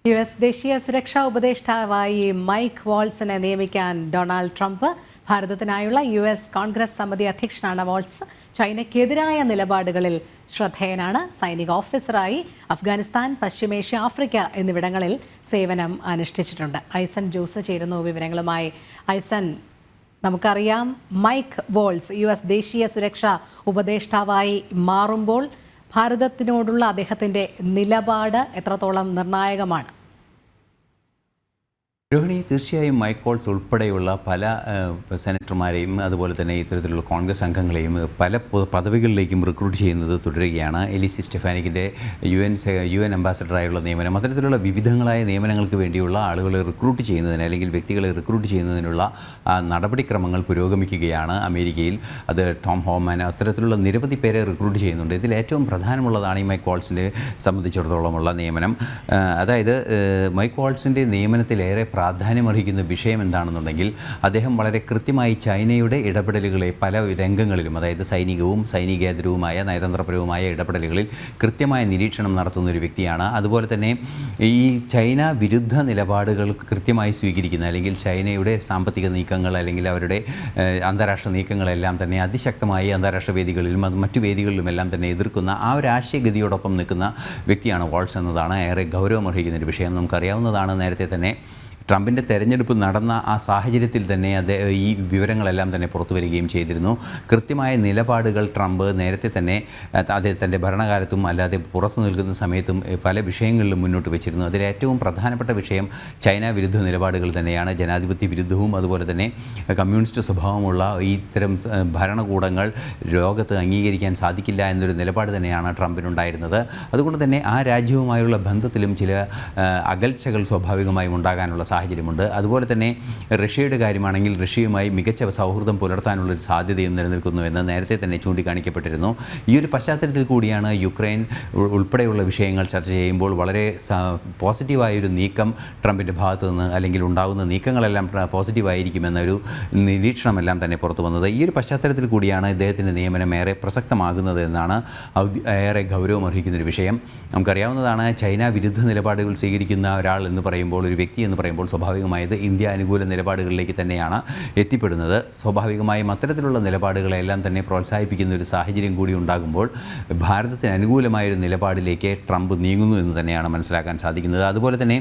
US ദേശീയ സുരക്ഷാ ഉപദേഷ്ടാവായി മൈക്ക് വാൾസിനെ നിയമിക്കാൻ ഡൊണാൾഡ് ട്രംപ്. ഭാരതത്തിനായുള്ള US കോൺഗ്രസ് സമിതി അധ്യക്ഷനാണ് വാൾസ്. ചൈനയ്ക്കെതിരായ നിലപാടുകളിൽ ശ്രദ്ധേയനാണ്. സൈനിക ഓഫീസറായി അഫ്ഗാനിസ്ഥാൻ, പശ്ചിമേഷ്യ, ആഫ്രിക്ക എന്നിവിടങ്ങളിൽ സേവനം അനുഷ്ഠിച്ചിട്ടുണ്ട്. ഐസൻ ജോസ് ചേരുന്നു വിവരങ്ങളുമായി. ഐസൻ, നമുക്കറിയാം മൈക്ക് വോൾസ് US ദേശീയ സുരക്ഷാ ഉപദേഷ്ടാവായി മാറുമ്പോൾ ഭാരതത്തിനോടുള്ള അദ്ദേഹത്തിൻ്റെ നിലപാട് എത്രത്തോളം നിർണായകമാണ്? രോഹിണി, തീർച്ചയായും മൈക്ക് വാൾസ് ഉൾപ്പെടെയുള്ള പല സെനറ്റർമാരെയും അതുപോലെ തന്നെ ഇത്തരത്തിലുള്ള കോൺഗ്രസ് അംഗങ്ങളെയും പല പദവികളിലേക്കും റിക്രൂട്ട് ചെയ്യുന്നത് തുടരുകയാണ്. എലിസി സ്റ്റെഫാനിക്കിൻ്റെ UN അംബാസഡറായുള്ള നിയമനം, അത്തരത്തിലുള്ള വിവിധങ്ങളായ നിയമനങ്ങൾക്ക് വേണ്ടിയുള്ള ആളുകളെ റിക്രൂട്ട് ചെയ്യുന്നതിന് അല്ലെങ്കിൽ വ്യക്തികളെ റിക്രൂട്ട് ചെയ്യുന്നതിനുള്ള നടപടിക്രമങ്ങൾ പുരോഗമിക്കുകയാണ് അമേരിക്കയിൽ. അത് ടോം ഹോമാൻ അത്തരത്തിലുള്ള നിരവധി പേരെ റിക്രൂട്ട് ചെയ്യുന്നുണ്ട്. ഇതിൽ ഏറ്റവും പ്രധാനമുള്ളതാണ് ഈ മൈക്ക് വാൾസിനെ സംബന്ധിച്ചിടത്തോളമുള്ള നിയമനം. അതായത് മൈക്ക് വാൾസിൻ്റെ നിയമനത്തിലേറെ പ്രാധാന്യമർഹിക്കുന്ന വിഷയം എന്താണെന്നുണ്ടെങ്കിൽ അദ്ദേഹം വളരെ കൃത്യമായി ചൈനയുടെ ഇടപെടലുകളെ പല രംഗങ്ങളിലും, അതായത് സൈനികവും സൈനികേതരവുമായ നയതന്ത്രപരവുമായ ഇടപെടലുകളിൽ കൃത്യമായ നിരീക്ഷണം നടത്തുന്ന ഒരു വ്യക്തിയാണ്. അതുപോലെ തന്നെ ഈ ചൈന വിരുദ്ധ നിലപാടുകൾ കൃത്യമായി സ്വീകരിക്കുന്ന, അല്ലെങ്കിൽ ചൈനയുടെ സാമ്പത്തിക നീക്കങ്ങൾ അല്ലെങ്കിൽ അവരുടെ അന്താരാഷ്ട്ര നീക്കങ്ങളെല്ലാം തന്നെ അതിശക്തമായി അന്താരാഷ്ട്ര വേദികളിലും മറ്റു വേദികളിലുമെല്ലാം തന്നെ എതിർക്കുന്ന ആ ഒരു ആശയഗതിയോടൊപ്പം നിൽക്കുന്ന വ്യക്തിയാണ് വാൾസ് എന്നതാണ് ഏറെ ഗൗരവമർഹിക്കുന്ന ഒരു വിഷയം. നമുക്കറിയാവുന്നതാണ്, നേരത്തെ തന്നെ ട്രംപിൻ്റെ തെരഞ്ഞെടുപ്പ് നടന്ന ആ സാഹചര്യത്തിൽ തന്നെ ഈ വിവരങ്ങളെല്ലാം തന്നെ പുറത്തു വരികയും ചെയ്തിരുന്നു. കൃത്യമായ നിലപാടുകൾ ട്രംപ് നേരത്തെ തന്നെ അദ്ദേഹത്തിൻ്റെ ഭരണകാലത്തും അല്ലാതെ പുറത്തു നിൽക്കുന്ന സമയത്തും പല വിഷയങ്ങളിലും മുന്നോട്ട് വെച്ചിരുന്നു. അതിൽ ഏറ്റവും പ്രധാനപ്പെട്ട വിഷയം ചൈന വിരുദ്ധ നിലപാടുകൾ തന്നെയാണ്. ജനാധിപത്യ വിരുദ്ധവും അതുപോലെ തന്നെ കമ്മ്യൂണിസ്റ്റ് സ്വഭാവമുള്ള ഇത്തരം ഭരണകൂടങ്ങൾ ലോകത്ത് അംഗീകരിക്കാൻ സാധിക്കില്ല എന്നൊരു നിലപാട് തന്നെയാണ് ട്രംപിനുണ്ടായിരുന്നത്. അതുകൊണ്ട് തന്നെ ആ രാജ്യവുമായുള്ള ബന്ധത്തിലും ചില അകൽച്ചകൾ സ്വാഭാവികമായും ഉണ്ടാകാനുള്ള സാഹചര്യമുണ്ട്. അതുപോലെ തന്നെ റഷ്യയുടെ കാര്യമാണെങ്കിൽ റഷ്യയുമായി മികച്ച സൗഹൃദം പുലർത്താനുള്ളൊരു സാധ്യതയും നിലനിൽക്കുന്നുവെന്ന് നേരത്തെ തന്നെ ചൂണ്ടിക്കാണിക്കപ്പെട്ടിരുന്നു. ഈ ഒരു പശ്ചാത്തലത്തിൽ കൂടിയാണ് യുക്രൈൻ ഉൾപ്പെടെയുള്ള വിഷയങ്ങൾ ചർച്ച ചെയ്യുമ്പോൾ വളരെ പോസിറ്റീവായൊരു നീക്കം ട്രംപിൻ്റെ ഭാഗത്തു നിന്ന്, അല്ലെങ്കിൽ ഉണ്ടാകുന്ന നീക്കങ്ങളെല്ലാം പോസിറ്റീവായിരിക്കുമെന്നൊരു നിരീക്ഷണമെല്ലാം തന്നെ പുറത്തു വന്നത്. ഈ ഒരു പശ്ചാത്തലത്തിൽ കൂടിയാണ് ഇദ്ദേഹത്തിൻ്റെ നിയമനം ഏറെ പ്രസക്തമാകുന്നത് എന്നാണ് ഏറെ ഗൗരവമർഹിക്കുന്നൊരു വിഷയം. നമുക്കറിയാവുന്നതാണ്, ചൈന വിരുദ്ധ നിലപാടുകൾ സ്വീകരിക്കുന്ന ഒരാൾ എന്ന് പറയുമ്പോൾ, ഒരു വ്യക്തി എന്ന് പറയുമ്പോൾ സ്വാഭാവികമായത് ഇന്ത്യ അനുകൂല നിലപാടുകളിലേക്ക് തന്നെയാണ് എത്തിപ്പെടുന്നത്. സ്വാഭാവികമായും അത്തരത്തിലുള്ള നിലപാടുകളെല്ലാം തന്നെ പ്രോത്സാഹിപ്പിക്കുന്ന ഒരു സാഹചര്യം കൂടി ഉണ്ടാകുമ്പോൾ ഭാരതത്തിന് അനുകൂലമായൊരു നിലപാടിലേക്ക് ട്രംപ് നീങ്ങുന്നു എന്ന് തന്നെയാണ് മനസ്സിലാക്കാൻ സാധിക്കുന്നത്. അതുപോലെ തന്നെ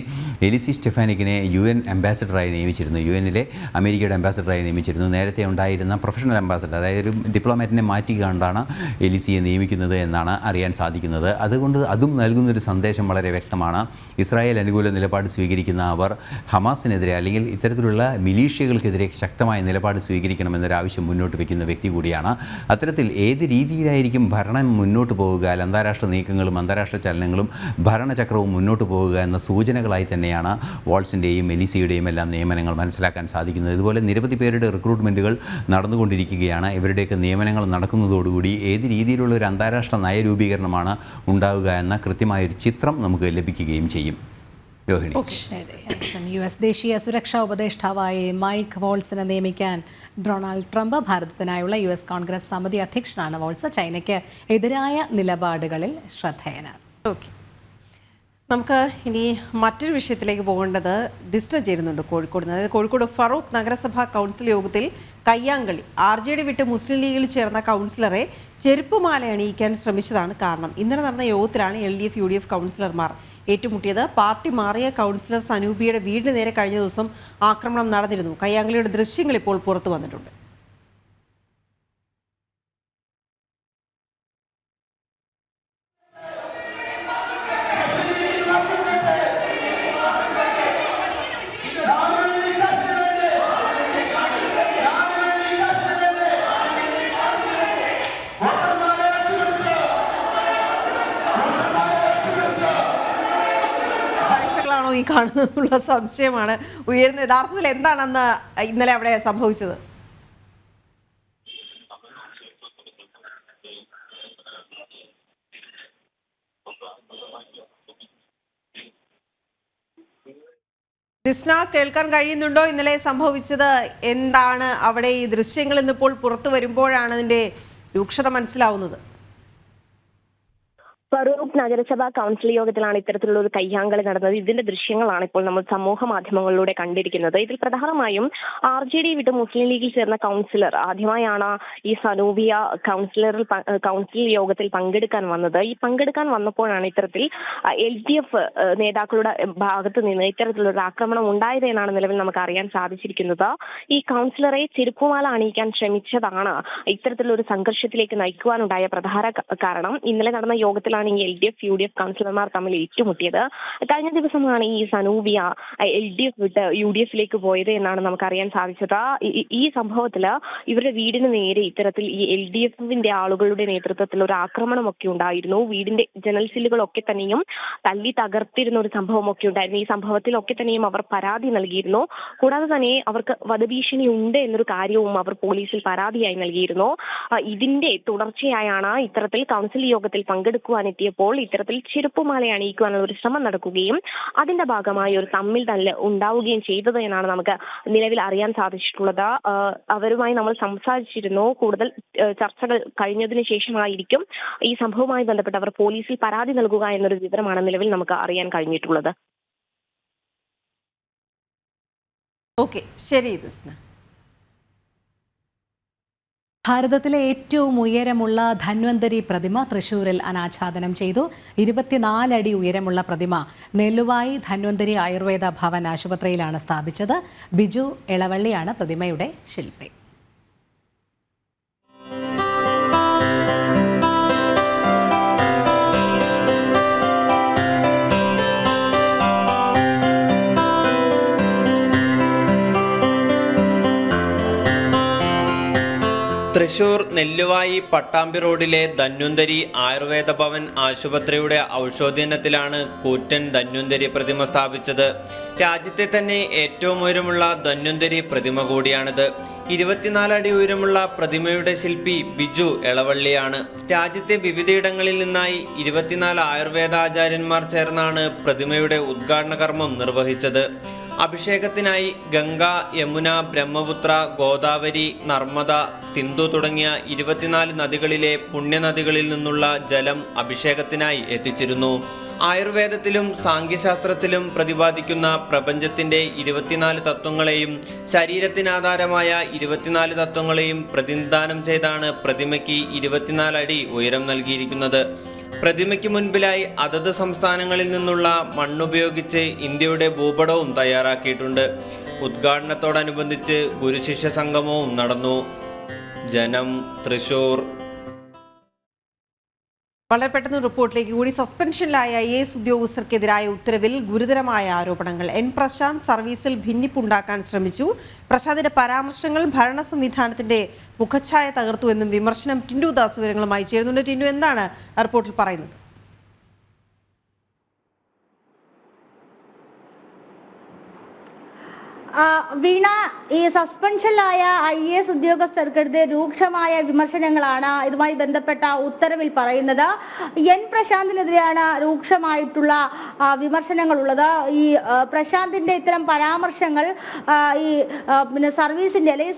എലിസി സ്റ്റെഫാനിക്കിനെ UN അംബാസഡറായി നിയമിച്ചിരുന്നു. UN-ലെ അമേരിക്കയുടെ അംബാസഡറായി നിയമിച്ചിരുന്നു. നേരത്തെ ഉണ്ടായിരുന്ന പ്രൊഫഷണൽ അംബാസഡർ, അതായത് ഒരു ഡിപ്ലോമാറ്റിനെ മാറ്റിക്കൊണ്ടാണ് എലിസിയെ നിയമിക്കുന്നത് എന്നാണ് അറിയാൻ സാധിക്കുന്നത്. അതുകൊണ്ട് അതും നൽകുന്നൊരു സന്ദേശം വളരെ വ്യക്തമാണ്. ഇസ്രായേൽ അനുകൂല നിലപാട് സ്വീകരിക്കുന്ന അവർ ഹമാസിനെതിരെ അല്ലെങ്കിൽ ഇത്തരത്തിലുള്ള മിലീഷ്യകൾക്കെതിരെ ശക്തമായ നിലപാട് സ്വീകരിക്കണമെന്നൊരാവശ്യം മുന്നോട്ട് വയ്ക്കുന്ന വ്യക്തി കൂടിയാണ്. അത്തരത്തിൽ ഏത് രീതിയിലായിരിക്കും ഭരണം മുന്നോട്ട് പോവുക, അന്താരാഷ്ട്ര നീക്കങ്ങളും അന്താരാഷ്ട്ര ചലനങ്ങളും ഭരണചക്രവും മുന്നോട്ട് പോവുക എന്ന സൂചനകളായി തന്നെയാണ് വാൾസിൻ്റെയും എലിസിയുടെയും എല്ലാം നിയമനങ്ങൾ മനസ്സിലാക്കാൻ സാധിക്കുന്നത്. ഇതുപോലെ നിരവധി പേരുടെ റിക്രൂട്ട്മെൻറ്റുകൾ നടന്നുകൊണ്ടിരിക്കുകയാണ്. ഇവരുടെയൊക്കെ നിയമനങ്ങൾ നടക്കുന്നതോടുകൂടി ഏത് രീതിയിലുള്ള ഒരു അന്താരാഷ്ട്ര നയരൂപീകരണമാണ് ഉണ്ടാവുക എന്ന കൃത്യമായൊരു ചിത്രം നമുക്ക് ലഭിക്കുകയും ചെയ്യും. US ദേശീയ സുരക്ഷാ ഉപദേഷ്ടാവായി മൈക്ക് വാൾസിനെ നിയമിക്കാൻ ഡൊണാൾഡ് ട്രംപ്. ഭാരതത്തിനായുള്ള US കോൺഗ്രസ് സമിതി അധ്യക്ഷനാണ് വാൾസ്. ചൈനയ്ക്ക് എതിരായ നിലപാടുകളിൽ ശ്രദ്ധേയനാണ്. നമുക്ക് ഇനി മറ്റൊരു വിഷയത്തിലേക്ക് പോകേണ്ടത്. ദിസ്റ്റ ചേരുന്നുണ്ട് കോഴിക്കോട് നിന്ന്. അതായത് കോഴിക്കോട് ഫറൂഖ് നഗരസഭാ കൗൺസിൽ യോഗത്തിൽ കയ്യാങ്കളി. RJD വിട്ട് മുസ്ലിം ലീഗിൽ ചേർന്ന കൗൺസിലറെ ചെരുപ്പുമാല അണിയിക്കാൻ ശ്രമിച്ചതാണ് കാരണം. ഇന്നലെ നടന്ന യോഗത്തിലാണ് LDF UDF കൗൺസിലർമാർ ഏറ്റുമുട്ടിയത്. പാർട്ടി മാറിയ കൗൺസിലർ സനൂപിയുടെ വീടിന് നേരെ കഴിഞ്ഞ ദിവസം ആക്രമണം നടന്നിരുന്നു. കയ്യാങ്കളിയുടെ ദൃശ്യങ്ങൾ ഇപ്പോൾ പുറത്തു വന്നിട്ടുണ്ട്. കാഴ്ചകളാണോ ഈ കാണുന്നതെന്നുള്ള സംശയമാണ് ഉയരുന്നത്. യഥാർത്ഥത്തിൽ എന്താണെന്ന് ഇന്നലെ അവിടെ സംഭവിച്ചത്? ദിസ്ന, കേൾക്കാൻ കഴിയുന്നുണ്ടോ? ഇന്നലെ സംഭവിച്ചത് എന്താണ്? അവിടെ ഈ ദൃശ്യങ്ങൾ ഇന്നിപ്പോൾ പുറത്തു വരുമ്പോഴാണ് അതിന്റെ രൂക്ഷത മനസ്സിലാവുന്നത്. ഫറൂഖ് നഗരസഭാ കൗൺസിൽ യോഗത്തിലാണ് ഇത്തരത്തിലുള്ള ഒരു കയ്യാങ്കളി നടന്നത്. ഇതിന്റെ ദൃശ്യങ്ങളാണ് ഇപ്പോൾ നമ്മൾ സമൂഹ മാധ്യമങ്ങളിലൂടെ കണ്ടിരിക്കുന്നത്. ഇതിൽ പ്രധാനമായും RJD വിട്ട് മുസ്ലിം ലീഗിൽ ചേർന്ന കൗൺസിലർ ആദ്യമായാണ് ഈ സനൂബിയ കൗൺസിൽ യോഗത്തിൽ പങ്കെടുക്കാൻ വന്നത്. ഈ പങ്കെടുക്കാൻ വന്നപ്പോഴാണ് ഇത്തരത്തിൽ LDF നേതാക്കളുടെ ഭാഗത്ത് നിന്ന് ഇത്തരത്തിലൊരു ആക്രമണം ഉണ്ടായത് എന്നാണ് നിലവിൽ നമുക്ക് അറിയാൻ സാധിച്ചിരിക്കുന്നത്. ഈ കൗൺസിലറെ ചെരുപ്പുമാല അണിയിക്കാൻ ശ്രമിച്ചതാണ് ഇത്തരത്തിലൊരു സംഘർഷത്തിലേക്ക് നയിക്കുവാനുണ്ടായ പ്രധാന കാരണം. ഇന്നലെ നടന്ന യോഗത്തിൽ LDF UDF കൗൺസിലർമാർ തമ്മിൽ ഏറ്റുമുട്ടിയത്. കഴിഞ്ഞ ദിവസമാണ് ഈ സനൂബിയ LDF വിട്ട് UDFിലേക്ക് പോയത് എന്നാണ് നമുക്കറിയാൻ സാധിച്ചത്. ഈ സംഭവത്തില് ഇവരുടെ വീടിന് നേരെ ഇത്തരത്തിൽ ഈ LDFന്റെ ആളുകളുടെ നേതൃത്വത്തിൽ ഒരു ആക്രമണമൊക്കെ ഉണ്ടായിരുന്നു. വീടിന്റെ ജനൽ ചില്ലുകളൊക്കെ തന്നെയും തല്ലി തകർത്തിരുന്ന ഒരു സംഭവമൊക്കെ ഉണ്ടായിരുന്നു. ഈ സംഭവത്തിലൊക്കെ തന്നെയും അവർ പരാതി നൽകിയിരുന്നു. കൂടാതെ തന്നെ അവർക്ക് വധഭീഷണി ഉണ്ട് എന്നൊരു കാര്യവും അവർ പോലീസിൽ പരാതിയായി നൽകിയിരുന്നു. ഇതിന്റെ തുടർച്ചയായാണ് ഇത്തരത്തിൽ കൗൺസിൽ യോഗത്തിൽ പങ്കെടുക്കുവാൻ എത്തിയപ്പോൾ ഇത്തരത്തിൽ ചെരുപ്പുമാല അണിയിക്കുവാനുള്ള ഒരു ശ്രമം നടക്കുകയും അതിന്റെ ഭാഗമായി ഒരു തമ്മിൽ തല്ല് ഉണ്ടാവുകയും ചെയ്തത് എന്നാണ് നമുക്ക് നിലവിൽ അറിയാൻ സാധിച്ചിട്ടുള്ളത്. അവരുമായി നമ്മൾ സംസാരിച്ചിരുന്നു. കൂടുതൽ ചർച്ചകൾ കഴിഞ്ഞതിന് ശേഷമായിരിക്കും ഈ സംഭവവുമായി ബന്ധപ്പെട്ട് അവർ പോലീസിൽ പരാതി നൽകുക എന്നൊരു വിവരമാണ് നിലവിൽ നമുക്ക് അറിയാൻ കഴിഞ്ഞിട്ടുള്ളത്. ഓക്കെ, ശരി ദിസ്ന. ഭാരതത്തിലെ ഏറ്റവും ഉയരമുള്ള ധന്വന്തരി പ്രതിമ തൃശ്ശൂരിൽ അനാച്ഛാദനം ചെയ്തു. 24 അടി ഉയരമുള്ള പ്രതിമ നെല്ലുവായി ധന്വന്തരി ആയുർവേദ ഭവൻ ആശുപത്രിയിലാണ് സ്ഥാപിച്ചത്. ബിജു എളവള്ളിയാണ് പ്രതിമയുടെ ശില്പി. തൃശൂർ നെല്ലുവായി പട്ടാമ്പി റോഡിലെ ധന്വന്തരി ആയുർവേദ ഭവൻ ആശുപത്രിയുടെ ഔഷധോദ്യാനത്തിലാണ് കൂറ്റൻ ധന്വന്തരി പ്രതിമ സ്ഥാപിച്ചത്. രാജ്യത്തെ തന്നെ ഏറ്റവും ഉയരമുള്ള ധന്വന്തരി പ്രതിമ കൂടിയാണിത്. 24 അടി ഉയരമുള്ള പ്രതിമയുടെ ശില്പി ബിജു എളവള്ളിയാണ്. രാജ്യത്തെ വിവിധയിടങ്ങളിൽ നിന്നായി 24 ആയുർവേദാചാര്യന്മാർ ചേർന്നാണ് പ്രതിമയുടെ ഉദ്ഘാടന കർമ്മം നിർവഹിച്ചത്. അഭിഷേകത്തിനായി ഗംഗ, യമുന, ബ്രഹ്മപുത്ര, ഗോദാവരി, നർമ്മദ, സിന്ധു തുടങ്ങിയ 24 നദികളിലെ പുണ്യനദികളിൽ നിന്നുള്ള ജലം അഭിഷേകത്തിനായി എത്തിച്ചിരുന്നു. ആയുർവേദത്തിലും സാംഖ്യശാസ്ത്രത്തിലും പ്രതിപാദിക്കുന്ന പ്രപഞ്ചത്തിന്റെ 24 തത്വങ്ങളെയും ശരീരത്തിനാധാരമായ 24 തത്വങ്ങളെയും പ്രതിനിധാനം ചെയ്താണ് പ്രതിമയ്ക്ക് 24 അടി ഉയരം നൽകിയിരിക്കുന്നത്. പ്രതിമയ്ക്ക് മുൻപിലായി അതത് സംസ്ഥാനങ്ങളിൽ നിന്നുള്ള മണ്ണുപയോഗിച്ച് ഇന്ത്യയുടെ ഭൂപടവും തയ്യാറാക്കിയിട്ടുണ്ട്. ഉദ്ഘാടനത്തോടനുബന്ധിച്ച് ഗുരുശിഷ്യ സംഗമവും നടന്നു. ജനം, തൃശൂർ. വളരെ പെട്ടെന്ന് റിപ്പോർട്ടിലേക്ക് കൂടി. സസ്പെൻഷനിലായ IAS ഉദ്യോഗസ്ഥർക്കെതിരായ ഉത്തരവിൽ ഗുരുതരമായ ആരോപണങ്ങൾ. N പ്രശാന്ത് സർവീസിൽ ഭിന്നിപ്പുണ്ടാക്കാൻ ശ്രമിച്ചു. പ്രശാന്തിന്റെ പരാമർശങ്ങൾ ഭരണ സംവിധാനത്തിന്റെ മുഖച്ഛായ തകർത്തു എന്നും വിമർശനം. ടിൻഡു ദാസ് വിവരങ്ങളുമായി ചേരുന്നുണ്ട്. ടിൻഡു, എന്താണ് റിപ്പോർട്ടിൽ പറയുന്നത്? വീണ, ഈ സസ്പെൻഷനിലായ IAS ഉദ്യോഗസ്ഥർക്കെതിരെ രൂക്ഷമായ വിമർശനങ്ങളാണ് ഇതുമായി ബന്ധപ്പെട്ട ഉത്തരവിൽ പറയുന്നത്. N പ്രശാന്തിനെതിരെയാണ് രൂക്ഷമായിട്ടുള്ള വിമർശനങ്ങളുള്ളത്. ഈ പ്രശാന്തിന്റെ ഇത്തരം പരാമർശങ്ങൾ ഈ പിന്നെ സർവീസിന്റെ അല്ലെങ്കിൽ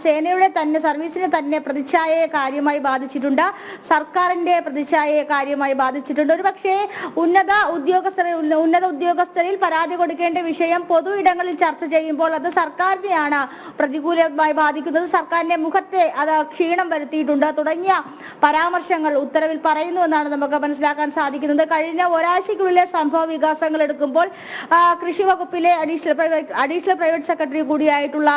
സേനയുടെ തന്നെ സർവീസിനെ തന്നെ പ്രതിച്ഛായയെ കാര്യമായി ബാധിച്ചിട്ടുണ്ട്. സർക്കാരിന്റെ പ്രതിച്ഛായയെ കാര്യമായി ബാധിച്ചിട്ടുണ്ട്. ഒരു പക്ഷേ ഉന്നത ഉദ്യോഗസ്ഥരിൽ പരാതി കൊടുക്കേണ്ട വിഷയം പൊതു ഇടങ്ങളിൽ ചർച്ച ചെയ്യും അത് സർക്കാരിനെയാണ് പ്രതികൂലമായി ബാധിക്കുന്നത്. സർക്കാരിന്റെ മുഖത്തെ അത് ക്ഷീണം വരുത്തിയിട്ടുണ്ട് തുടങ്ങിയ പരാമർശങ്ങൾ ഉത്തരവിൽ പറയുന്നു എന്നാണ് നമുക്ക് മനസ്സിലാക്കാൻ സാധിക്കുന്നത്. കഴിഞ്ഞ ഒരാഴ്ചയ്ക്കുള്ളിലെ സംഭവ വികാസങ്ങൾ എടുക്കുമ്പോൾ കൃഷി വകുപ്പിലെ അഡീഷണൽ പ്രൈവറ്റ് സെക്രട്ടറി കൂടിയായിട്ടുള്ള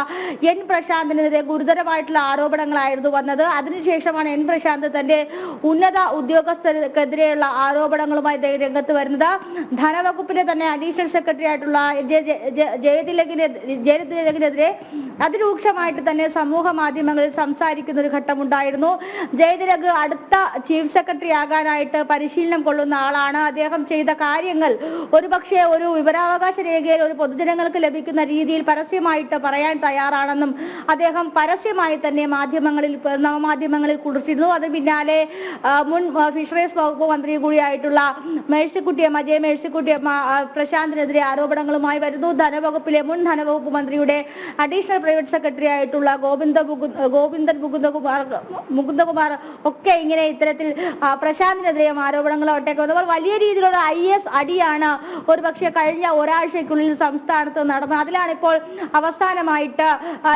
N പ്രശാന്തിനെതിരെ ഗുരുതരമായിട്ടുള്ള ആരോപണങ്ങളായിരുന്നു വന്നത്. അതിനുശേഷമാണ് N പ്രശാന്ത് തന്റെ ഉന്നത ഉദ്യോഗസ്ഥർക്കെതിരെയുള്ള ആരോപണങ്ങളുമായി രംഗത്ത് വരുന്നത്. ധനവകുപ്പിലെ തന്നെ അഡീഷണൽ സെക്രട്ടറി ആയിട്ടുള്ള ജയതിലകിനെതിരെ അതിരൂക്ഷമായിട്ട് തന്നെ സമൂഹ മാധ്യമങ്ങളിൽ സംസാരിക്കുന്ന ഒരു ഘട്ടമുണ്ടായിരുന്നു. ജയതിലക് അടുത്ത ചീഫ് സെക്രട്ടറി ആകാനായിട്ട് പരിശീലനം കൊള്ളുന്ന ആളാണ്. അദ്ദേഹം ചെയ്ത കാര്യങ്ങൾ ഒരുപക്ഷെ ഒരു വിവരാവകാശ രേഖയിൽ ഒരു പൊതുജനങ്ങൾക്ക് ലഭിക്കുന്ന രീതിയിൽ പരസ്യമായിട്ട് പറയാൻ തയ്യാറാണെന്നും അദ്ദേഹം പരസ്യമായി തന്നെ നവമാധ്യമങ്ങളിൽ കുറിച്ചിരുന്നു. അതിന് പിന്നാലെ മുൻ ഫിഷറീസ് വകുപ്പ് മന്ത്രി കൂടിയായിട്ടുള്ള അജയ് മേഴ്സിക്കുട്ടിയമ്മ പ്രശാന്തിനെതിരെ ആരോപണങ്ങളുമായി വരുന്നു. മുൻ ധനവകുപ്പ് മന്ത്രിയുടെ അഡീഷണൽ പ്രൈവറ്റ് സെക്രട്ടറി ആയിട്ടുള്ള മുകുന്ദകുമാർ ഒക്കെ ഇങ്ങനെ ഇത്തരത്തിൽ പ്രശാന്തിനെതിരെയും ആരോപണങ്ങൾ ഒട്ടേക്കുന്നത് വലിയ രീതിയിലുള്ള IS അടിയാണ് ഒരുപക്ഷെ കഴിഞ്ഞ ഒരാഴ്ചക്കുള്ളിൽ സംസ്ഥാനത്ത് നടന്നത്. അതിലാണ് ഇപ്പോൾ അവസാനമായിട്ട്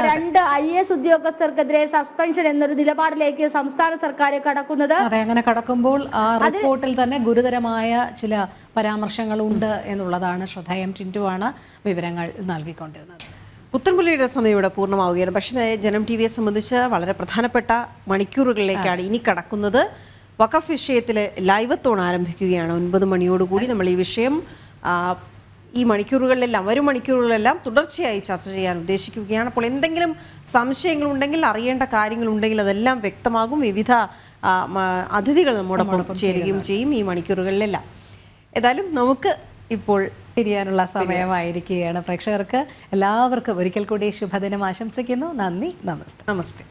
2 IS ഉദ്യോഗസ്ഥർക്കെതിരെ സസ്പെൻഷൻ എന്നൊരു നിലപാടിലേക്ക് സംസ്ഥാന സർക്കാർ കടക്കുന്നത്. അതെ, അങ്ങനെ കടക്കുമ്പോൾ ആ റിപ്പോർട്ടിൽ തന്നെ ഗുരുതരമായ ചില പരാമർശങ്ങളുണ്ട് എന്നുള്ളതാണ് ശ്രദ്ധേയം. ടിന്റുവാണ് വിവരങ്ങൾ നൽകിക്കൊണ്ടിരുന്നത്. പുത്തൻപുള്ളിയുടെ സമയം ഇവിടെ പൂർണ്ണമാവുകയാണ്. പക്ഷേ ജനം TVയെ സംബന്ധിച്ച് വളരെ പ്രധാനപ്പെട്ട മണിക്കൂറുകളിലേക്കാണ് ഇനി കടക്കുന്നത്. വഖഫ് വിഷയത്തിൽ ലൈവത്തോൺ ആരംഭിക്കുകയാണ് 9 മണിയോടുകൂടി. നമ്മൾ ഈ വിഷയം ഈ വരും മണിക്കൂറുകളിലെല്ലാം തുടർച്ചയായി ചർച്ച ചെയ്യാൻ ഉദ്ദേശിക്കുകയാണ്. അപ്പോൾ എന്തെങ്കിലും സംശയങ്ങളുണ്ടെങ്കിൽ, അറിയേണ്ട കാര്യങ്ങളുണ്ടെങ്കിൽ അതെല്ലാം വ്യക്തമാകും. വിവിധ അതിഥികൾ നമ്മോടൊപ്പം ചേരുകയും ചെയ്യും ഈ മണിക്കൂറുകളിലെല്ലാം. ഏതായാലും നമുക്ക് ഇപ്പോൾ പിരിയാനുള്ള സമയമായിരിക്കുകയാണ്. പ്രേക്ഷകർക്ക് എല്ലാവർക്കും ഒരിക്കൽ കൂടി ശുഭദിനം ആശംസിക്കുന്നു. നന്ദി, നമസ്തേ. നമസ്തേ.